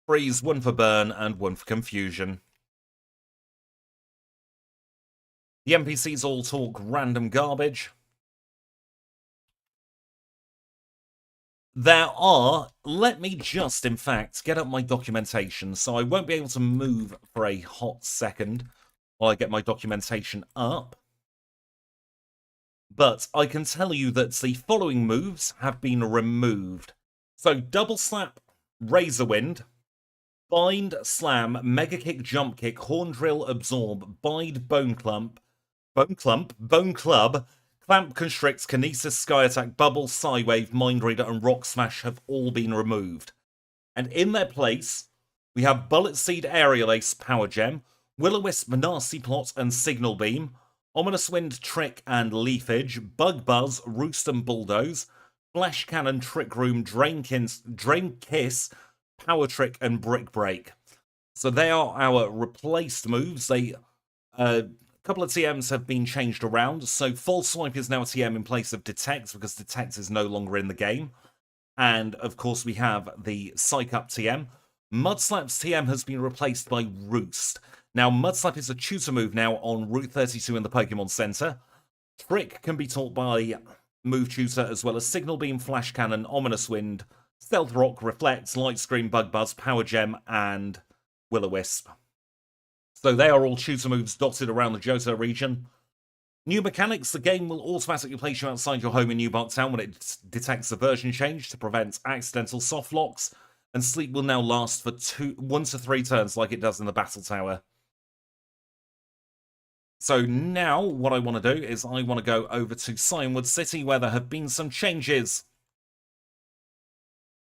freeze, one for burn, and one for confusion. The NPCs all talk random garbage. There are, let me just, in fact, get up my documentation, so I won't be able to move for a hot second while I get my documentation up. But I can tell you that the following moves have been removed. So, Double Slap, Razor Wind, Bind, Slam, Mega Kick, Jump Kick, Horn Drill, Absorb, Bide, Bone Club, Clamp, Constrict, Kinesis, Sky Attack, Bubble, Psywave, Mind Reader, and Rock Smash have all been removed. And in their place, we have Bullet Seed, Aerial Ace, Power Gem, Will-O-Wisp, Nasty Plot, and Signal Beam, Ominous Wind, Trick, and Leafage, Bug Buzz, Roost, and Bulldoze, Flash Cannon, Trick Room, Drain Kiss, Power Trick, and Brick Break. So they are our replaced moves. A couple of TMs have been changed around. So False Swipe is now a TM in place of Detect, because Detect is no longer in the game. And of course we have the Psych Up TM. Mudslap's TM has been replaced by Roost. Now Mudslap is a tutor move now on Route 32 in the Pokemon Center. Trick can be taught by Move Tutor, as well as Signal Beam, Flash Cannon, Ominous Wind, Stealth Rock, Reflect, Light Screen, Bug Buzz, Power Gem, and Will-O-Wisp. So they are all tutor moves dotted around the Johto region. New mechanics: the game will automatically place you outside your home in New Bark Town when it detects a version change to prevent accidental soft locks, and sleep will now last for 1 to 3 turns like it does in the Battle Tower. So now what I want to do is I want to go over to Cianwood City, where there have been some changes.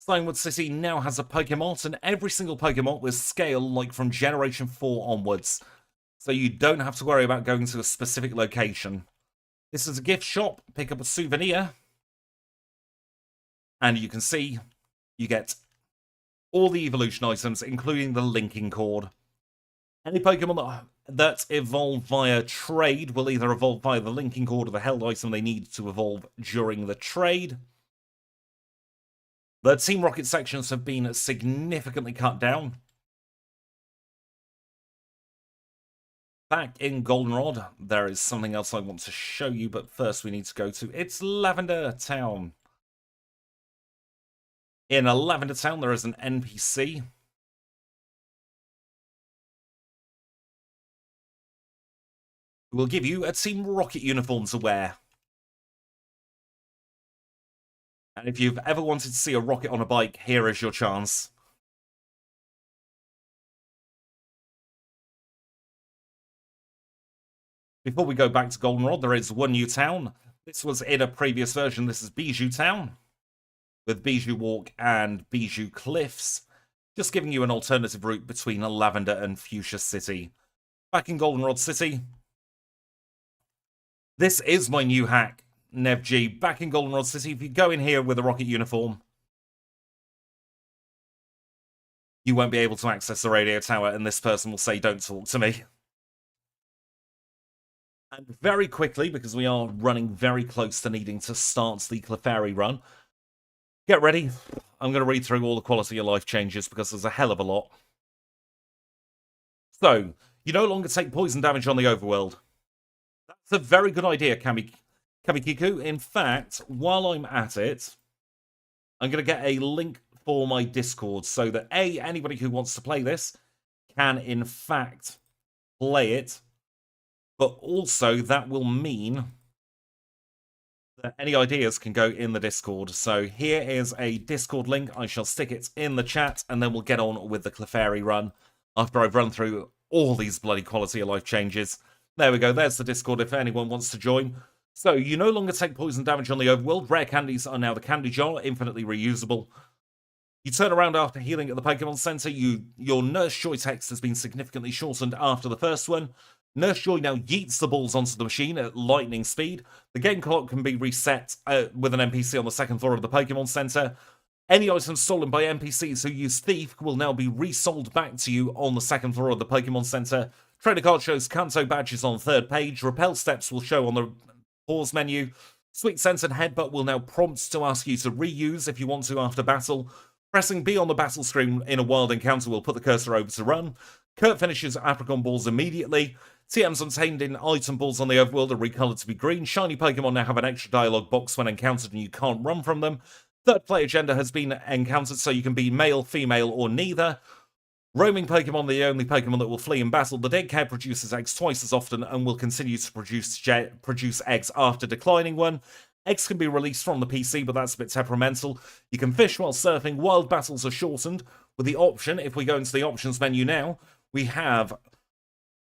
Cianwood City now has a Pokemon, and every single Pokemon with scale like from Generation 4 onwards. So you don't have to worry about going to a specific location. This is a gift shop. Pick up a souvenir. And you can see you get all the evolution items, including the linking cord. Any Pokemon that evolve via trade will either evolve via the linking cord or the held item they need to evolve during the trade. The Team Rocket sections have been significantly cut down. Back in Goldenrod, there is something else I want to show you, but first we need to go to its Lavender Town. In a Lavender Town, there is an NPC. Who will give you a Team Rocket uniform to wear. And if you've ever wanted to see a rocket on a bike, here is your chance. Before we go back to Goldenrod, there is one new town. This was in a previous version. This is Bijou Town, with Bijou Walk and Bijou Cliffs, just giving you an alternative route between Lavender and Fuchsia City. Back in Goldenrod City, this is my new hack, NevG. Back in Goldenrod City, if you go in here with a rocket uniform, you won't be able to access the radio tower, and this person will say, "Don't talk to me." And very quickly, because we are running very close to needing to start the Clefairy run, get ready. I'm going to read through all the quality of life changes because there's a hell of a lot. So, you no longer take poison damage on the overworld. That's a very good idea, Kamikiku. In fact, while I'm at it, I'm going to get a link for my Discord so that anybody who wants to play this can in fact play it. But also, that will mean that any ideas can go in the Discord. So here is a Discord link. I shall stick it in the chat, and then we'll get on with the Clefairy run after I've run through all these bloody quality of life changes. There we go. There's the Discord if anyone wants to join. So you no longer take poison damage on the overworld. Rare candies are now the candy jar, infinitely reusable. You turn around after healing at the Pokemon Center. Your Nurse Joy text has been significantly shortened after the first one. Nurse Joy now yeets the balls onto the machine at lightning speed. The game clock can be reset with an NPC on the second floor of the Pokemon Center. Any items stolen by NPCs who use Thief will now be resold back to you on the second floor of the Pokemon Center. Trainer card shows Kanto badges on the third page. Repel steps will show on the pause menu. Sweet Sense and Headbutt will now prompt to ask you to reuse if you want to after battle. Pressing B on the battle screen in a wild encounter will put the cursor over to run. Kurt finishes Apricot balls immediately. TMs contained in item balls on the overworld are recolored to be green. Shiny Pokemon now have an extra dialogue box when encountered and you can't run from them. Third player gender has been encountered, so you can be male, female, or neither. Roaming Pokemon, the only Pokemon that will flee in battle. The dead cow produces eggs twice as often and will continue to produce eggs after declining one. Eggs can be released from the PC, but that's a bit temperamental. You can fish while surfing. Wild battles are shortened with the option, if we go into the options menu now, we have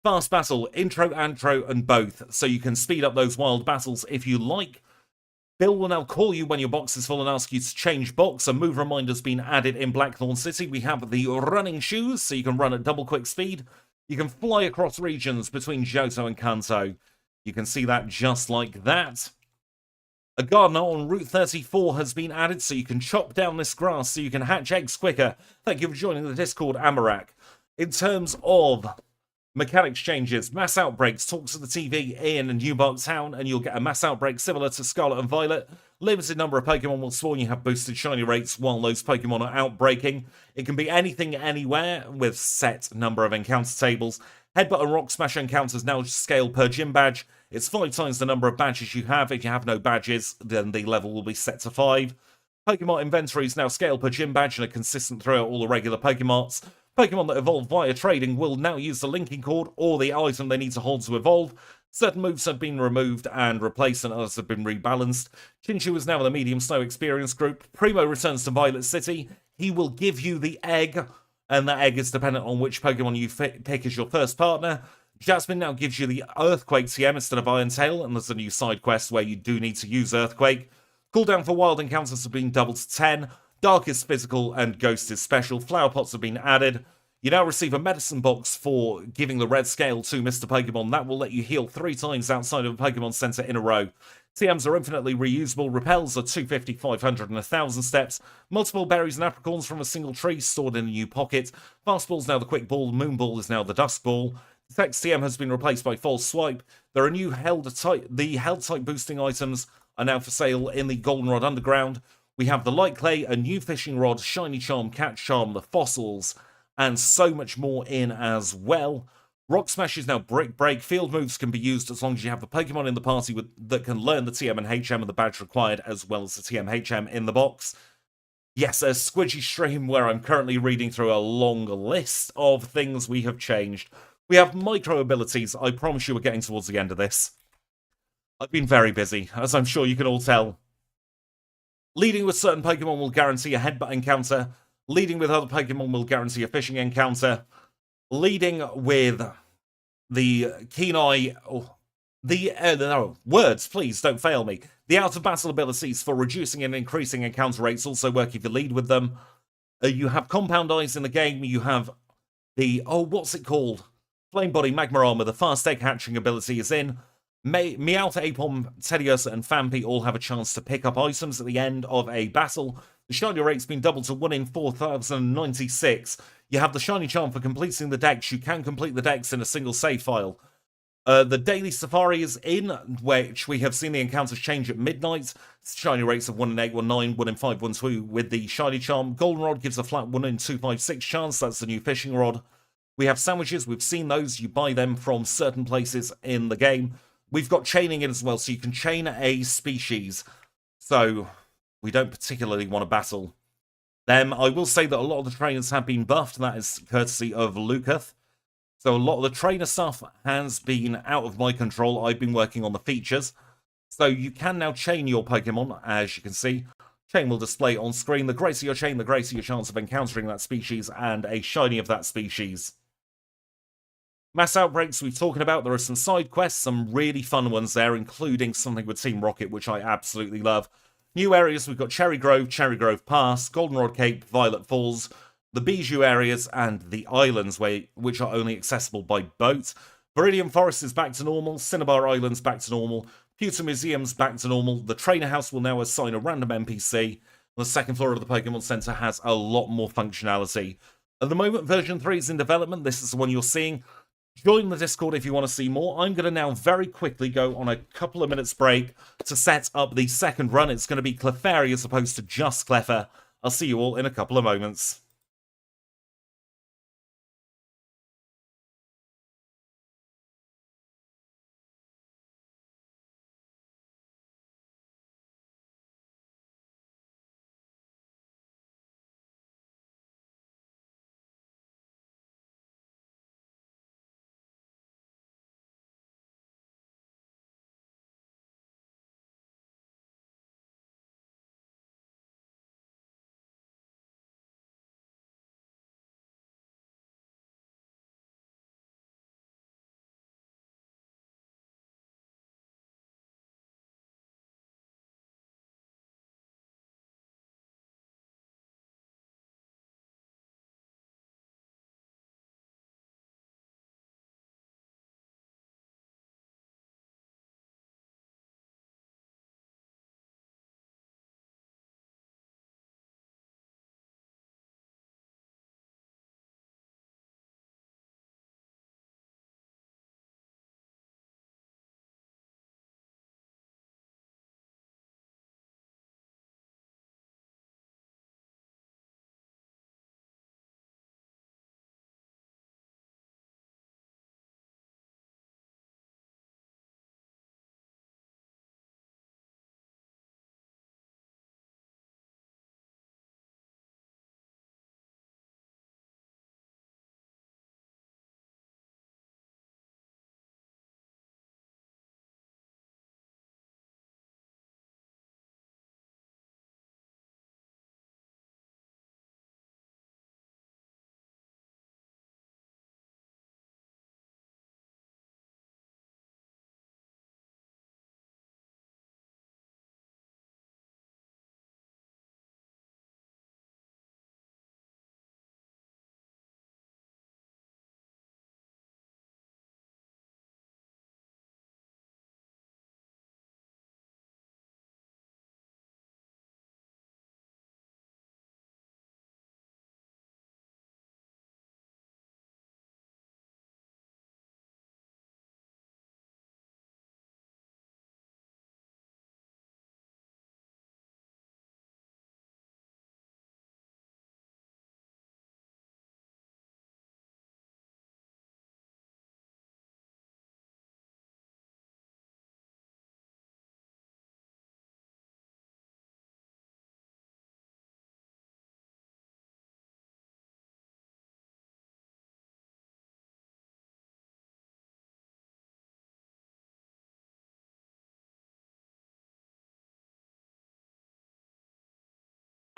Fast Battle, Intro, Antro, and both. So you can speed up those wild battles if you like. Bill will now call you when your box is full and ask you to change box. A move reminder's been added in Blackthorn City. We have the running shoes, so you can run at double quick speed. You can fly across regions between Johto and Kanto. You can see that just like that. A gardener on Route 34 has been added, so you can chop down this grass so you can hatch eggs quicker. Thank you for joining the Discord, Amarak. In terms of mechanics changes, mass outbreaks, talk to the TV in Newbark Town, and you'll get a mass outbreak similar to Scarlet and Violet. Limited number of Pokemon will spawn. You have boosted shiny rates while those Pokemon are outbreaking. It can be anything, anywhere, with set number of encounter tables. Headbutt and Rock Smash encounters now scale per gym badge. It's 5 times the number of badges you have. If you have no badges, then the level will be set to 5. Pokemon inventories now scale per gym badge and are consistent throughout all the regular Pokemots. Pokemon that evolve via trading will now use the linking cord or the item they need to hold to evolve. Certain moves have been removed and replaced and others have been rebalanced. Chinchu is now in the medium snow experience group. Primo returns to Violet City. He will give you the egg, and that egg is dependent on which Pokemon you pick as your first partner. Jasmine now gives you the Earthquake TM instead of Iron Tail, and there's a new side quest where you do need to use Earthquake. Cooldown for wild encounters have been doubled to 10. Dark is physical and Ghost is special. Flower pots have been added. You now receive a medicine box for giving the red scale to Mr. Pokemon. That will let you heal 3 times outside of a Pokemon Center in a row. TMs are infinitely reusable. Repels are 250, 500, and 1,000 steps. Multiple berries and apricorns from a single tree stored in a new pocket. Fastball's now the quick ball. Moonball is now the dust ball. Text TM has been replaced by False Swipe. There are new held type boosting items are now for sale in the Goldenrod Underground. We have the Light Clay, a new fishing rod, Shiny Charm, Catch Charm, the fossils, and so much more in as well. Rock Smash is now Brick Break. Field moves can be used as long as you have the Pokemon in the party that can learn the TM and HM and the badge required, as well as the TM HM in the box. Yes, a squidgy stream where I'm currently reading through a long list of things we have changed. We have micro abilities. I promise you we're getting towards the end of this. I've been very busy, as I'm sure you can all tell. Leading with certain Pokemon will guarantee a headbutt encounter. Leading with other Pokemon will guarantee a fishing encounter. Leading with the Keen Eye... words, please, don't fail me. The out-of-battle abilities for reducing and increasing encounter rates also work if you lead with them. You have Compound Eyes in the game. You have the... what's it called? Flame Body, Magma Armor. The fast egg hatching ability is in. Meowth, Apom, Teddiursa, and Fampi all have a chance to pick up items at the end of a battle. The shiny rate's been doubled to 1 in 4,096. You have the shiny charm for completing the dex. You can complete the dex in a single save file. The Daily Safari is in, which we have seen the encounters change at midnight. Shiny rates of 1 in 819, 1 in 512 with the shiny charm. Goldenrod gives a flat 1 in 256 chance. That's the new fishing rod. We have sandwiches. We've seen those. You buy them from certain places in the game. We've got chaining in as well, so you can chain a species. So we don't particularly want to battle them. I will say that a lot of the trainers have been buffed. That is courtesy of Lucath. So a lot of the trainer stuff has been out of my control. I've been working on the features. So you can now chain your Pokemon, as you can see. Chain will display on screen. The greater your chain, the greater your chance of encountering that species and a shiny of that species. Mass outbreaks we've talked about. There are some side quests, some really fun ones there, including something with Team Rocket, which I absolutely love. New areas, we've got Cherry Grove Pass, Goldenrod Cape, Violet Falls, the Bijou areas, and the islands, which are only accessible by boat. Viridian Forest is back to normal, Cinnabar Island's back to normal, Pewter Museum's back to normal, the Trainer House will now assign a random NPC, the second floor of the Pokemon Center has a lot more functionality. At the moment, version 3 is in development. This is the one you're seeing. Join the Discord if you want to see more. I'm going to now very quickly go on a couple of minutes break to set up the second run. It's going to be Clefairy as opposed to just Cleffa. I'll see you all in a couple of moments.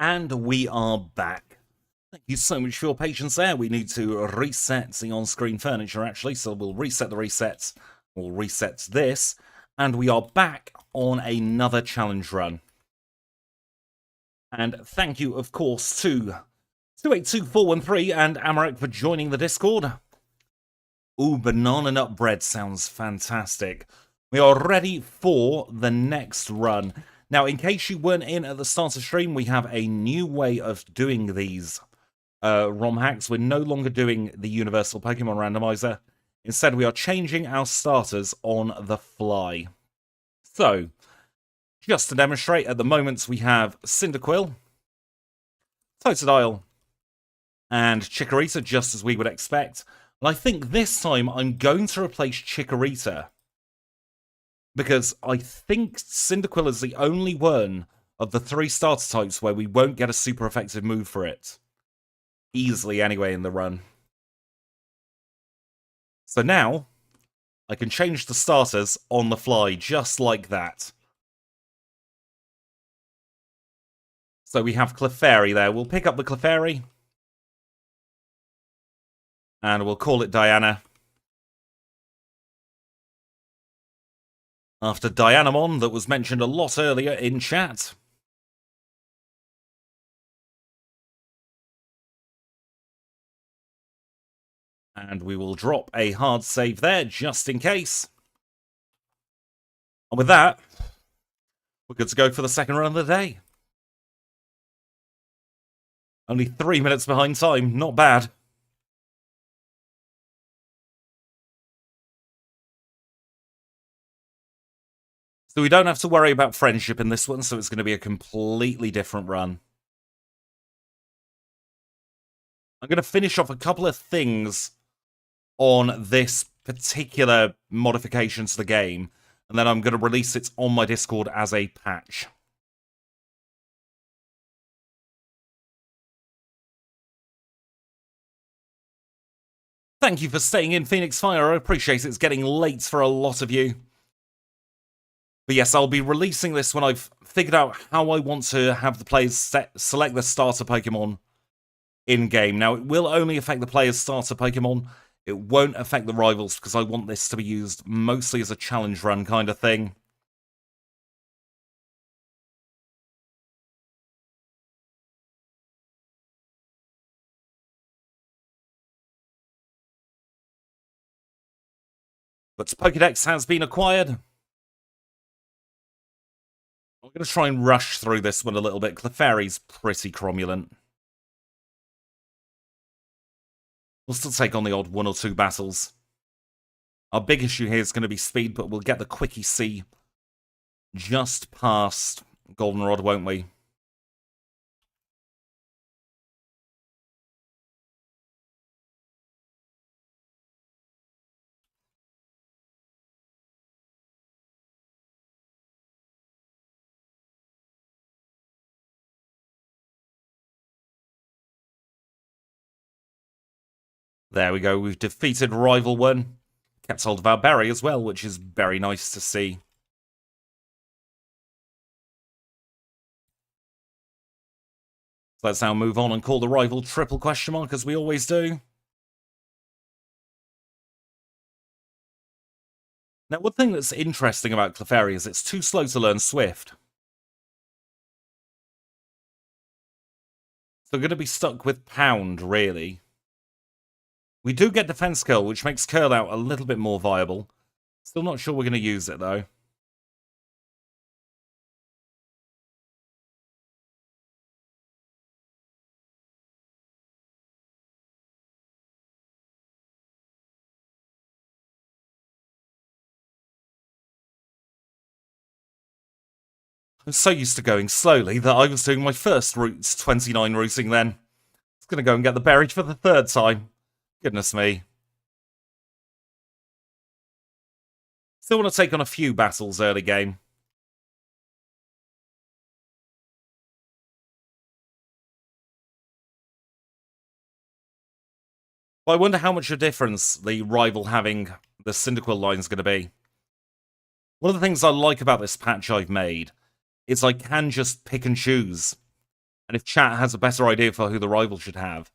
And we are back. Thank you so much for your patience there. We need to reset the on-screen furniture, actually, so we'll reset the resets. We'll reset this. And we are back on another challenge run. And thank you, of course, to 282413 and Amarek for joining the Discord. Ooh, banana nut bread sounds fantastic. We are ready for the next run. Now, in case you weren't in at the start of stream, we have a new way of doing these ROM hacks. We're no longer doing the Universal Pokemon Randomizer. Instead, we are changing our starters on the fly. So, just to demonstrate, at the moment we have Cyndaquil, Totodile, and Chikorita, just as we would expect. And I think this time I'm going to replace Chikorita, because I think Cyndaquil is the only one of the 3 starter types where we won't get a super effective move for it. Easily, anyway, in the run. So now, I can change the starters on the fly, just like that. So we have Clefairy there. We'll pick up the Clefairy. And we'll call it Diana. After Dianamon, that was mentioned a lot earlier in chat. And we will drop a hard save there, just in case. And with that, we're good to go for the second run of the day. Only 3 minutes behind time, not bad. So we don't have to worry about friendship in this one, so it's going to be a completely different run. I'm going to finish off a couple of things on this particular modification to the game, and then I'm going to release it on my Discord as a patch. Thank you for staying in, Phoenix Fire. I appreciate it. It's getting late for a lot of you. But yes, I'll be releasing this when I've figured out how I want to have the players select the starter Pokemon in-game. Now, it will only affect the players' starter Pokemon. It won't affect the rivals, because I want this to be used mostly as a challenge run kind of thing. But Pokédex has been acquired. I'm going to try and rush through this one a little bit. Clefairy's pretty cromulent. We'll still take on the odd 1 or 2 battles. Our big issue here is going to be speed, but we'll get the Quickie C just past Goldenrod, won't we? There we go, we've defeated Rival 1. Kept hold of our berry as well, which is very nice to see. So let's now move on and call the rival triple question mark, as we always do. Now, one thing that's interesting about Clefairy is it's too slow to learn Swift. So we're going to be stuck with Pound, really. We do get Defense Curl, which makes Curl Out a little bit more viable. Still not sure we're going to use it, though. I'm so used to going slowly that I was doing my first route 29 routing then. It's going to go and get the berry for the 3rd time. Goodness me. Still want to take on a few battles early game. But I wonder how much of a difference the rival having the Cyndaquil line is going to be. One of the things I like about this patch I've made is I can just pick and choose And if chat has a better idea for who the rival should have,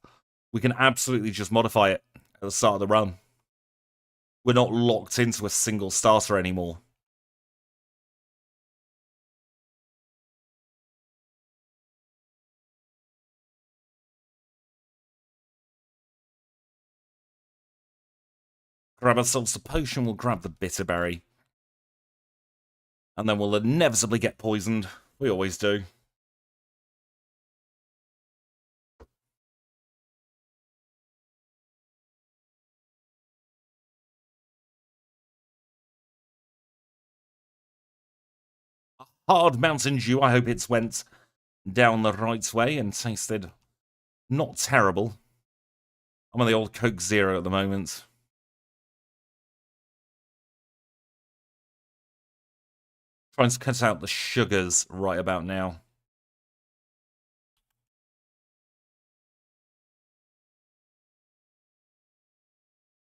we can absolutely just modify it at the start of the run. We're not locked into a single starter anymore. Grab ourselves a potion, we'll grab the bitterberry. And then we'll inevitably get poisoned. We always do. Hard Mountain Dew, I hope it's went down the right way and tasted not terrible. I'm on the old Coke Zero at the moment. Trying to cut out the sugars right about now.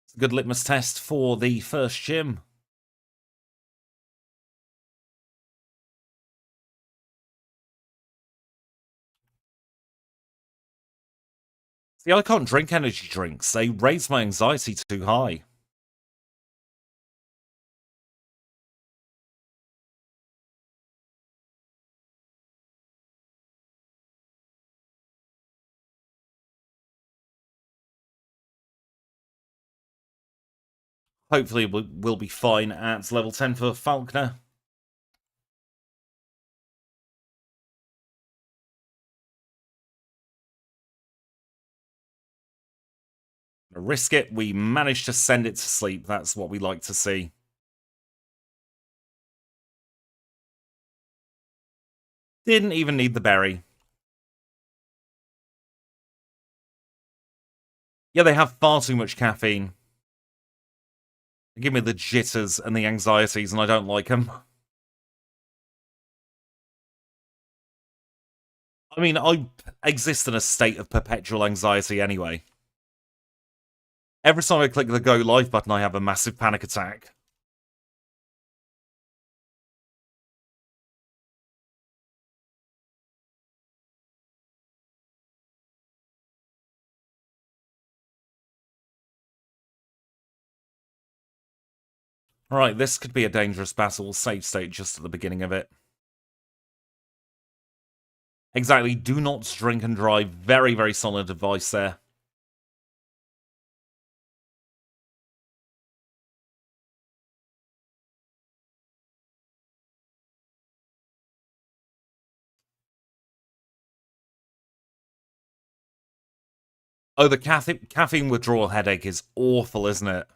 It's a good litmus test for the first gym. See, I can't drink energy drinks. They raise my anxiety too high. Hopefully we'll be fine at level 10 for Falconer. Risk it. We managed to send it to sleep. That's what we like to see. Didn't even need the berry. Yeah, they have far too much caffeine. They give me the jitters and the anxieties, and I don't like them. I mean, I exist in a state of perpetual anxiety anyway. Every time I click the go live button, I have a massive panic attack. Alright, this could be a dangerous battle. Save state just at the beginning of it. Exactly, do not drink and drive. Very, very solid advice there. Oh, the caffeine withdrawal headache is awful, isn't it?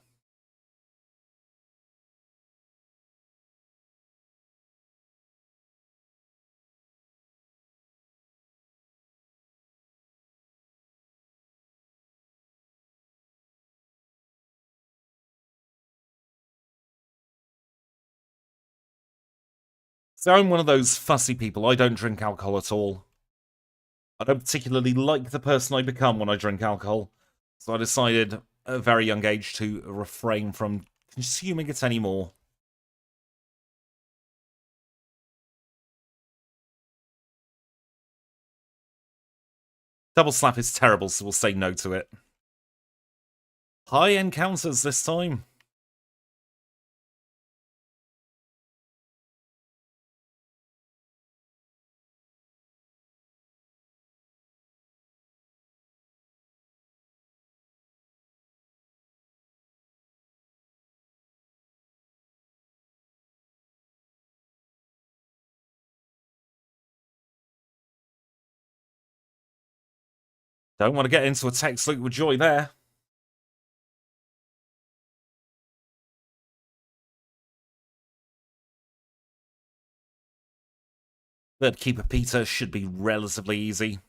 So I'm one of those fussy people. I don't drink alcohol at all. I don't particularly like the person I become when I drink alcohol. So I decided at a very young age to refrain from consuming it anymore. Double slap is terrible, so we'll say no to it. High encounters this time. Don't want to get into a text loop with joy there. Third Keeper Peter should be relatively easy.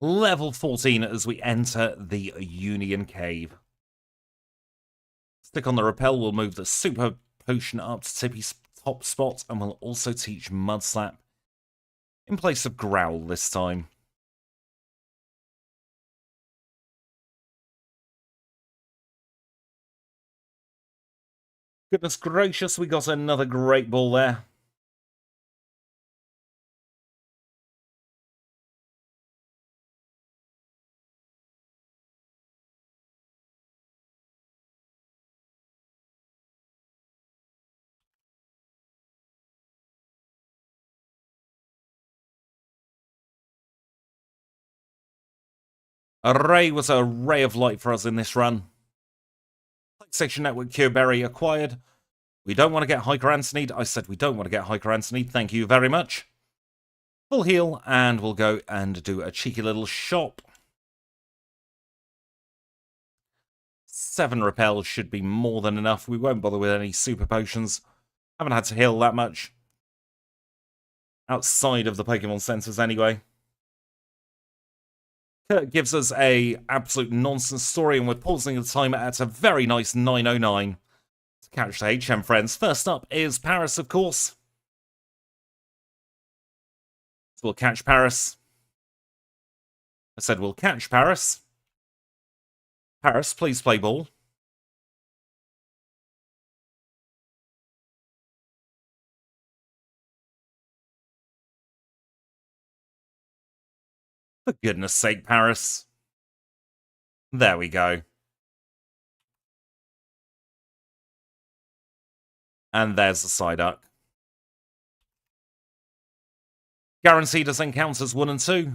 Level 14 as we enter the Union Cave. Stick on the repel, we'll move the Super Potion up to Tippy's top spot, and we'll also teach Mud Slap in place of Growl this time. Goodness gracious, we got another Great Ball there. Ray was a ray of light for us in this run. PlayStation Network Cureberry acquired. We don't want to get Hiker Anthony. I said we don't want to get Hiker Anthony. Thank you very much. Full heal, and we'll go and do a cheeky little shop. 7 repel should be more than enough. We won't bother with any super potions. Haven't had to heal that much. Outside of the Pokemon centers anyway. Kurt gives us a absolute nonsense story, and we're pausing the timer at a very nice 9:09. To catch the HM friends. First up is Paris, of course. So we'll catch Paris. I said we'll catch Paris. Paris, please play ball. For goodness sake, Paris. There we go. And there's the Psyduck. Guaranteed us encounters 1 and 2.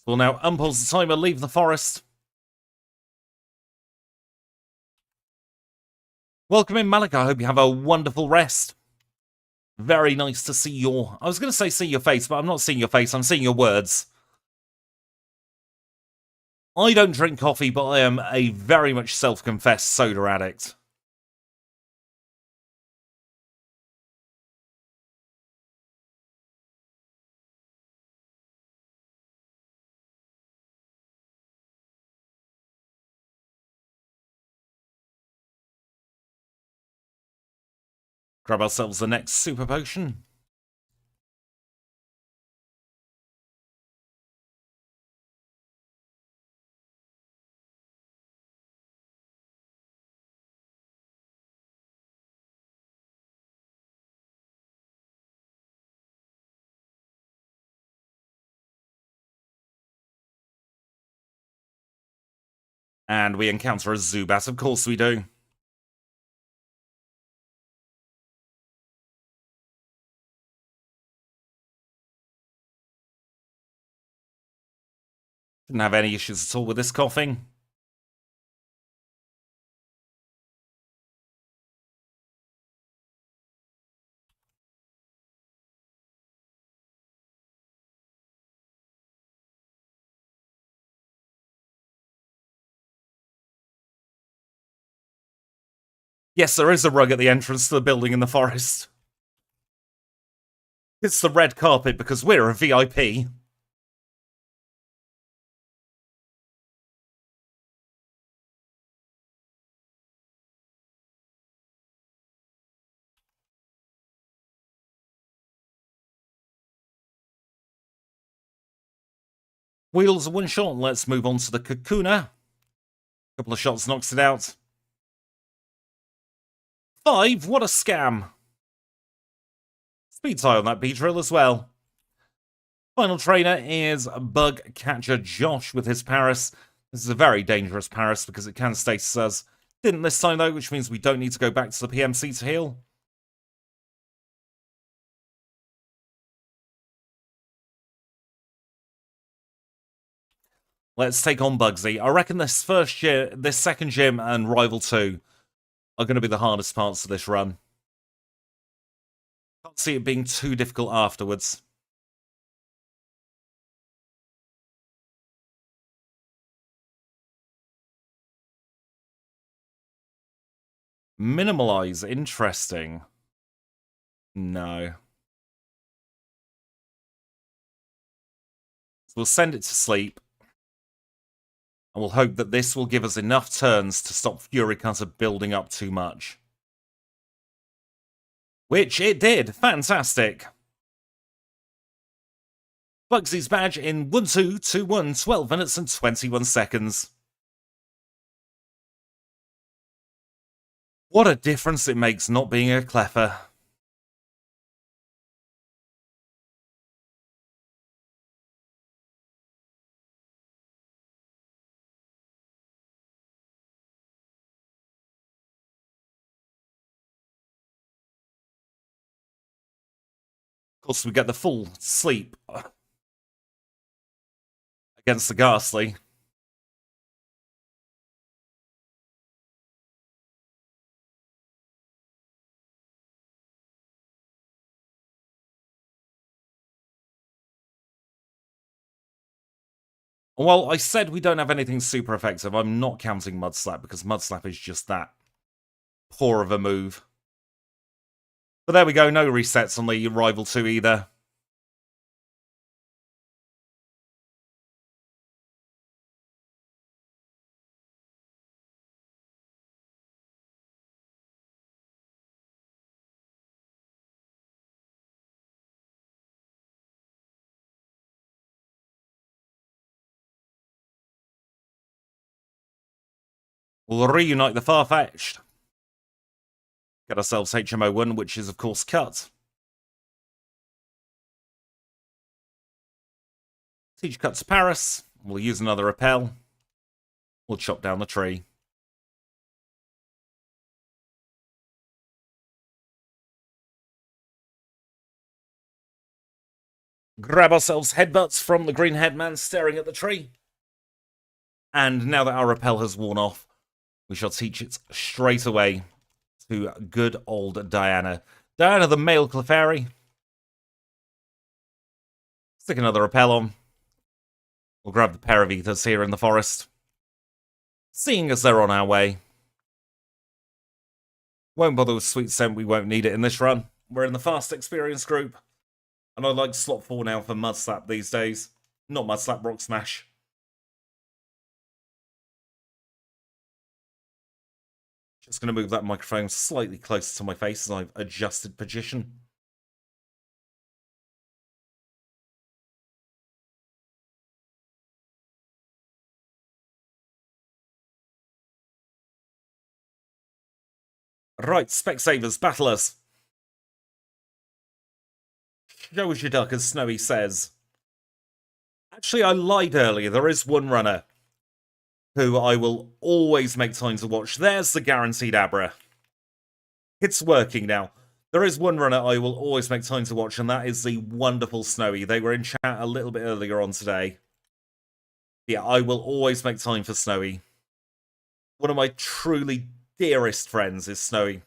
We'll now unpause the timer, leave the forest. Welcome in, Malik. I hope you have a wonderful rest. Very nice to see your... I was going to say see your face, but I'm not seeing your face. I'm seeing your words. I don't drink coffee, but I am a very much self-confessed soda addict. Grab ourselves the next super potion. And we encounter a Zubat, of course we do. Didn't have any issues at all with this coughing. Yes, there is a rug at the entrance to the building in the forest. It's the red carpet because we're a VIP. Wheels are 1 shot. Let's move on to the Kakuna. Couple of shots knocks it out. 5, what a scam. Speed tie on that Beedrill as well. Final trainer is Bug Catcher Josh with his Paris. This is a very dangerous Paris because it can status us. Didn't this time though, which means we don't need to go back to the PMC to heal. Let's take on Bugsy. I reckon this second gym and Rival 2 are going to be the hardest parts of this run. Can't see it being too difficult afterwards. Minimalize, interesting. No. So we'll send it to sleep. And we'll hope that this will give us enough turns to stop Fury Cutter building up too much. Which it did. Fantastic. Bugsy's badge in 1-2-2-1, 12 minutes and 21 seconds. What a difference it makes not being a Cleffa. Of course, we get the full sleep against the Ghastly. Well, I said we don't have anything super effective. I'm not counting Mud Slap because Mud Slap is just that poor of a move. But there we go, no resets on the Rival 2 either. We'll reunite the Far-Fetched. Get ourselves HMO1, which is, of course, cut. Teach cut to Paris. We'll use another repel. We'll chop down the tree. Grab ourselves headbutts from the green headman staring at the tree. And now that our repel has worn off, we shall teach it straight away to good old Diana. Diana, the male Clefairy. Stick another repel on. We'll grab the pair of ethers here in the forest. Seeing as they're on our way. Won't bother with Sweet Scent, we won't need it in this run. We're in the fast experience group. And I like slot 4 now for Mud Slap these days. Not Mud Slap, Rock Smash. Just going to move that microphone slightly closer to my face as I've adjusted position. Right, Specsavers, battlers. Show us your duck, as Snowy says. Actually, I lied earlier. There is one runner who I will always make time to watch. There's the guaranteed Abra. It's working now. There is one runner I will always make time to watch, and that is the wonderful Snowy. They were in chat a little bit earlier on today. Yeah, I will always make time for Snowy. One of my truly dearest friends is Snowy.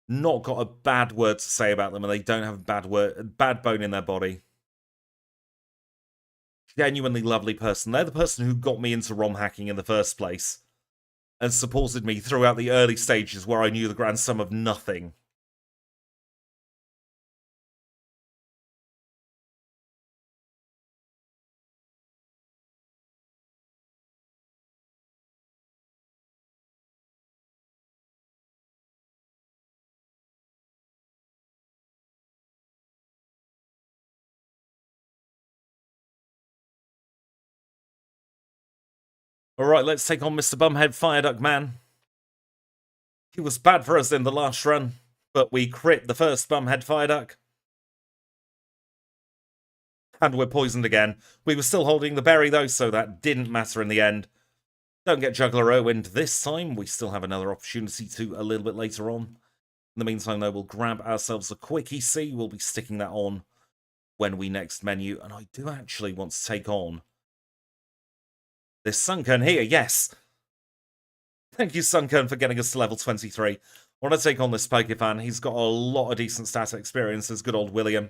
Not got a bad word to say about them, and they don't have a bad bone in their body. Genuinely lovely person. They're the person who got me into ROM hacking in the first place and supported me throughout the early stages where I knew the grand sum of nothing. Alright, let's take on Mr. Bumhead Fireduck Man. He was bad for us in the last run, but we crit the first Bumhead Fireduck. And we're poisoned again. We were still holding the berry though, so that didn't matter in the end. Don't get Juggler Owen this time. We still have another opportunity to a little bit later on. In the meantime, though, we'll grab ourselves a quick EC. We'll be sticking that on when we next menu. And I do actually want to take on this Sunkern here, yes. Thank you, Sunkern, for getting us to level 23. I want to take on this Pokefan. He's got a lot of decent stat experience as good old William.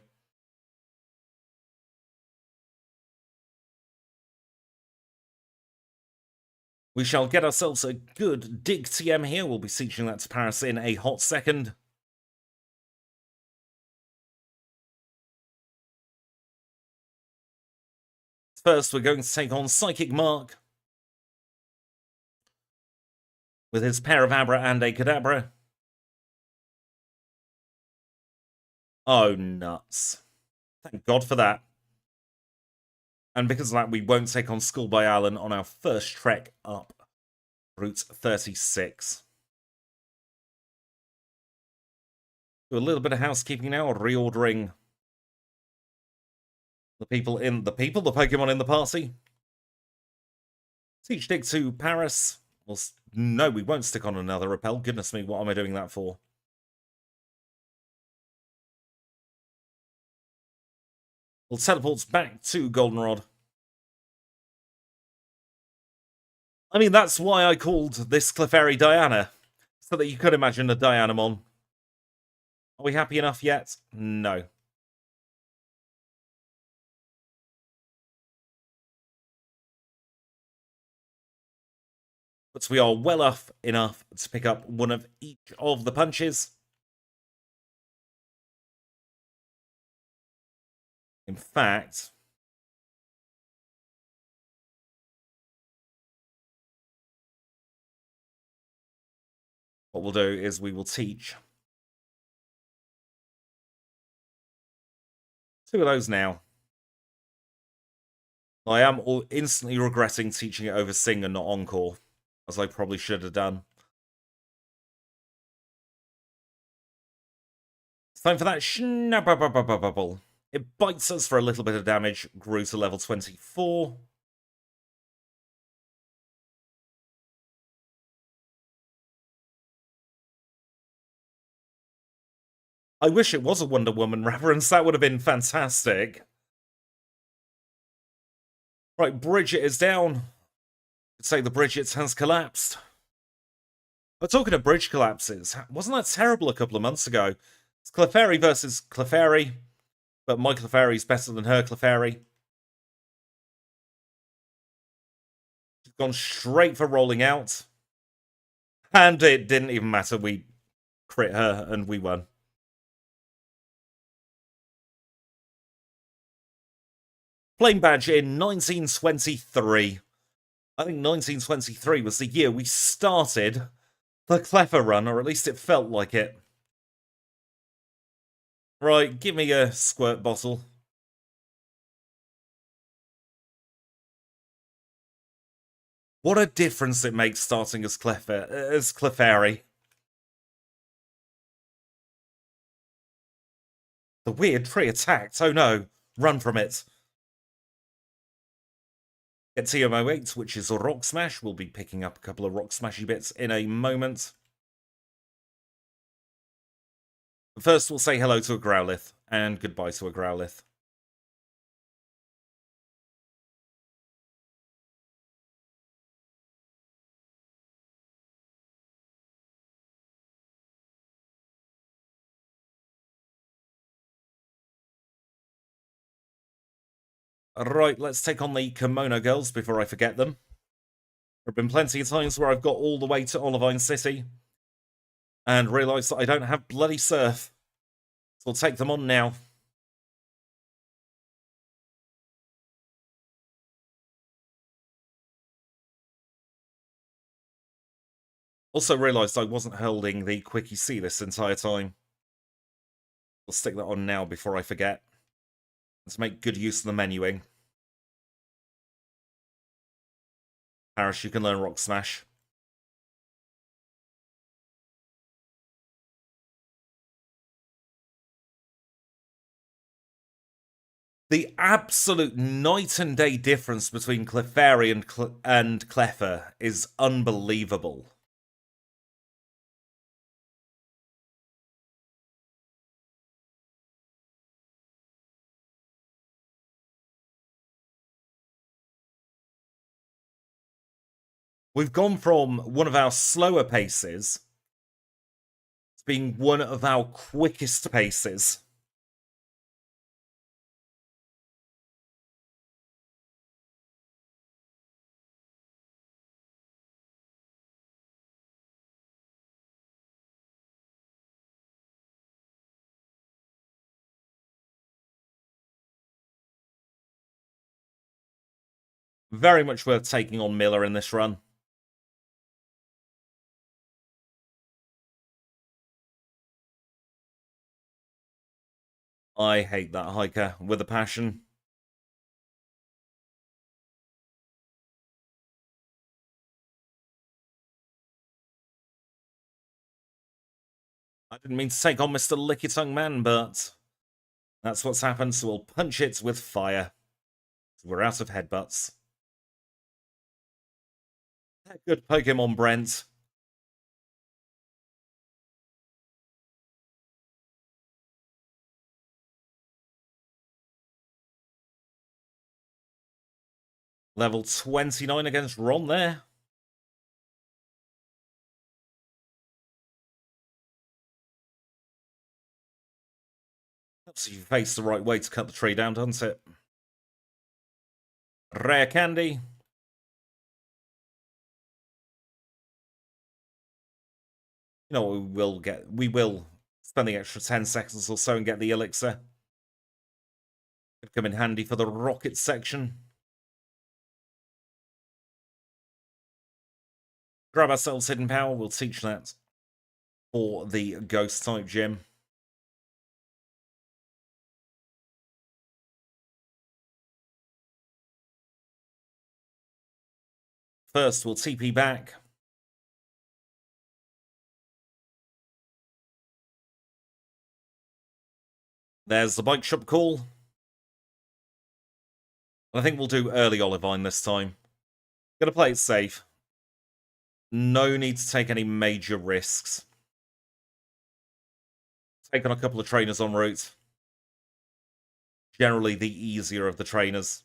We shall get ourselves a good dig TM here. We'll be teaching that to Paris in a hot second. First, we're going to take on Psychic Mark with his pair of Abra and a Kadabra. Oh, nuts. Thank God for that. And because of that, we won't take on Schoolboy Allen on our first trek up Route 36. Do a little bit of housekeeping now, reordering the Pokemon in the party. Teach Dig to Paris. Well, no, we won't stick on another repel. Goodness me, what am I doing that for? We'll teleport back to Goldenrod. I mean, that's why I called this Clefairy Diana, so that you could imagine a Dianamon. Are we happy enough yet? No. But we are well off enough to pick up one of each of the punches. In fact, what we'll do is we will teach 2 of those now. I am instantly regretting teaching it over Sing and not Encore, as I probably should have done. It's time for that Schnabble. It bites us for a little bit of damage, grew to level 24. I wish it was a Wonder Woman reference, that would have been fantastic. Right, Bridget is down. I'd say the Bridget has collapsed. But talking of bridge collapses, wasn't that terrible a couple of months ago? It's Clefairy versus Clefairy, but my Clefairy's better than her Clefairy. She's gone straight for rolling out. And it didn't even matter, we crit her and we won. Flame Badge in 1923. I think 1923 was the year we started the Cleffa run, or at least it felt like it. Right, give me a squirt bottle. What a difference it makes starting as Clefairy. The weird tree attacked. Oh no, run from it. Get TMO 8, which is a Rock Smash. We'll be picking up a couple of Rock Smashy bits in a moment. First, we'll say hello to a Growlithe, and goodbye to a Growlithe. Right, let's take on the Kimono Girls before I forget them. There have been plenty of times where I've got all the way to Olivine City and realised that I don't have bloody Surf. So I'll take them on now. Also realised I wasn't holding the Quickie C this entire time. I'll stick that on now before I forget. Let's make good use of the menuing. Parrish, you can learn Rock Smash. The absolute night and day difference between Clefairy and Cleffa is unbelievable. We've gone from one of our slower paces to being one of our quickest paces. Very much worth taking on Miller in this run. I hate that hiker with a passion. I didn't mean to take on Mr. Lickitung Man, but that's what's happened, so we'll punch it with fire. We're out of headbutts. Good Pokemon, Brent. Level 29 against Ron there. Helps if you face the right way to cut the tree down, doesn't it? Rare candy. You know what we will get? We will spend the extra 10 seconds or so and get the elixir. Could come in handy for the rocket section. Grab ourselves hidden power. We'll teach that for the ghost type gym. First, we'll TP back. There's the bike shop call. I think we'll do early Olivine this time. Gonna play it safe. No need to take any major risks. Take on a couple of trainers en route. Generally the easier of the trainers.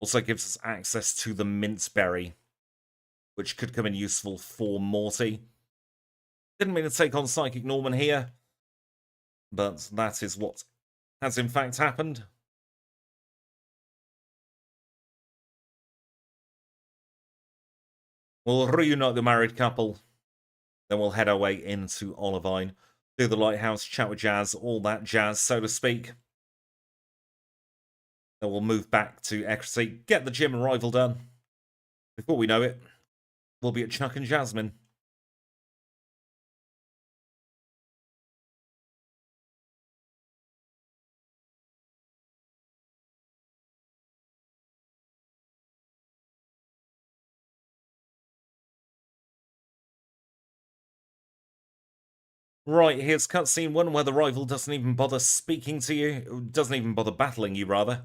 Also gives us access to the mint berry, which could come in useful for Morty. Didn't mean to take on Psychic Norman here, but that is what has in fact happened. We'll reunite the married couple, then we'll head our way into Olivine, do the lighthouse, chat with Jazz, all that jazz, so to speak. Then we'll move back to Ecstasy, get the gym arrival done. Before we know it, we'll be at Chuck and Jasmine. Right, here's cutscene 1 where the rival doesn't even bother speaking to you, doesn't even bother battling you, rather.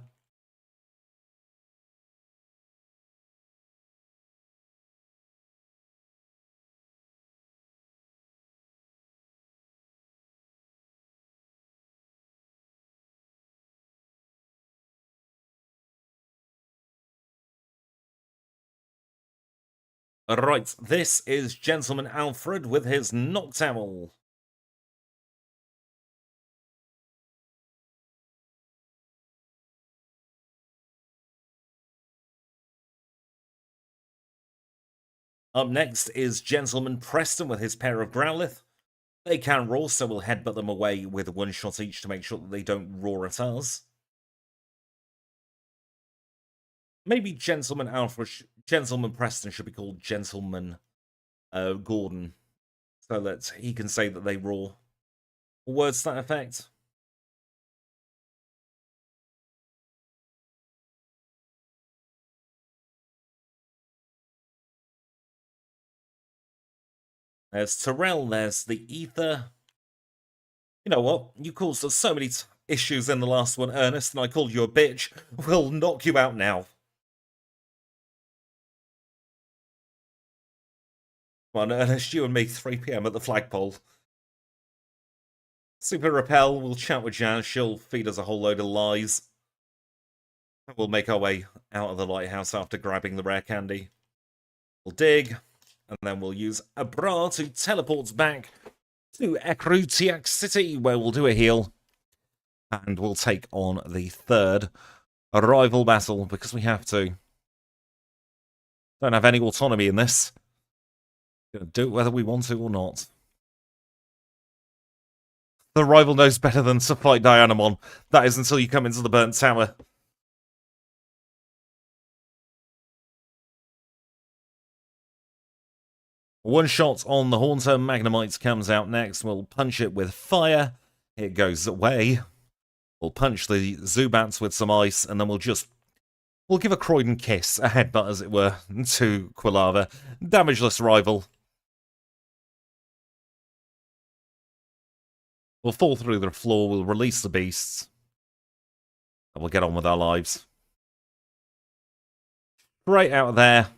Right, this is Gentleman Alfred with his Noctowl. Up next is Gentleman Preston with his pair of Growlithe. They can roar, so we'll headbutt them away with one shot each to make sure that they don't roar at us. Maybe Gentleman Preston should be called Gentleman Gordon, so that he can say that they roar. Words to that effect. There's Terrell, there's the Ether. You know what? You caused us so many issues in the last one, Ernest, and I called you a bitch. We'll knock you out now. Come on, Ernest, you and me, 3 PM at the flagpole. Super Repel, we'll chat with Jan, she'll feed us a whole load of lies. We'll make our way out of the lighthouse after grabbing the rare candy. We'll dig, and then we'll use a bra to teleport back to Ekrutiak City, where we'll do a heal. And we'll take on the third rival battle, because we have to. Don't have any autonomy in this. Gonna do it whether we want to or not. The rival knows better than to fight Dianamon. That is until you come into the burnt tower. One shot on the Haunter. Magnemite comes out next. We'll punch it with fire. It goes away. We'll punch the Zubats with some ice, and then we'll give a Croydon kiss, a headbutt as it were, to Quilava. Damageless rival. We'll fall through the floor, we'll release the beasts, and we'll get on with our lives. Right out of there,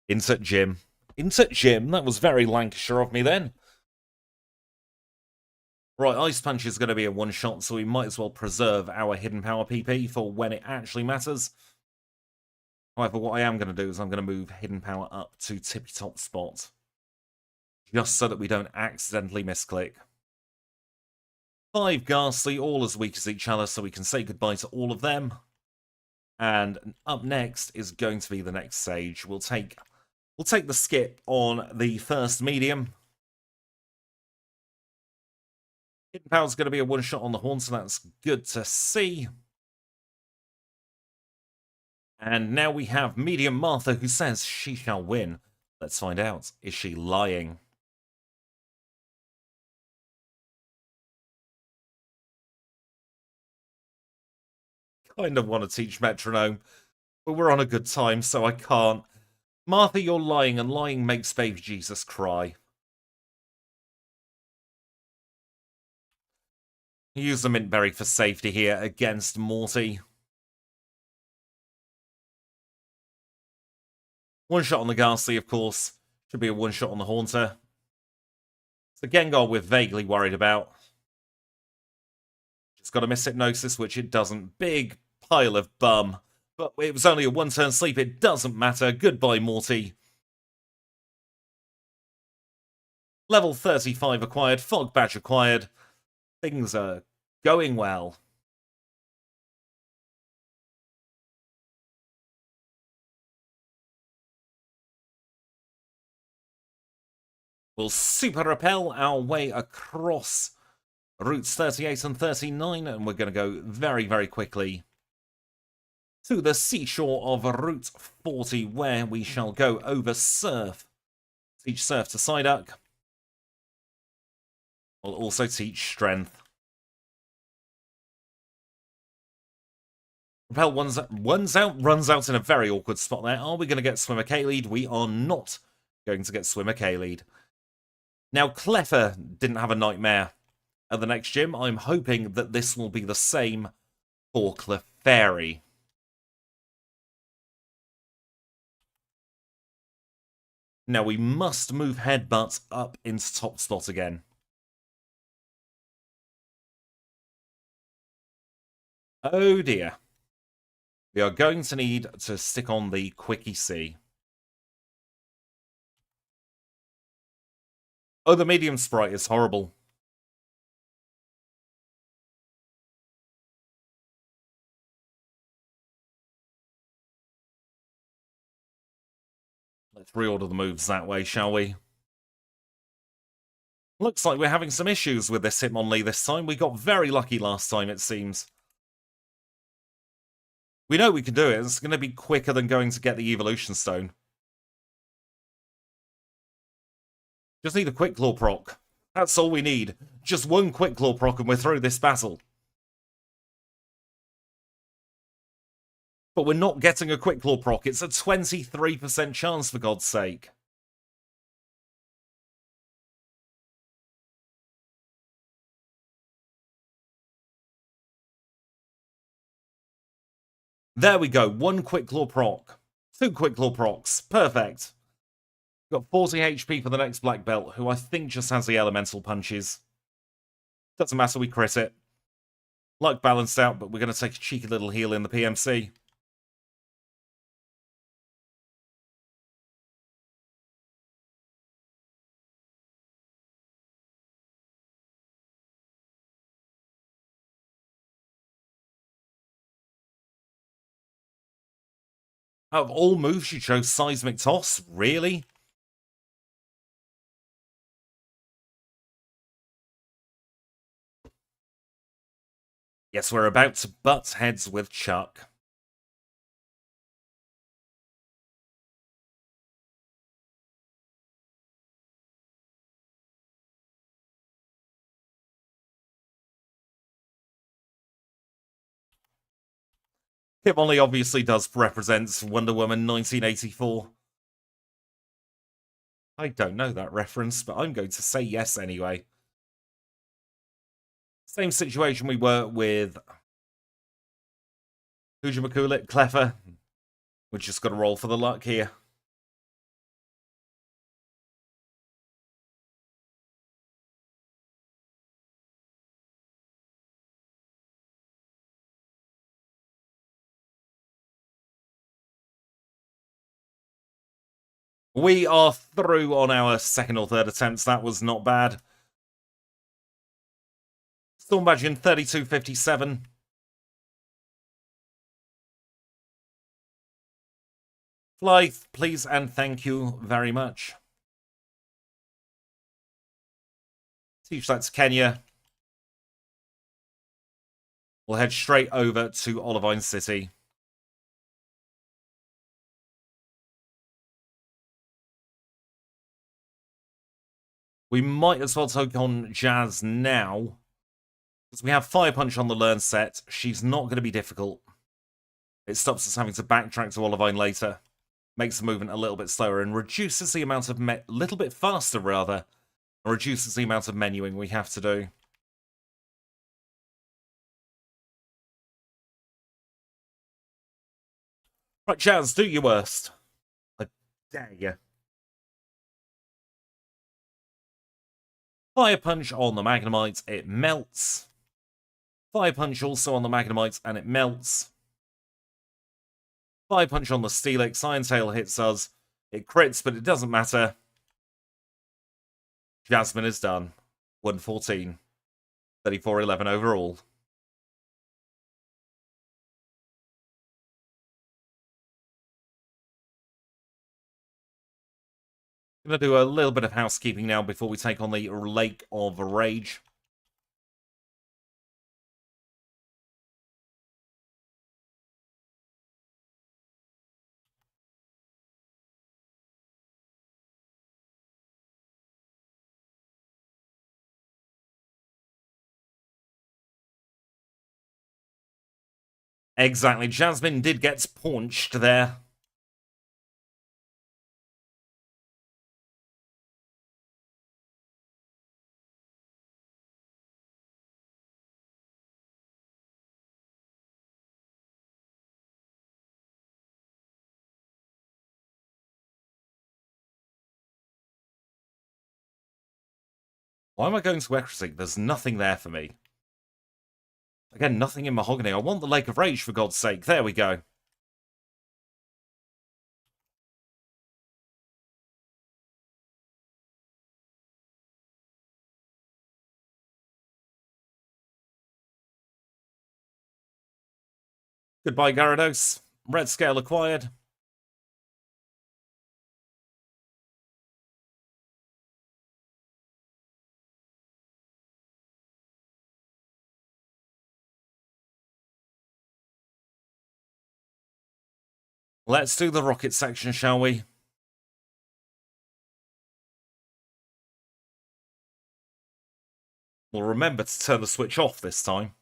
insert gym. Into gym. That was very Lancashire of me then. Right, Ice Punch is going to be a one-shot, so we might as well preserve our Hidden Power PP for when it actually matters. However, what I am going to do is I'm going to move Hidden Power up to Tippy Top spot. Just so that we don't accidentally misclick. 5 Ghastly, all as weak as each other, so we can say goodbye to all of them. And up next is going to be the next stage. We'll take the skip on the first medium. Hidden Power's going to be a one-shot on the horn, so that's good to see. And now we have Medium Martha, who says she shall win. Let's find out. Is she lying? Kind of want to teach Metronome, but we're on a good time, so I can't. Martha, you're lying, and lying makes baby Jesus cry. Use the Mint Berry for safety here against Morty. One shot on the Ghastly, of course. Should be a one shot on the Haunter. It's the Gengar we're vaguely worried about. It's got a Miss Hypnosis, which it doesn't. Big pile of bum. But it was only a one-turn sleep. It doesn't matter. Goodbye, Morty. Level 35 acquired. Fog Badge acquired. Things are going well. We'll Super Repel our way across routes 38 and 39, and we're going to go very, very quickly to the seashore of Route 40, where we shall go over Surf. Teach Surf to Psyduck. We'll also teach Strength. Repel runs out in a very awkward spot there. Are we going to get Swimmer K-Lead? We are not going to get Swimmer K-Lead. Now, Cleffa didn't have a nightmare at the next gym. I'm hoping that this will be the same for Clefairy. Now, we must move Headbutt up into top spot again. Oh dear. We are going to need to stick on the Quickie C. Oh, the medium sprite is horrible. Let's reorder the moves that way, shall we? Looks like we're having some issues with this Hitmonlee this time. We got very lucky last time, it seems. We know we can do it. It's going to be quicker than going to get the Evolution Stone. Just need a Quick Claw proc. That's all we need. Just one Quick Claw proc and we're through this battle. But we're not getting a Quick Claw proc. It's a 23% chance, for God's sake. There we go. One Quick Claw proc. 2 Quick Claw procs. Perfect. Got 40 HP for the next Black Belt, who I think just has the Elemental Punches. Doesn't matter, we crit it. Luck balanced out, but we're going to take a cheeky little heal in the PMC. Out of all moves, you chose Seismic Toss? Really? Yes, we're about to butt heads with Chuck. Hitmonlee obviously does represent Wonder Woman 1984. I don't know that reference, but I'm going to say yes anyway. Same situation we were with Hujamakulit, Cleffa. We're just got to roll for the luck here. We are through on our second or third attempts. That was not bad. Storm badge in 3257. Fly, please and thank you very much. Teach that to Kenya. We'll head straight over to Olivine City. We might as well take on Jazz now, because we have Fire Punch on the learn set. She's not going to be difficult. It stops us having to backtrack to Olivine later. Makes the movement a little bit slower and reduces the amount of little bit faster, rather. And reduces the amount of menuing we have to do. Right, Jazz, do your worst. I dare you. Fire Punch on the Magnemite, it melts. Fire Punch also on the Magnemite, and it melts. Fire Punch on the Steelix, Iron Tail hits us. It crits, but it doesn't matter. Jasmine is done. 114. 34-11 overall. I'm going to do a little bit of housekeeping now before we take on the Lake of Rage. Exactly. Jasmine did get paunched there. Why am I going to Ecrisig? There's nothing there for me. Again, nothing in Mahogany. I want the Lake of Rage, for God's sake. There we go. Goodbye, Gyarados. Red Scale acquired. Let's do the rocket section, shall we? We'll remember to turn the switch off this time.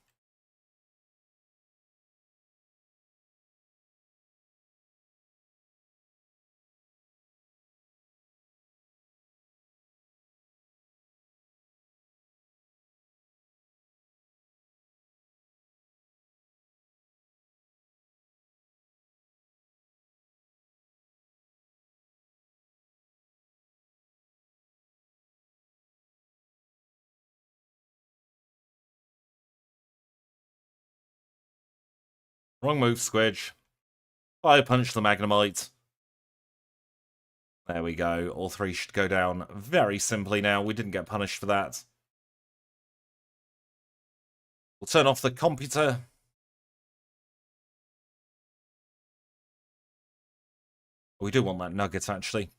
Wrong move, Squidge. Fire Punch the Magnemite. There we go. All three should go down very simply now. We didn't get punished for that. We'll turn off the computer. We do want that nugget, actually.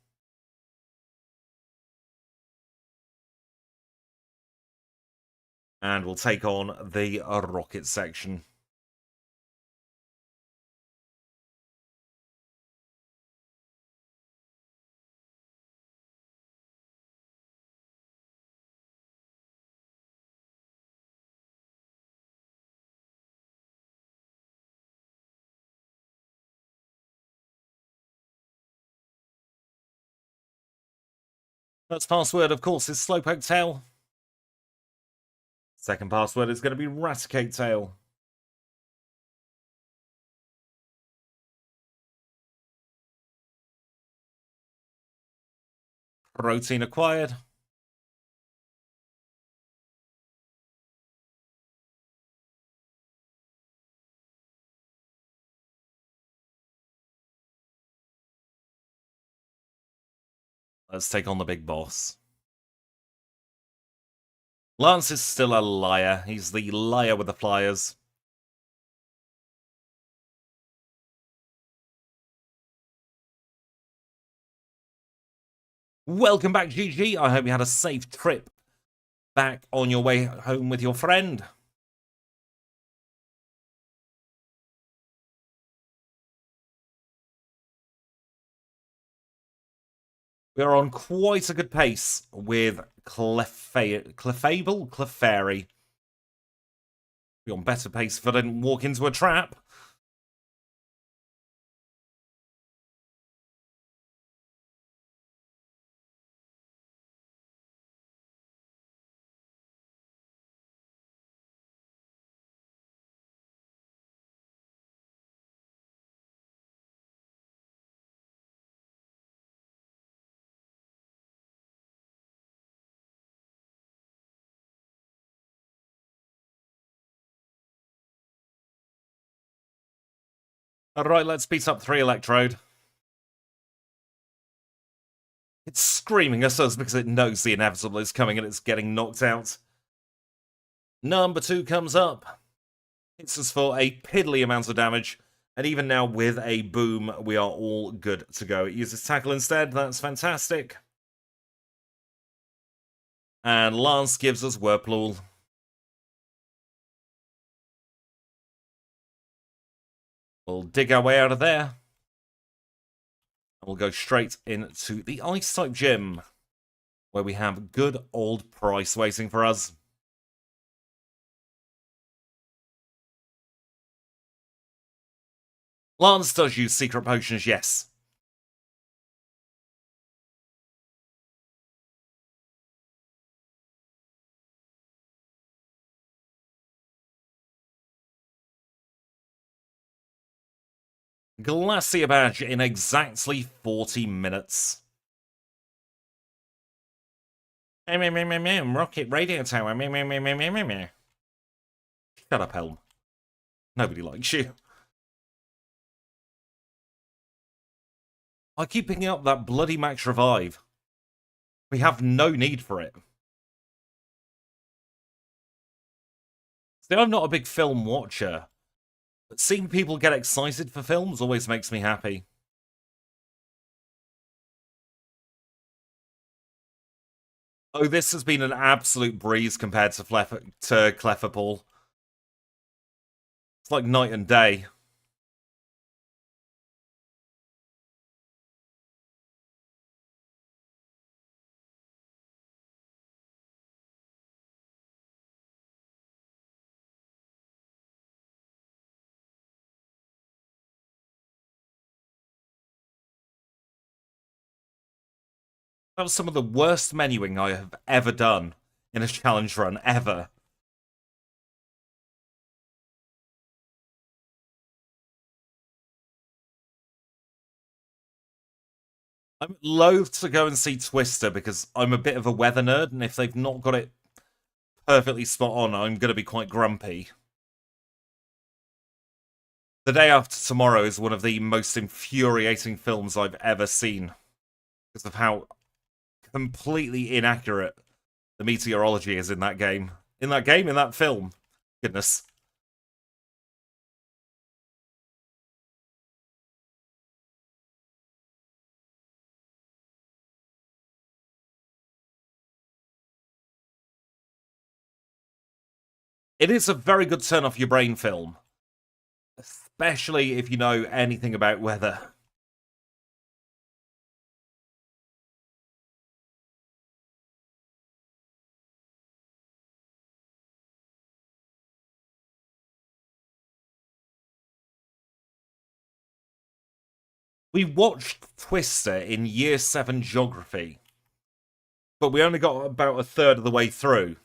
And we'll take on the rocket section. First password, of course, is Slowpoke Tail. Second password is going to be Raticate Tail. Protein acquired. Let's take on the big boss. Lance is still a liar. He's the liar with the flyers. Welcome back, GG. I hope you had a safe trip back on your way home with your friend. We are on quite a good pace with Clefable? Clefairy. Be on better pace if I didn't walk into a trap. Alright, let's beat up 3 Electrode. It's screaming at us because it knows the inevitable is coming and it's getting knocked out. Number 2 comes up. Hits us for a piddly amount of damage. And even now with a boom, we are all good to go. It uses Tackle instead. That's fantastic. And Lance gives us Whirlpool. We'll dig our way out of there. And we'll go straight into the Ice-type gym, where we have good old Price waiting for us. Lance does use secret potions, yes. Glacier Badge in exactly 40 minutes. Rocket Radio Tower. Shut up, Elm. Nobody likes you. I keep picking up that bloody Max Revive. We have no need for it. See, I'm not a big film watcher, but seeing people get excited for films always makes me happy. Oh, this has been an absolute breeze compared to Clefable. It's like night and day. That was some of the worst menuing I have ever done in a challenge run, ever. I'm loath to go and see Twister because I'm a bit of a weather nerd, and if they've not got it perfectly spot on, I'm going to be quite grumpy. The Day After Tomorrow is one of the most infuriating films I've ever seen because of how completely inaccurate the meteorology is in that game. In that film. Goodness. It is a very good turn off your brain film. Especially if you know anything about weather. We watched Twister in Year 7 Geography, but we only got about a third of the way through.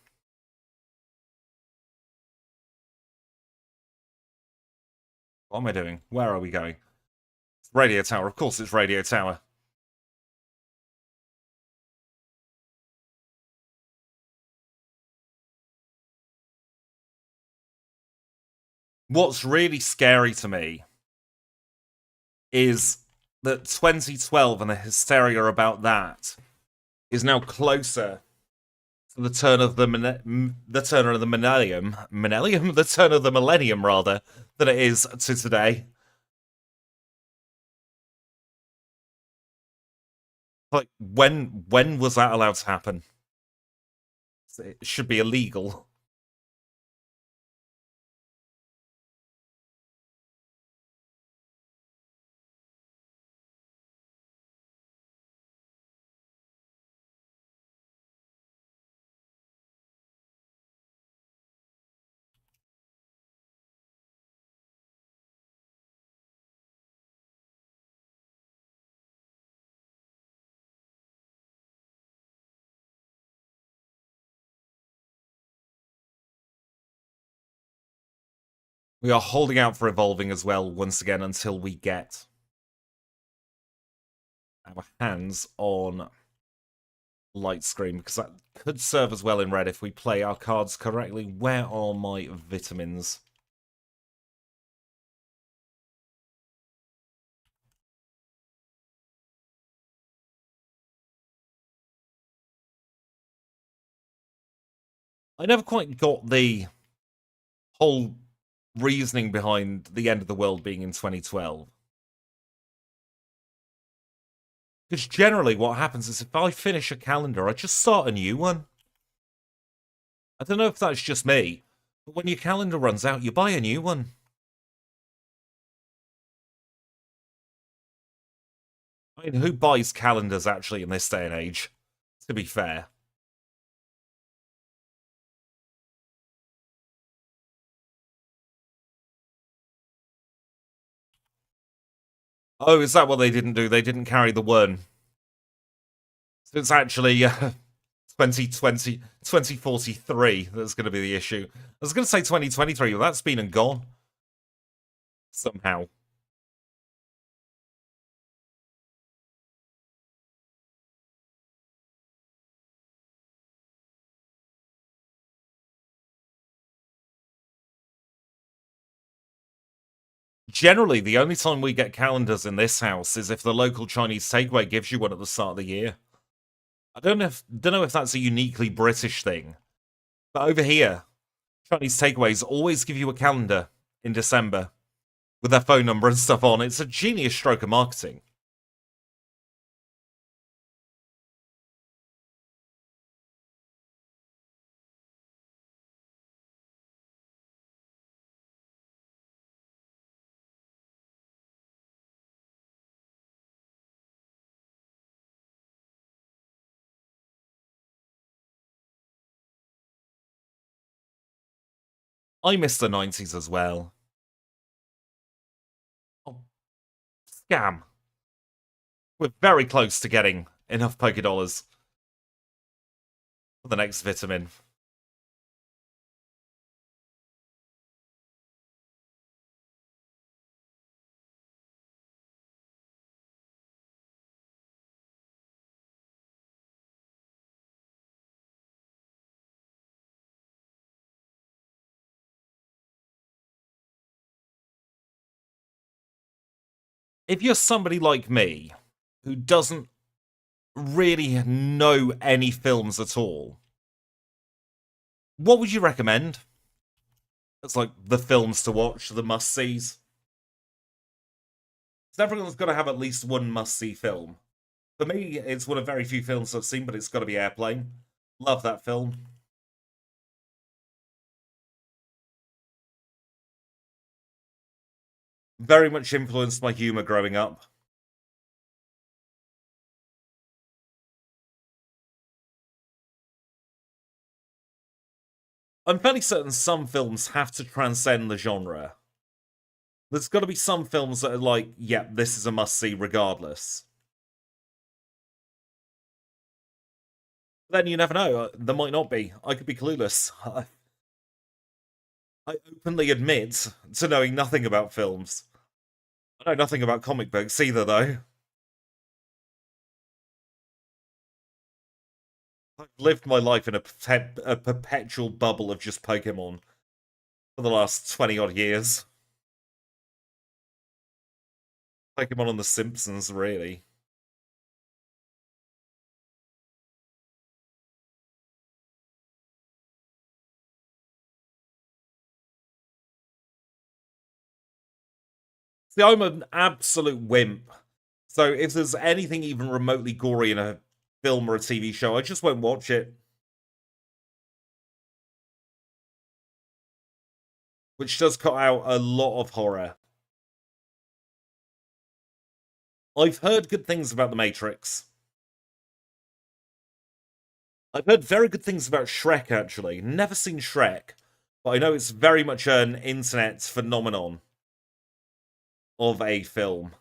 What am I doing? Where are we going? Radio Tower. Of course it's Radio Tower. What's really scary to me is that 2012 and the hysteria about that is now closer to the turn of the turn of the the turn of the millennium rather than it is to today. Like when was that allowed to happen? It should be illegal. We are holding out for evolving as well once again until we get our hands on light screen, because that could serve as well in red if we play our cards correctly. Where are my vitamins? I never quite got the whole reasoning behind the end of the world being in 2012. Because generally what happens is if I finish a calendar, I just start a new one. I don't know if that's just me, but when your calendar runs out, you buy a new one. I mean, who buys calendars actually in this day and age, to be fair? Oh, is that what they didn't do? They didn't carry the one. So it's actually 2043 that's going to be the issue. I was going to say 2023, but that's been and gone. Somehow. Generally, the only time we get calendars in this house is if the local Chinese takeaway gives you one at the start of the year. I don't know if that's a uniquely British thing, but over here, Chinese takeaways always give you a calendar in December with their phone number and stuff on. It's a genius stroke of marketing. I miss the 90s as well. Oh, scam. We're very close to getting enough Pokédollars for the next vitamin. If you're somebody like me who doesn't really know any films at all, what would you recommend? It's like the films to watch, the must-sees. So everyone's got to have at least one must-see film. For me, it's one of very few films I've seen, but it's got to be Airplane. Love that film. Very much influenced my humour growing up. I'm fairly certain some films have to transcend the genre. There's got to be some films that are like, yeah, this is a must-see regardless. Then you never know. There might not be. I could be clueless. I openly admit to knowing nothing about films. I know nothing about comic books either, though. I've lived my life in a perpetual bubble of just Pokemon for the last 20 odd years. Pokemon and The Simpsons, really. See, I'm an absolute wimp. So if there's anything even remotely gory in a film or a TV show, I just won't watch it. Which does cut out a lot of horror. I've heard good things about The Matrix. I've heard very good things about Shrek, actually. Never seen Shrek, but I know it's very much an internet phenomenon of a film.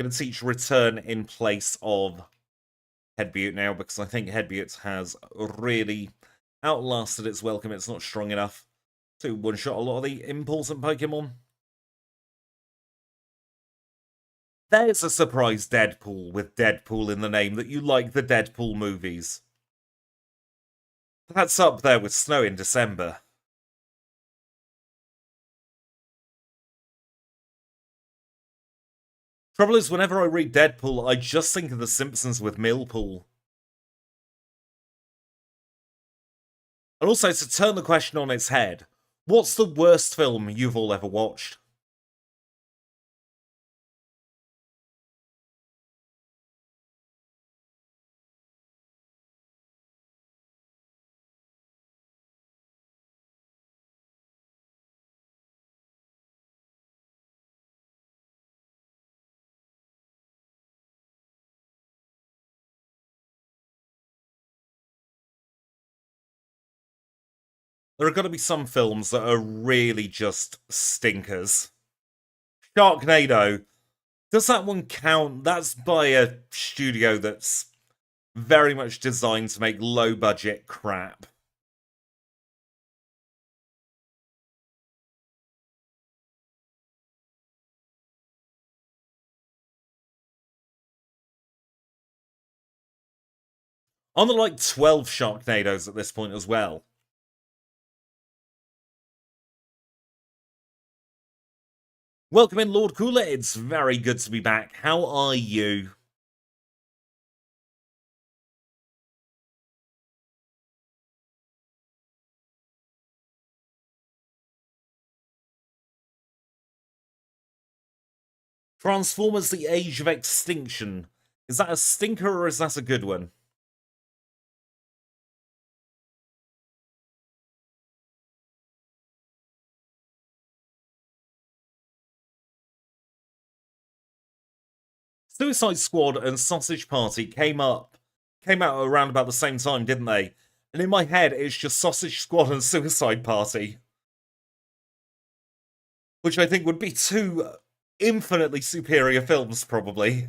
Going to teach Return in place of Head Butte now, because I think Head Butte has really outlasted its welcome. It's not strong enough to one-shot a lot of the important Pokemon. There's a surprise Deadpool with Deadpool in the name that you like the Deadpool movies. That's up there with Snow in December. Trouble is, whenever I read Deadpool, I just think of The Simpsons with Millpool. And also, to turn the question on its head, what's the worst film you've all ever watched? There are going to be some films that are really just stinkers. Sharknado. Does that one count? That's by a studio that's very much designed to make low budget crap. On the like 12 Sharknadoes at this point as well. Welcome in, Lord Cooler. It's very good to be back. How are you? Transformers: The Age of Extinction. Is that a stinker or is that a good one? Suicide Squad and Sausage Party came out around about the same time, didn't they? And in my head, it's just Sausage Squad and Suicide Party, which I think would be two infinitely superior films, probably.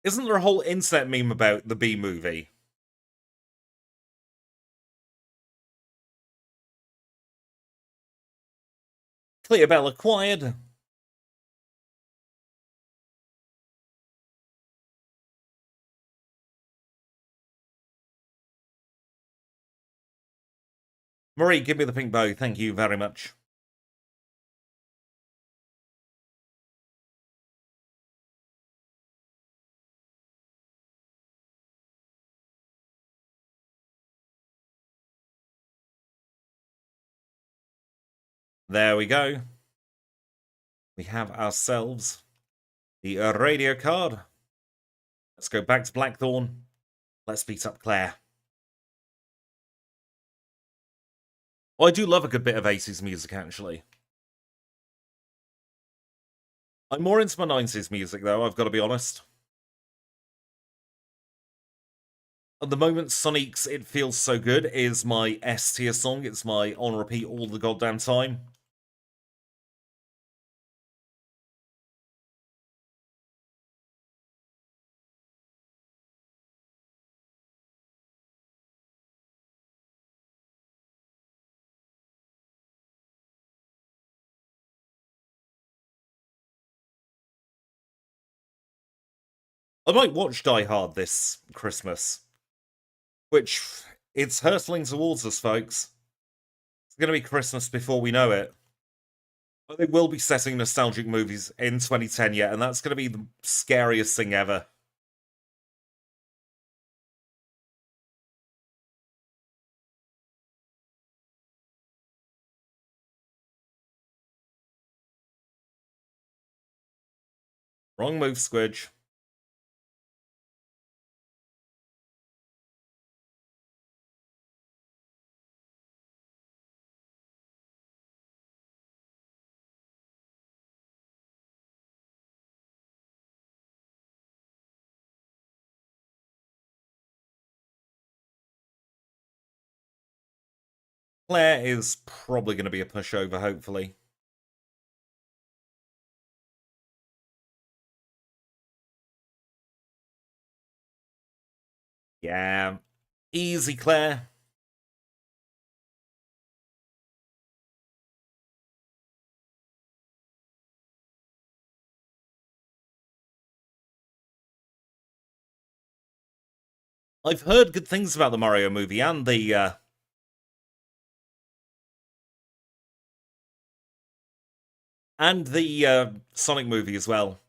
Isn't there a whole internet meme about the B movie? Clearbell acquired. Marie, give me the pink bow. Thank you very much. There we go. We have ourselves the radio card. Let's go back to Blackthorn. Let's beat up Claire. Well, I do love a good bit of 80s music, actually. I'm more into my 90s music, though, I've got to be honest. At the moment, Sonic's It Feels So Good is my S tier song. It's my on repeat all the goddamn time. I might watch Die Hard this Christmas, which it's hurtling towards us, folks. It's going to be Christmas before we know it. But they will be setting nostalgic movies in 2010 yet, and that's going to be the scariest thing ever. Wrong move, Squidge. Claire is probably going to be a pushover, hopefully. Yeah. Easy, Claire. I've heard good things about the Mario movie and the Sonic movie as well.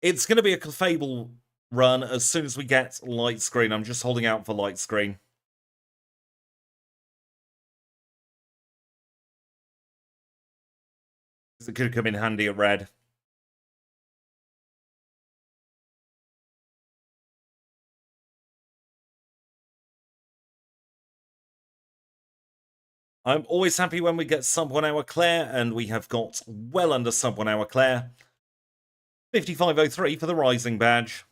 It's going to be a Clefable run as soon as we get light screen. I'm just holding out for light screen. It could come in handy at red. I'm always happy when we get sub 1 hour Claire, and we have got well under sub 1 hour Claire. 5503 for the Rising badge.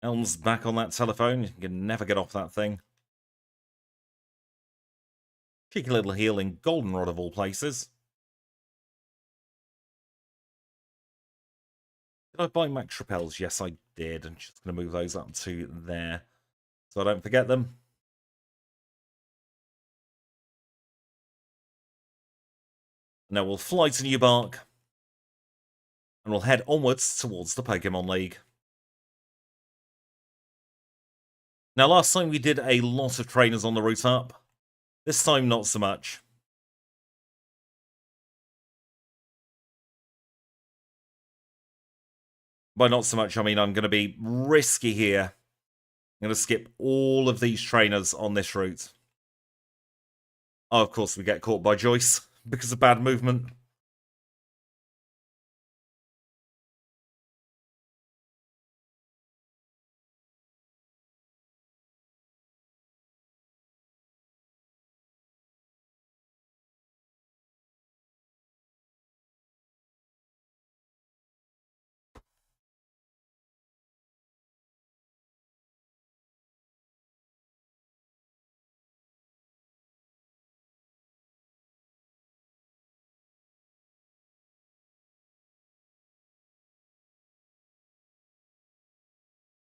Elm's back on that telephone. You can never get off that thing. Cheeky little heal in Goldenrod of all places. Did I buy max repels? Yes, I did. I'm just going to move those up to there so I don't forget them. Now we'll fly to New Bark and we'll head onwards towards the Pokemon League. Now, last time we did a lot of trainers on the route up. This time, not so much. By not so much, I mean I'm going to be risky here. I'm going to skip all of these trainers on this route. Oh, of course, we get caught by Joyce because of bad movement.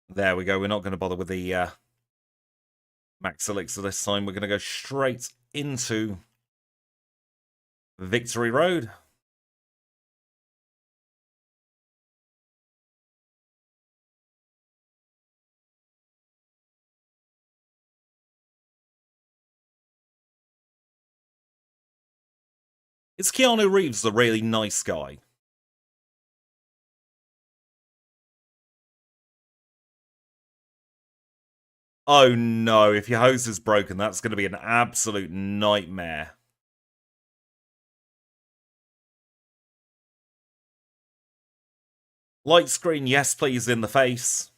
There we go. We're not going to bother with the Max Elixir this time. We're going to go straight into Victory Road. Is Keanu Reeves the really nice guy? Oh no, if your hose is broken, that's going to be an absolute nightmare. Light screen, yes please, in the face.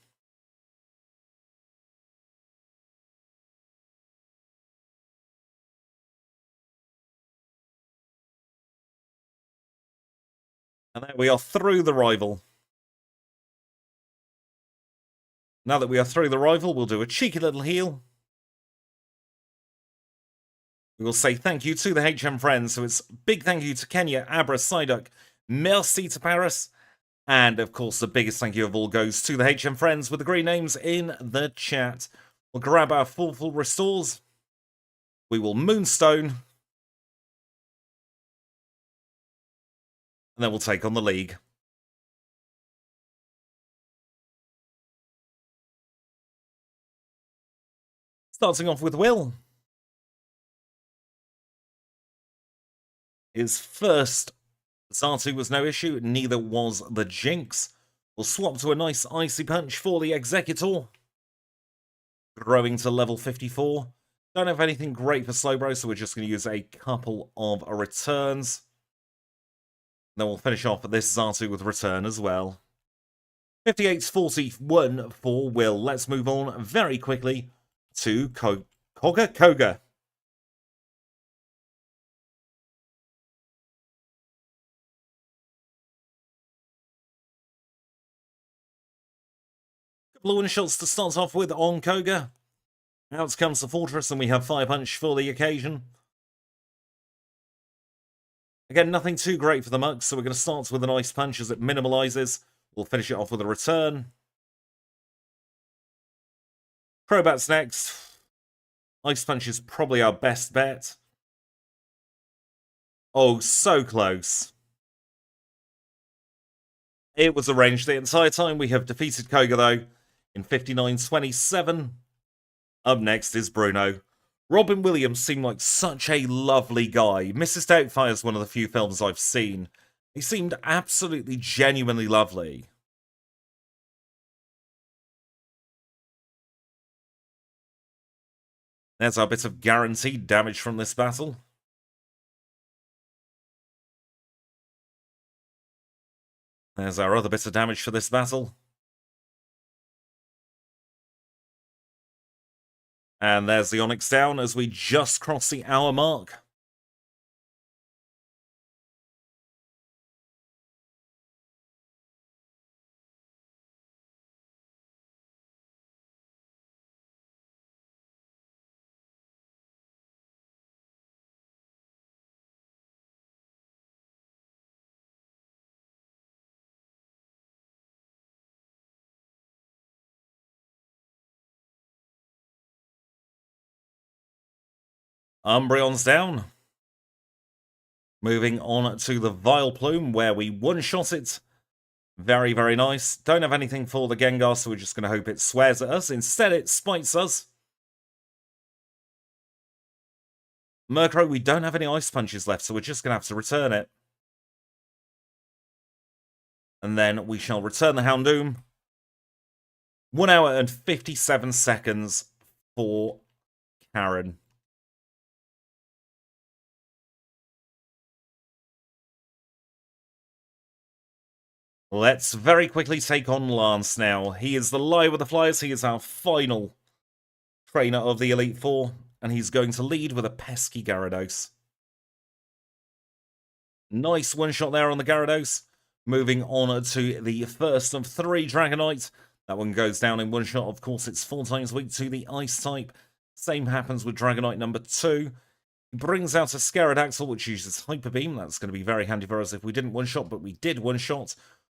And there we are through the rival. Now that we are through the rival, we'll do a cheeky little heal. We will say thank you to the HM friends. So it's big thank you to Kenya, Abra, Psyduck, merci to Paris, And, of course, the biggest thank you of all goes to the HM friends with the green names in the chat. We'll grab our full restores. We will Moonstone. And then we'll take on the league. Starting off with Will. His first Xatu was no issue, neither was the Jinx. We'll swap to a nice Icy Punch for the Executor. Growing to level 54. Don't have anything great for Slowbro, so we're just going to use a couple of returns. Then we'll finish off this Xatu with return as well. 58-41 for Will. Let's move on very quickly to Koga. Couple of one-shots to start off with on Koga. Out comes the Fortress, and we have Fire Punch for the occasion. Again, nothing too great for the Mugs, so we're going to start with an Ice Punch as it minimalizes. We'll finish it off with a return. Crobat's next. Ice Punch is probably our best bet. Oh, so close. It was arranged the entire time. We have defeated Koga, though, in 59-27. Up next is Bruno. Robin Williams seemed like such a lovely guy. Mrs. Doubtfire is one of the few films I've seen. He seemed absolutely genuinely lovely. There's our bit of guaranteed damage from this battle. There's our other bit of damage for this battle. And there's the Onyx down as we just cross the hour mark. Umbreon's down. Moving on to the Vileplume, where we one-shot it. Very, very nice. Don't have anything for the Gengar, so we're just going to hope it swears at us. Instead, it spites us. Murkrow, we don't have any Ice Punches left, so we're just going to have to return it. And then we shall return the Houndoom. 1 hour and 57 seconds for Karen. Let's very quickly take on Lance now. He is the Liar with the Flyers. He is our final trainer of the Elite Four. And he's going to lead with a pesky Gyarados. Nice one-shot there on the Gyarados. Moving on to the first of 3 Dragonite. That one goes down in one shot. Of course, it's 4 times weak to the Ice type. Same happens with Dragonite number 2. Brings out a Scaradactyl, which uses Hyper Beam. That's going to be very handy for us if we didn't one-shot, but we did one-shot.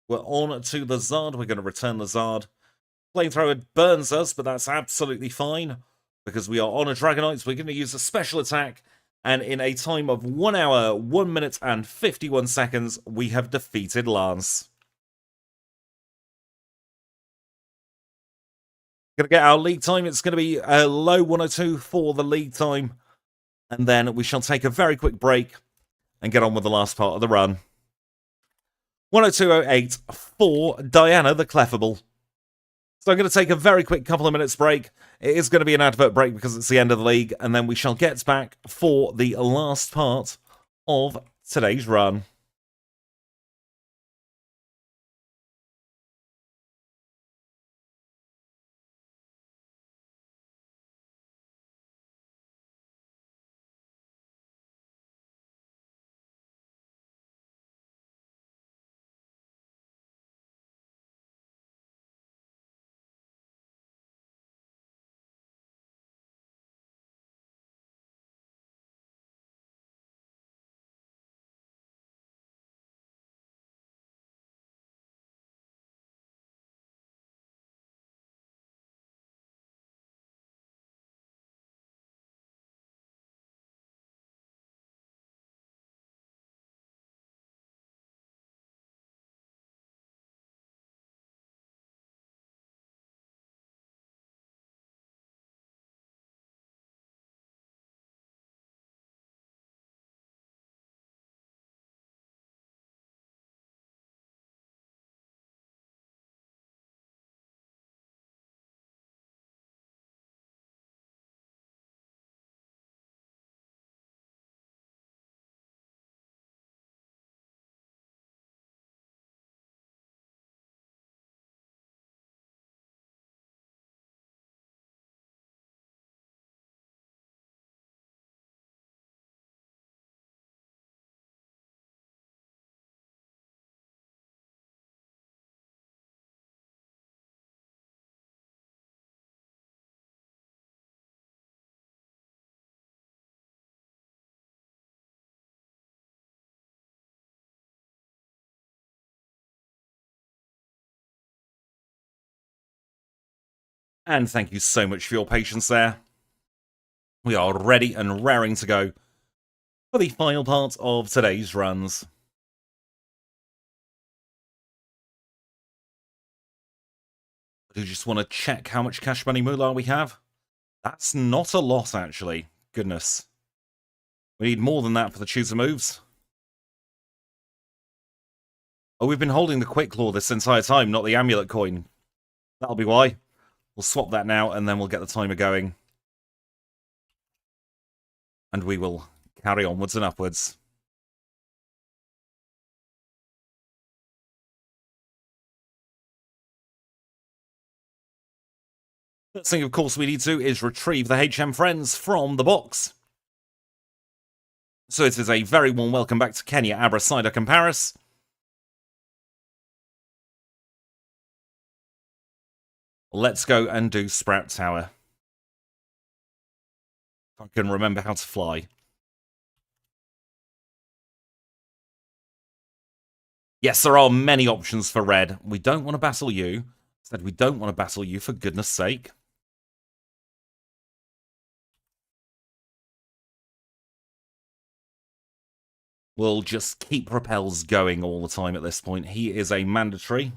We're on to the Zard. We're going to return the Zard. Flamethrower burns us, but that's absolutely fine. Because we are on a Dragonite, so we're going to use a special attack. And in a time of 1 hour, 1 minute and 51 seconds, we have defeated Lance. Going to get our league time. It's going to be a low 102 for the league time. And then we shall take a very quick break and get on with the last part of the run. 102.08 for Diana the Clefable. So I'm going to take a very quick couple of minutes break. It is going to be an advert break because it's the end of the league. And then we shall get back for the last part of today's run. And thank you so much for your patience there. We are ready and raring to go for the final part of today's runs. I do just want to check how much cash money moolah we have. That's not a lot, actually. Goodness. We need more than that for the chooser moves. Oh, we've been holding the quick claw this entire time, not the amulet coin. That'll be why. We'll swap that now, and then we'll get the timer going. And we will carry onwards and upwards. First thing, of course, we need to do is retrieve the HM friends from the box. So it is a very warm welcome back to Kenya, Abra, Psyduck, and Paris. Let's go and do Sprout Tower. If I can remember how to fly. Yes, there are many options for red. We don't want to battle you. Instead, we don't want to battle you, for goodness sake. We'll just keep Repels going all the time at this point. He is a mandatory.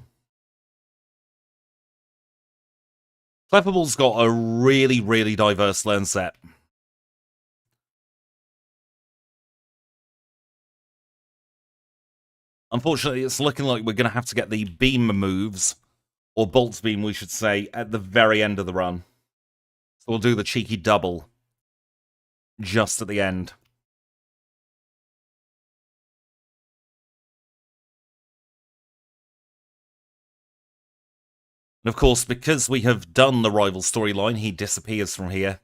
Clefable's got a really, really diverse learn set. Unfortunately, it's looking like we're going to have to get the beam moves, or bolt beam, we should say, at the very end of the run. So we'll do the cheeky double just at the end. And of course, because we have done the rival storyline, he disappears from here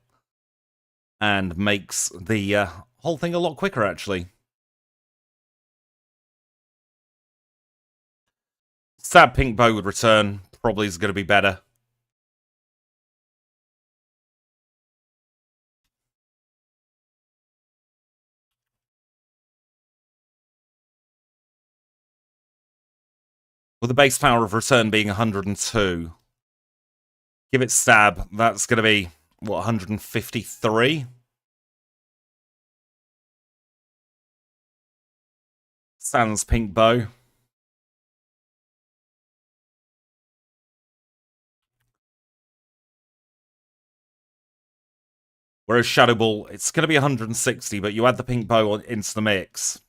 and makes the whole thing a lot quicker, actually. Stab Pink Bow would return. Probably is going to be better. With the base power of return being 102. Give it stab. That's going to be, what, 153? Sans Pink Bow. Whereas Shadow Ball, it's going to be 160, but you add the Pink Bow into the mix.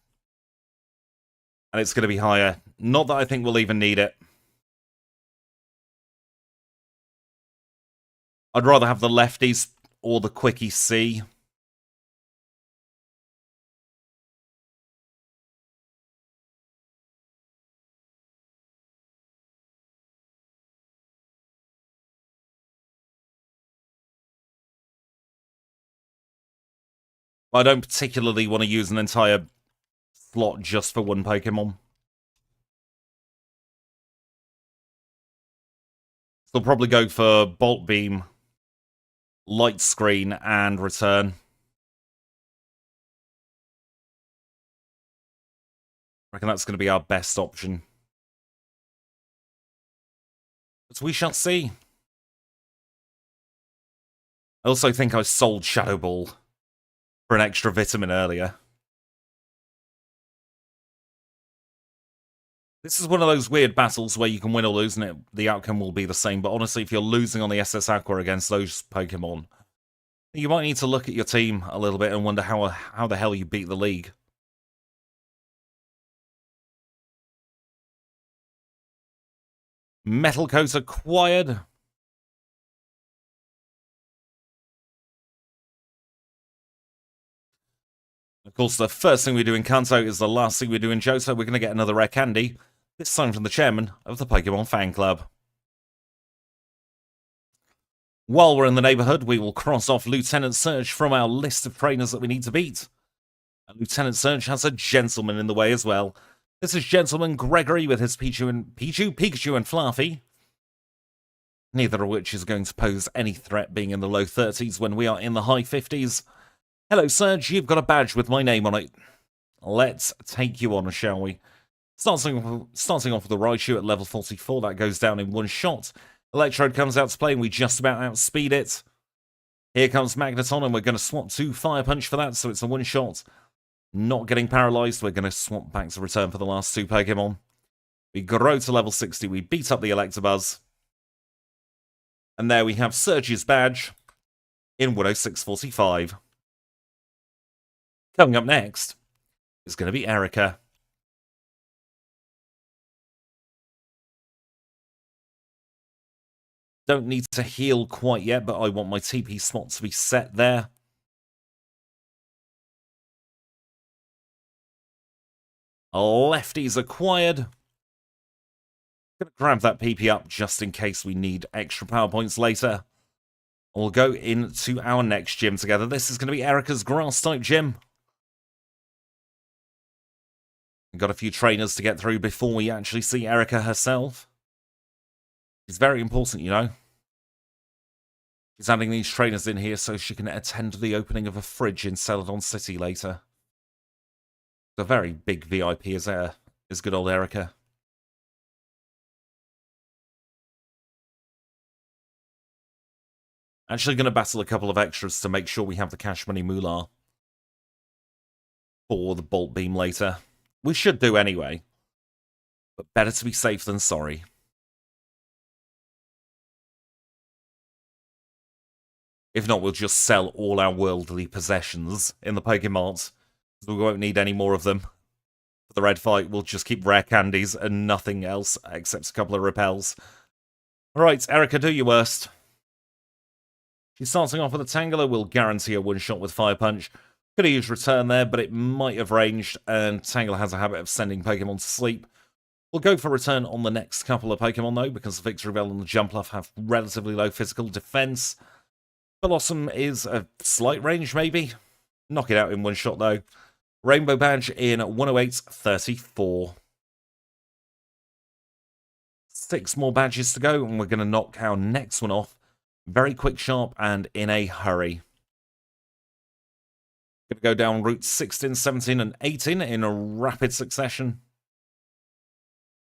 And it's going to be higher. Not that I think we'll even need it. I'd rather have the lefties or the quickie C. I don't particularly want to use an entire slot just for one Pokemon. So I'll probably go for Bolt Beam, Light Screen, and Return. I reckon that's going to be our best option. But we shall see. I also think I sold Shadow Ball for an extra vitamin earlier. This is one of those weird battles where you can win or lose and the outcome will be the same. But honestly, if you're losing on the SS Aqua against those Pokemon, you might need to look at your team a little bit and wonder how the hell you beat the league. Metal Coat acquired. Of course, the first thing we do in Kanto is the last thing we do in Johto. We're going to get another rare candy, this time from the chairman of the Pokemon Fan Club. While we're in the neighborhood, we will cross off Lieutenant Surge from our list of trainers that we need to beat. And Lieutenant Surge has a gentleman in the way as well. This is Gentleman Gregory with his Pikachu and Fluffy. Neither of which is going to pose any threat, being in the low 30s when we are in the high 50s. Hello, Surge, you've got a badge with my name on it. Let's take you on, shall we? Starting off with the Raichu at level 44, that goes down in one shot. Electrode comes out to play and we just about outspeed it. Here comes Magneton and we're going to swap to Fire Punch for that, so it's a one-shot. Not getting paralyzed, we're going to swap back to return for the last two Pokemon. We grow to level 60, we beat up the Electabuzz. And there we have Surge's badge in 106.45. Coming up next is going to be Erica. Don't need to heal quite yet, but I want my TP spot to be set there. Lefties acquired. Gonna grab that PP up just in case we need extra power points later. We'll go into our next gym together. This is going to be Erica's Grass-type gym. We've got a few trainers to get through before we actually see Erica herself. It's very important, you know. She's adding these trainers in here so she can attend the opening of a fridge in Celadon City later. A very big VIP is good old Erica. Actually going to battle a couple of extras to make sure we have the cash money moolah for the Bolt Beam later. We should do anyway, but better to be safe than sorry. If not, we'll just sell all our worldly possessions in the Pokemarts. We won't need any more of them. For the red fight, we'll just keep rare candies and nothing else except a couple of repels. Alright, Erica, do your worst. She's starting off with a Tangela. We'll guarantee a one-shot with Fire Punch. Could have used Return there, but it might have ranged, and Tangela has a habit of sending Pokemon to sleep. We'll go for Return on the next couple of Pokemon, though, because the Victory Bell and the Jumpluff have relatively low physical defense. Blossom is a slight range, maybe. Knock it out in one shot, though. Rainbow Badge in 108.34. 6 more badges to go, and we're going to knock our next one off. Very quick, sharp, and in a hurry. Going to go down route 16, 17, and 18 in a rapid succession.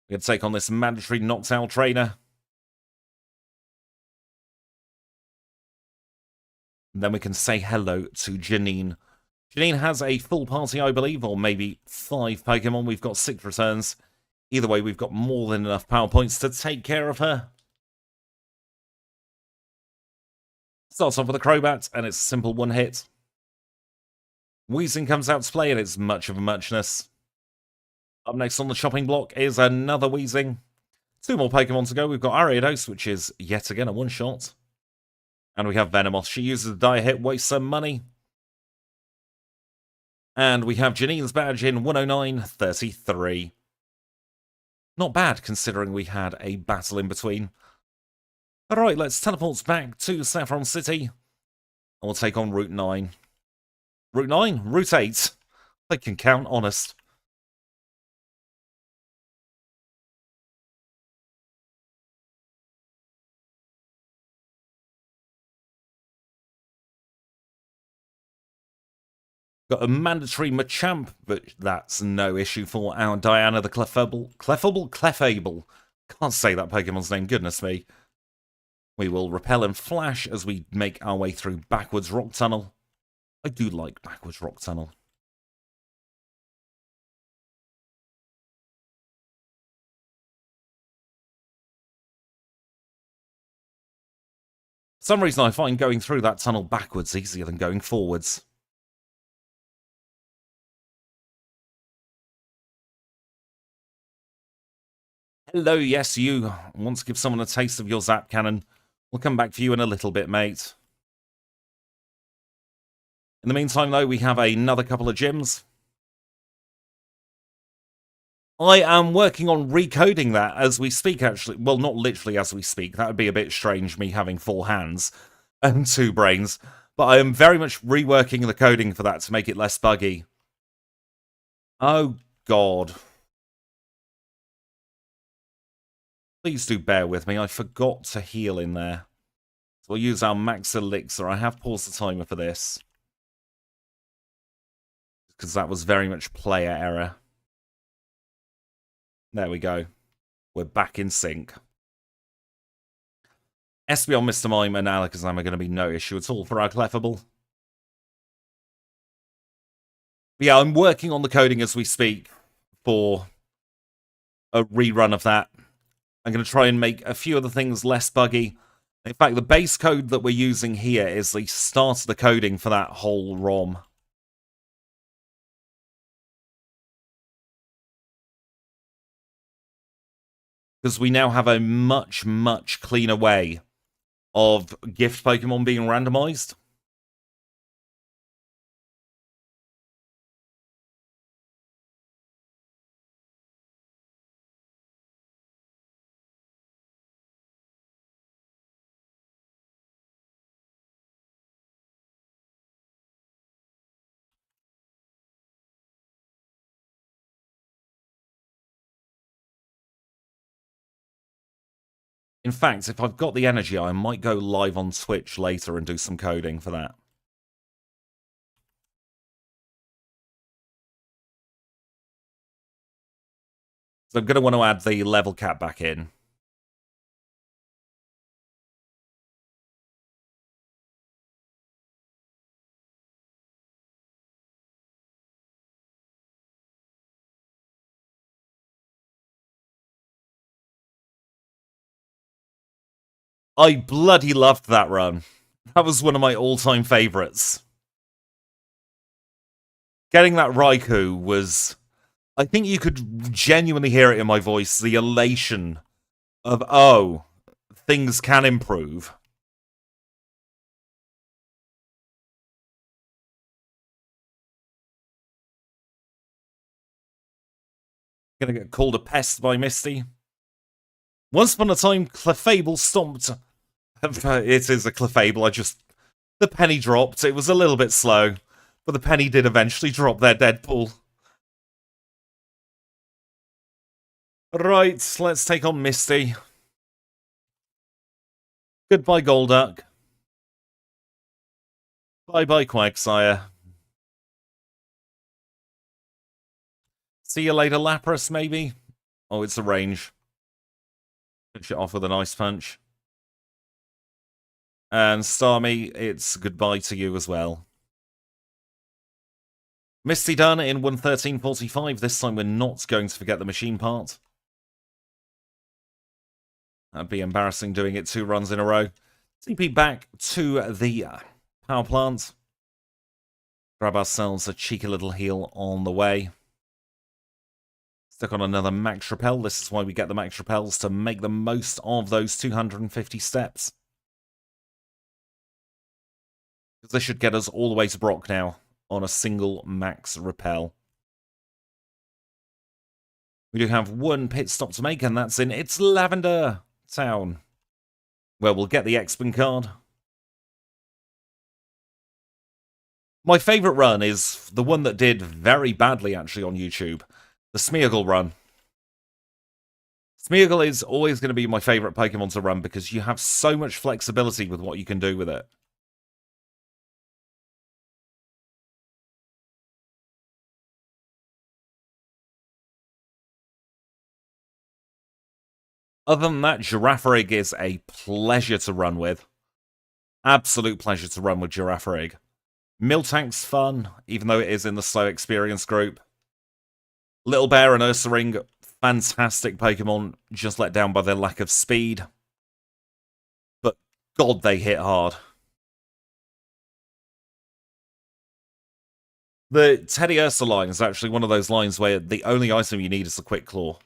We're going to take on this mandatory Noctowl trainer. And then we can say hello to Janine. Janine has a full party, I believe, or maybe 5 Pokemon. We've got 6 returns. Either way, we've got more than enough power points to take care of her. Starts off with a Crobat, and it's a simple one hit. Weezing comes out to play, and it's much of a muchness. Up next on the chopping block is another Weezing. 2 more Pokemon to go. We've got Ariados, which is yet again a one-shot. And we have Venomoth. She uses a die hit, wastes some money. And we have Janine's badge in 109.33. Not bad, considering we had a battle in between. Alright, let's teleport back to Saffron City. And we'll take on Route 9. Route 9? Route 8. I can count, honest. Got a mandatory Machamp, but that's no issue for our Diana the Clefable. Clefable. Can't say that Pokemon's name, goodness me. We will repel and flash as we make our way through Backwards Rock Tunnel. I do like Backwards Rock Tunnel. For some reason I find going through that tunnel backwards easier than going forwards. Hello, yes, you want to give someone a taste of your Zap Cannon. We'll come back for you in a little bit, mate. In the meantime, though, we have another couple of gyms. I am working on recoding that as we speak, actually. Well, not literally as we speak. That would be a bit strange, me having 4 hands and 2 brains. But I am very much reworking the coding for that to make it less buggy. Oh, God. Please do bear with me. I forgot to heal in there. So we'll use our max elixir. I have paused the timer for this, because that was very much player error. There we go. We're back in sync. Espeon, Mr. Mime, and Alakazam are going to be no issue at all for our Clefable. Yeah, I'm working on the coding as we speak for a rerun of that. I'm going to try and make a few of the things less buggy. In fact, the base code that we're using here is the start of the coding for that whole ROM. Because we now have a much, much cleaner way of gift Pokemon being randomized. In fact, if I've got the energy, I might go live on Twitch later and do some coding for that. So I'm going to want to add the level cap back in. I bloody loved that run. That was one of my all-time favorites. Getting that Raikou was... I think you could genuinely hear it in my voice, the elation of, oh, things can improve. Gonna get called a pest by Misty. Once upon a time, Clefable stomped... It is a Clefable, the penny dropped. It was a little bit slow, but the penny did eventually drop there, Deadpool. Right, let's take on Misty. Goodbye, Golduck. Bye-bye, Quagsire. See you later, Lapras, maybe? Oh, it's a range. Finish it off with an Ice Punch. And Starmie, it's goodbye to you as well. Misty done in 113.45. This time we're not going to forget the machine part. That'd be embarrassing doing it 2 runs in a row. TP back to the power plant. Grab ourselves a cheeky little heal on the way. Stick on another Max Repel. This is why we get the Max Repels, to make the most of those 250 steps. Because this should get us all the way to Brock now on a single Max Repel. We do have one pit stop to make, and that's in It's Lavender Town. Well, we'll get the X-Spin card. My favourite run is the one that did very badly, actually, on YouTube. The Smeargle run. Smeargle is always going to be my favourite Pokemon to run because you have so much flexibility with what you can do with it. Other than that, Girafarig is a pleasure to run with. Absolute pleasure to run with Girafarig. Miltank's fun, even though it is in the slow experience group. Little Bear and Ursaring, fantastic Pokemon, just let down by their lack of speed. But God, they hit hard. The Teddy Ursa line is actually one of those lines where the only item you need is the Quick Claw.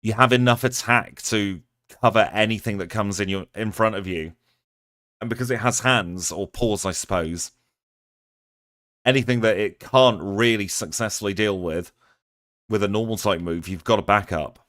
You have enough attack to cover anything that comes in front of you. And because it has hands, or paws, I suppose, anything that it can't really successfully deal with a normal type move, you've got a backup.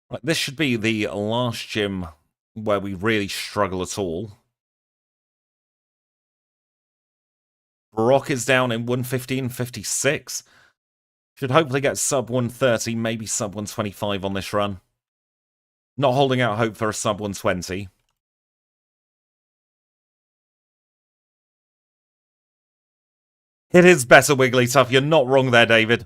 Right, this should be the last gym where we really struggle at all. Brock is down in 115.56. Should hopefully get sub 130, maybe sub 125 on this run. Not holding out hope for a sub 120. It is better, Wigglytuff. You're not wrong there, David.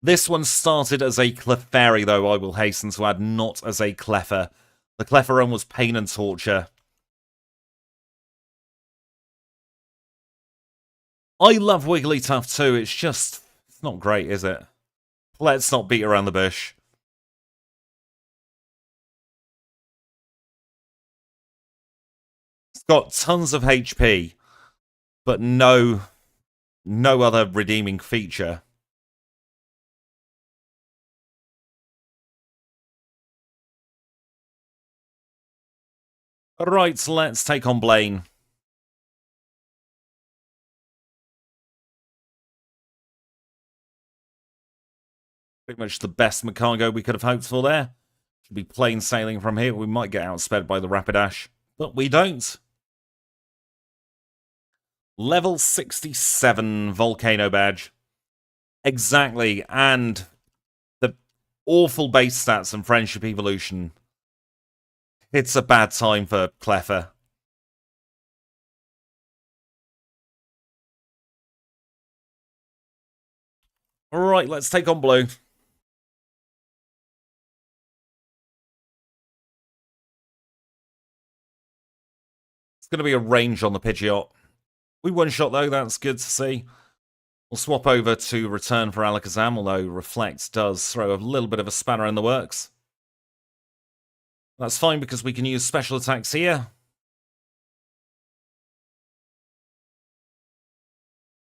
This one started as a Clefairy, though, I will hasten to add, not as a Cleffa. The Cleffa run was pain and torture. I love Wigglytuff too, it's just... it's not great, is it? Let's not beat around the bush. It's got tons of HP, but no other redeeming feature. Alright, let's take on Blaine. Pretty much the best Macargo we could have hoped for there. Should be plain sailing from here. We might get outsped by the Rapidash, but we don't. Level 67 Volcano Badge. Exactly, and the awful base stats and Friendship Evolution. It's a bad time for Cleffa. Alright, let's take on Blue. It's going to be a range on the Pidgeot. We one-shot, though. That's good to see. We'll swap over to Return for Alakazam, although Reflect does throw a little bit of a spanner in the works. That's fine, because we can use special attacks here.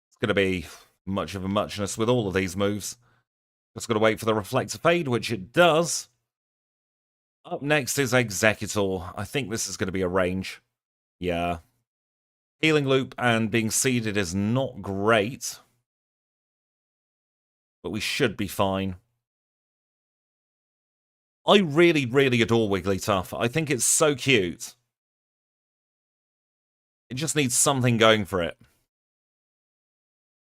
It's going to be much of a muchness with all of these moves. Just got to wait for the Reflect to fade, which it does. Up next is Executor. I think this is going to be a range. Yeah. Healing Loop and being seeded is not great. But we should be fine. I really, really adore Wigglytuff. I think it's so cute. It just needs something going for it.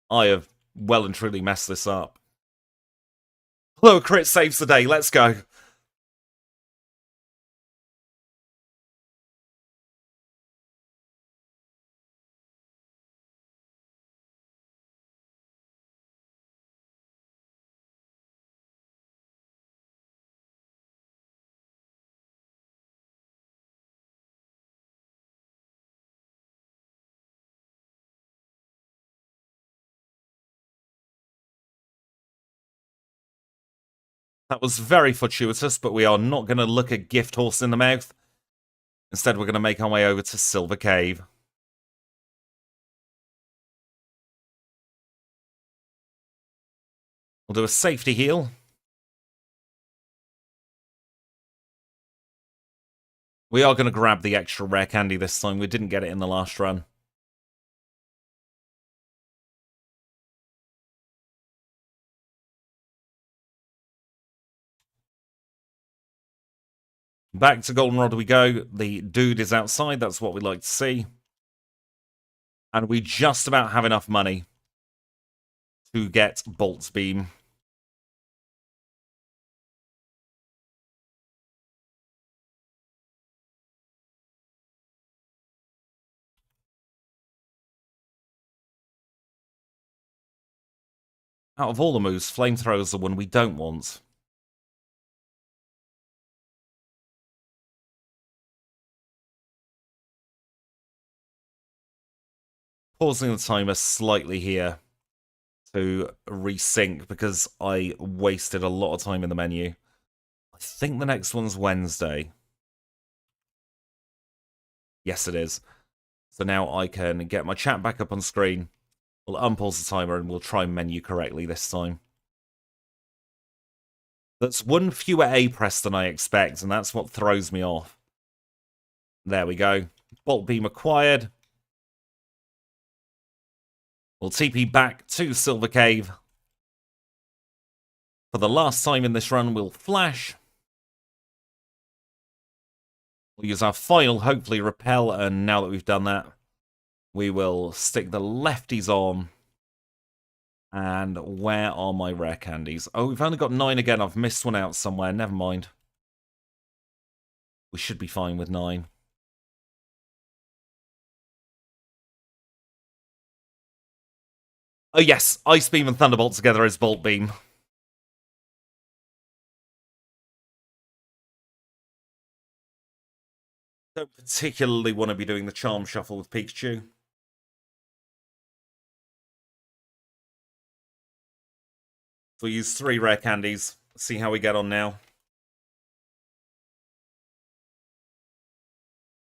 I have well and truly messed this up. Hello, crit saves the day. Let's go. That was very fortuitous, but we are not going to look at Gift Horse in the mouth. Instead, we're going to make our way over to Silver Cave. We'll do a safety heal. We are going to grab the extra rare candy this time. We didn't get it in the last run. Back to Goldenrod we go. The dude is outside. That's what we like to see. And we just about have enough money to get Bolt's Beam. Out of all the moves, Flamethrower is the one we don't want. Pausing the timer slightly here to resync because I wasted a lot of time in the menu. I think the next one's Wednesday. Yes, it is. So now I can get my chat back up on screen. We'll unpause the timer and we'll try menu correctly this time. That's one fewer A press than I expect, and that's what throws me off. There we go. Bolt Beam acquired. We'll TP back to Silver Cave. For the last time in this run, we'll flash. We'll use our final, hopefully, repel, and now that we've done that, we will stick the lefties on. And where are my rare candies? Oh, we've only got 9 again. I've missed one out somewhere. Never mind. We should be fine with 9. Oh yes, Ice Beam and Thunderbolt together is Bolt Beam. Don't particularly want to be doing the Charm Shuffle with Pikachu. We'll use 3 rare candies. See how we get on now.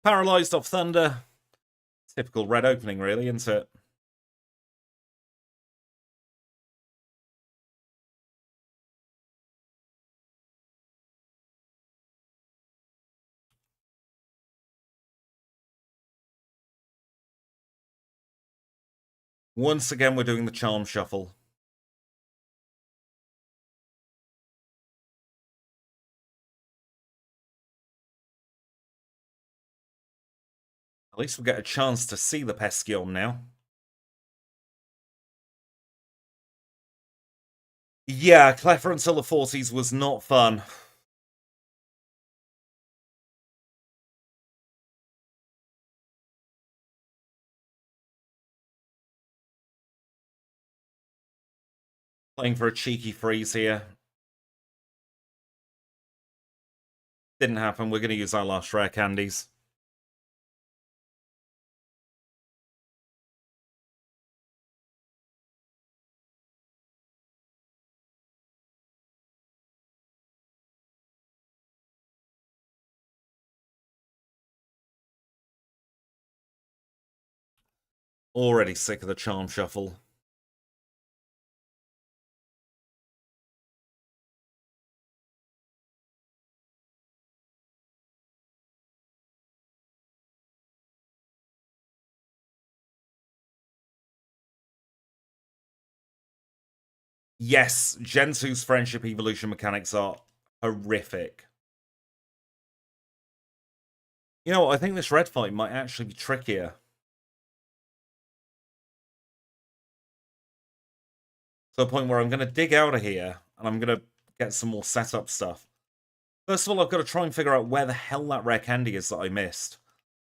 Paralyzed off Thunder. Typical red opening, really, isn't it? Once again, we're doing the Charm Shuffle. At least we'll get a chance to see the Peskeon now. Yeah, Cleffa until the 40s was not fun. Playing for a cheeky freeze here. Didn't happen. We're going to use our last rare candies. Already sick of the Charm Shuffle. Yes, Gen 2's friendship evolution mechanics are horrific. You know what, I think this red fight might actually be trickier. To a point where I'm going to dig out of here, and I'm going to get some more setup stuff. First of all, I've got to try and figure out where the hell that rare candy is that I missed.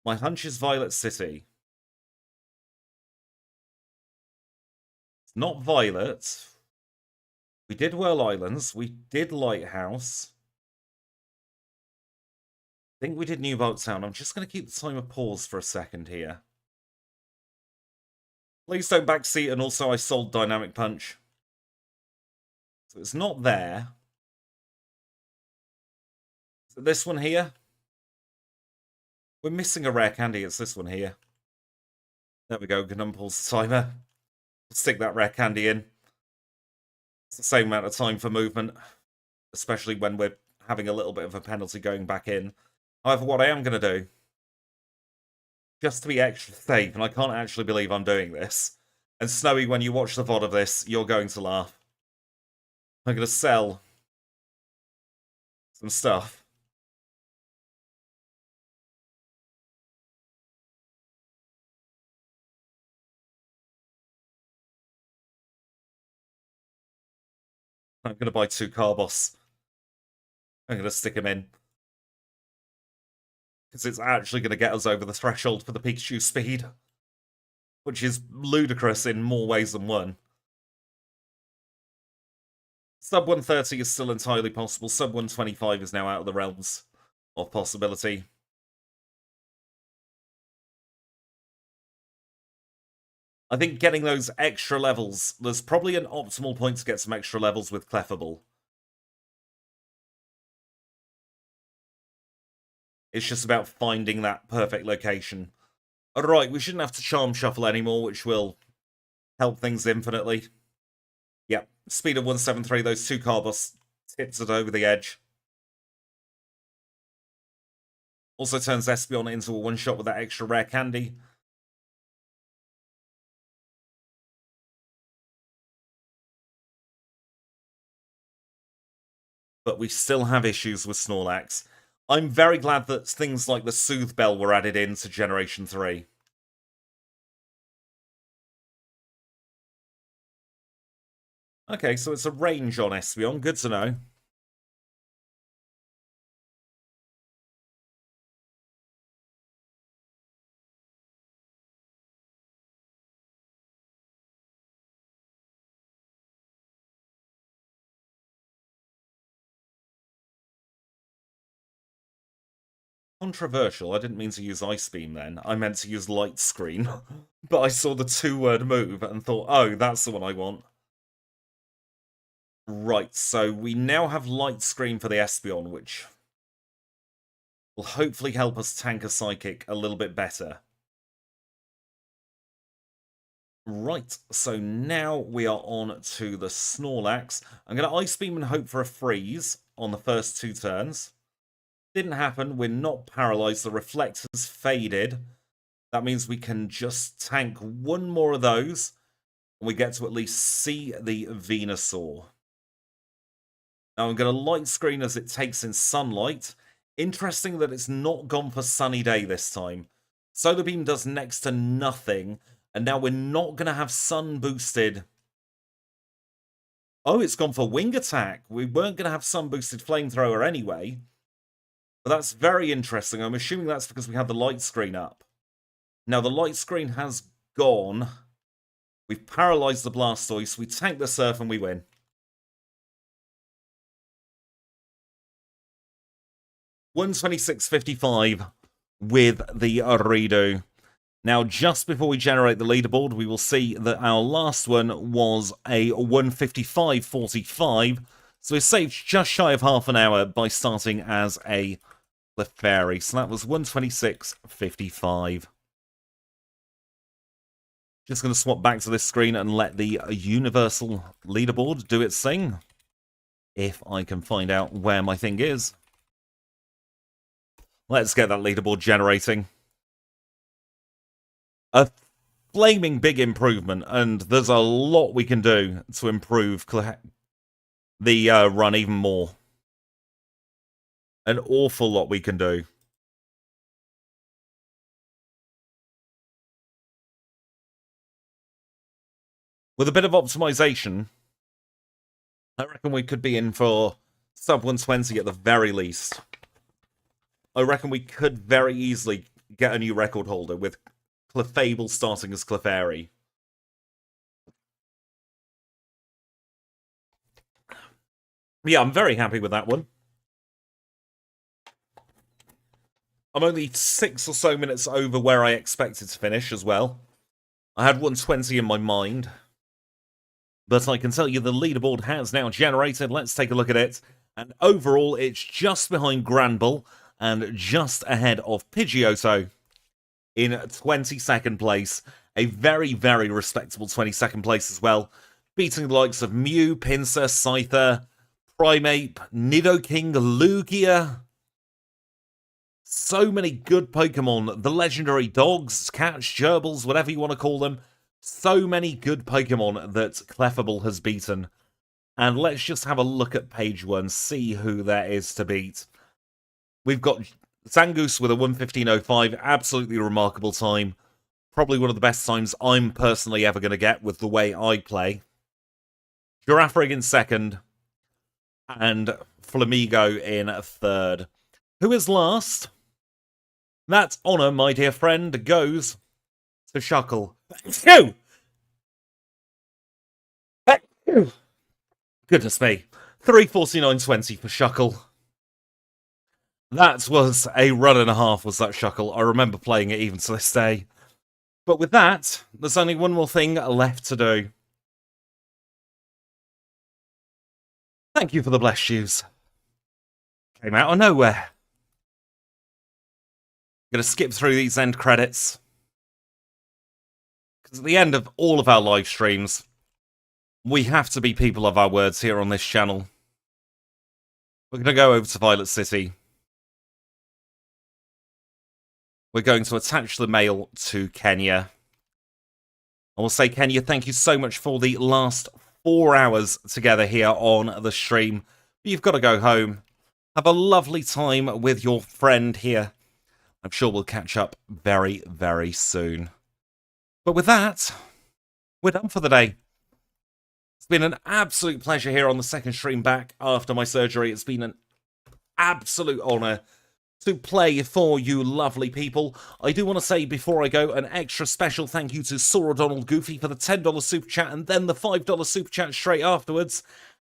My hunch is Violet City. It's not Violet. We did Whirl Islands. We did Lighthouse. I think we did New Boat Town. I'm just going to keep the timer paused for a second here. Please don't backseat, and also I sold Dynamic Punch. So it's not there. Is it this one here? We're missing a rare candy. It's this one here. There we go. Gnum pulls the timer. Stick that rare candy in. It's the same amount of time for movement, especially when we're having a little bit of a penalty going back in. However, what I am going to do, just to be extra safe, and I can't actually believe I'm doing this, and Snowy, when you watch the VOD of this, you're going to laugh. I'm going to sell some stuff. I'm going to buy 2 Carbos. I'm going to stick him in. Because it's actually going to get us over the threshold for the Pikachu speed. Which is ludicrous in more ways than one. Sub 130 is still entirely possible. Sub 125 is now out of the realms of possibility. I think getting those extra levels, there's probably an optimal point to get some extra levels with Clefable. It's just about finding that perfect location. Alright, we shouldn't have to Charm Shuffle anymore, which will help things infinitely. Yep, speed of 173, those 2 Carbos tips it over the edge. Also turns Espeon into a one-shot with that extra rare candy. But we still have issues with Snorlax. I'm very glad that things like the Soothe Bell were added into Generation 3. Okay, so it's a range on Espeon. Good to know. Controversial. I didn't mean to use Ice Beam then. I meant to use Light Screen. But I saw the 2-word move and thought, oh, that's the one I want. Right, so we now have Light Screen for the Espeon, which will hopefully help us tank a Psychic a little bit better. Right, so now we are on to the Snorlax. I'm going to Ice Beam and hope for a freeze on the first 2 turns. Didn't happen. We're not paralyzed. The reflectors faded. That means we can just tank one more of those, and we get to at least see the Venusaur. Now I'm going to Light Screen as it takes in Sunlight. Interesting that it's not gone for Sunny Day this time. Solar Beam does next to nothing, and now we're not going to have Sun boosted. Oh, it's gone for Wing Attack. We weren't going to have Sun boosted Flamethrower anyway. But that's very interesting. I'm assuming that's because we had the Light Screen up. Now the Light Screen has gone. We've paralyzed the Blastoise. We tank the Surf and we win. $126.55 with the redo. Now, just before we generate the leaderboard, we will see that our last one was a 155.45. So we saved just shy of half an hour by starting as a Clefairy. So that was 126.55. Just going to swap back to this screen and let the universal leaderboard do its thing. If I can find out where my thing is. Let's get that leaderboard generating. A flaming big improvement, and there's a lot we can do to improve the run even more. An awful lot we can do. With a bit of optimization, I reckon we could be in for sub 120 at the very least. I reckon we could very easily get a new record holder with Clefable starting as Clefairy. Yeah, I'm very happy with that one. I'm only 6 or so minutes over where I expected to finish as well. I had 120 in my mind. But I can tell you the leaderboard has now generated. Let's take a look at it. And overall, it's just behind Granbull and just ahead of Pidgeotto in 22nd place. A very, very respectable 22nd place as well. Beating the likes of Mew, Pinsir, Scyther, Primeape, Nidoking, Lugia. So many good Pokemon. The legendary dogs, cats, gerbils, whatever you want to call them. So many good Pokemon that Clefable has beaten. And let's just have a look at page 1, see who there is to beat. We've got Zangoose with a 1:15.05, absolutely remarkable time. Probably one of the best times I'm personally ever going to get with the way I play. Girafarig in second, and Flamigo in third. Who is last? That honour, my dear friend, goes to Shuckle. Phew! Phew! Goodness me. 3:49.20 for Shuckle. That was a run and a half, was that Shuckle. I remember playing it even to this day. But with that, there's only one more thing left to do. Thank you for the blessed shoes. Came out of nowhere. Gonna skip through these end credits. Because at the end of all of our live streams, we have to be people of our words here on this channel. We're gonna go over to Violet City. We're going to attach the mail to Kenya. I will say, Kenya, thank you so much for the last 4 hours together here on the stream. You've got to go home. Have a lovely time with your friend here. I'm sure we'll catch up very, very soon. But with that, we're done for the day. It's been an absolute pleasure here on the second stream back after my surgery. It's been an absolute honour to play for you lovely people. I do want to say before I go, an extra special thank you to Sora Donald Goofy for the $10 super chat and then the $5 super chat straight afterwards.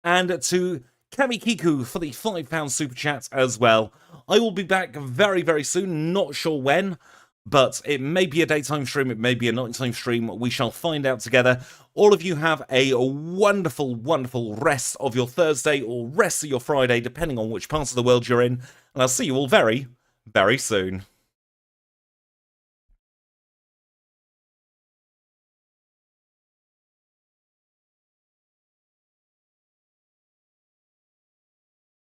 And to Kemi Kiku for the £5 super chat as well. I will be back very, very soon, not sure when, but it may be a daytime stream, it may be a nighttime stream, we shall find out together. All of you have a wonderful, wonderful rest of your Thursday or rest of your Friday, depending on which part of the world you're in, and I'll see you all very, very soon.